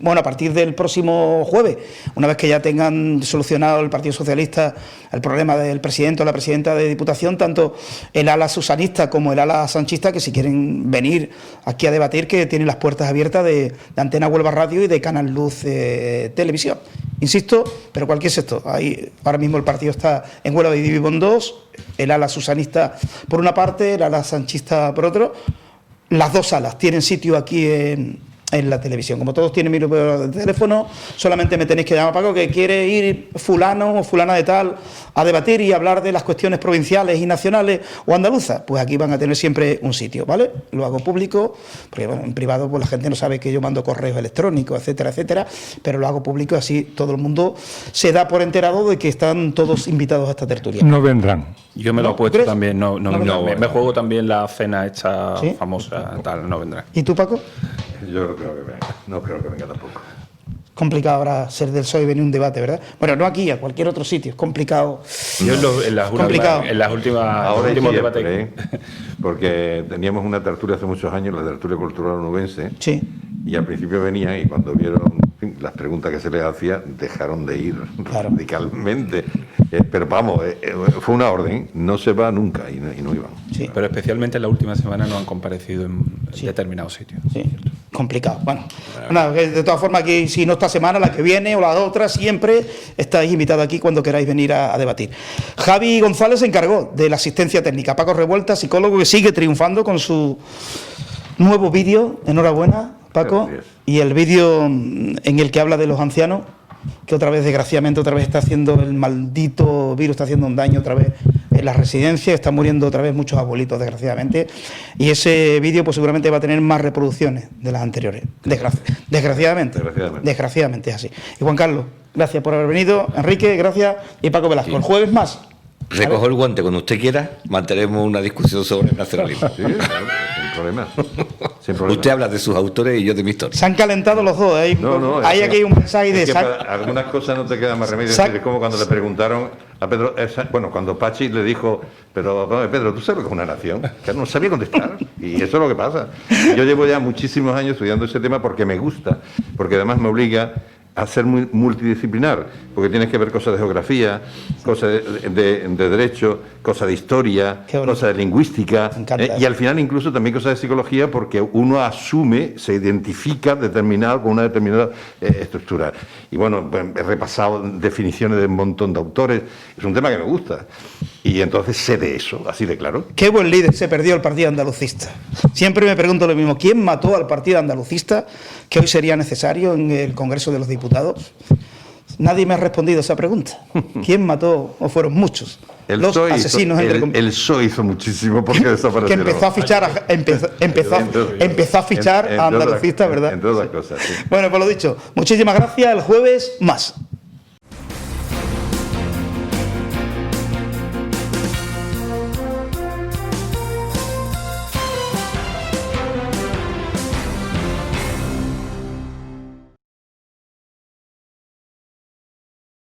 A: a partir del próximo jueves, una vez que ya tengan solucionado el Partido Socialista el problema del presidente o la presidenta de Diputación, tanto el ala susanista como el ala sanchista, que si quieren venir aquí a debatir, que tienen las puertas abiertas de Antena Huelva Radio y de Canal Luz Televisión. Insisto, pero cualquier sector. Ahora mismo el partido está en Huelva dividido en dos, el ala susanista por una parte, el ala sanchista por otro. Las dos alas tienen sitio aquí en en la televisión. Como todos tienen mi número de teléfono, solamente me tenéis que llamar, Paco, que quiere ir fulano o fulana de tal a debatir y hablar de las cuestiones provinciales y nacionales o andaluzas. Pues aquí van a tener siempre un sitio, ¿vale? Lo hago público, porque bueno, en privado pues la gente no sabe que yo mando correos electrónicos, etcétera, etcétera, pero lo hago público, así todo el mundo se da por enterado de que están todos invitados a esta tertulia.
E: No vendrán.
F: Yo me lo he puesto también, me juego también la cena esta
A: ¿Sí?
F: famosa, tal, no vendrá.
A: ¿Y tú, Paco?
C: Yo no creo que venga, no creo que venga tampoco.
A: Complicado ahora ser del PSOE y venir un debate, ¿verdad? Bueno, no aquí, a cualquier otro sitio, es complicado.
F: Yo en las
A: complicado.
F: últimas últimos debates.
C: Porque teníamos una tertulia hace muchos años, la tertulia cultural onubense,
A: Sí.
C: y al principio venían y cuando vieron en fin, las preguntas que se les hacía, dejaron de ir
A: Claro.
C: radicalmente. Pero vamos, fue una orden, no se va nunca y no iban.
A: Sí.
F: Pero especialmente en la última semana no han comparecido en
A: Sí.
F: determinados sitios.
A: Sí, complicado. Bueno, nada, de todas formas, aquí, si no esta semana, la que viene o la otra, siempre estáis invitados aquí cuando queráis venir a debatir. Javi González se encargó de la asistencia técnica. Paco Revuelta, psicólogo que sigue triunfando con su nuevo vídeo. Enhorabuena, Paco.
C: Gracias.
A: Y el vídeo en el que habla de los ancianos, que otra vez, desgraciadamente, otra vez está haciendo el maldito virus, está haciendo un daño otra vez en las residencias, están muriendo otra vez muchos abuelitos, desgraciadamente, y ese vídeo pues seguramente va a tener más reproducciones de las anteriores, desgraciadamente es así. Y Juan Carlos, gracias por haber venido, Enrique, gracias, y Paco Velasco, el jueves más.
D: Recojo el guante cuando usted quiera, mantenemos una discusión sobre el nacionalismo.
C: Sí, claro, sin problema. Sin problema.
D: Usted habla de sus autores y yo de mi historia.
A: Se han calentado los dos, ¿eh? Hay aquí un mensaje de...
C: Es que para algunas cosas no te queda más remedio. Es como cuando le preguntaron a Pedro, cuando Pachi le dijo, pero Pedro, ¿tú sabes lo que es una nación? Que no sabía contestar. Y eso es lo que pasa. Yo llevo ya muchísimos años estudiando ese tema porque me gusta, porque además me obliga a ser muy multidisciplinar, porque tienes que ver cosas de geografía, cosas de derecho, cosas de historia, cosas de lingüística, y al final incluso también cosas de psicología, porque uno asume, se identifica determinado con una determinada estructura. Y bueno, he repasado definiciones de un montón de autores, es un tema que me gusta, y entonces sé de eso, así de claro.
A: Qué buen líder se perdió el partido andalucista. Siempre me pregunto lo mismo, ¿quién mató al partido andalucista que hoy sería necesario en el Congreso de los Diputados? Nadie me ha respondido esa pregunta. ¿Quién mató? ¿O fueron muchos? Los asesinos.
C: El PSOE hizo muchísimo porque desaparecieron.
A: Que empezó a fichar a andalucistas, ¿verdad?
C: Entre otras cosas, sí.
A: Bueno, pues lo dicho, muchísimas gracias. El jueves más.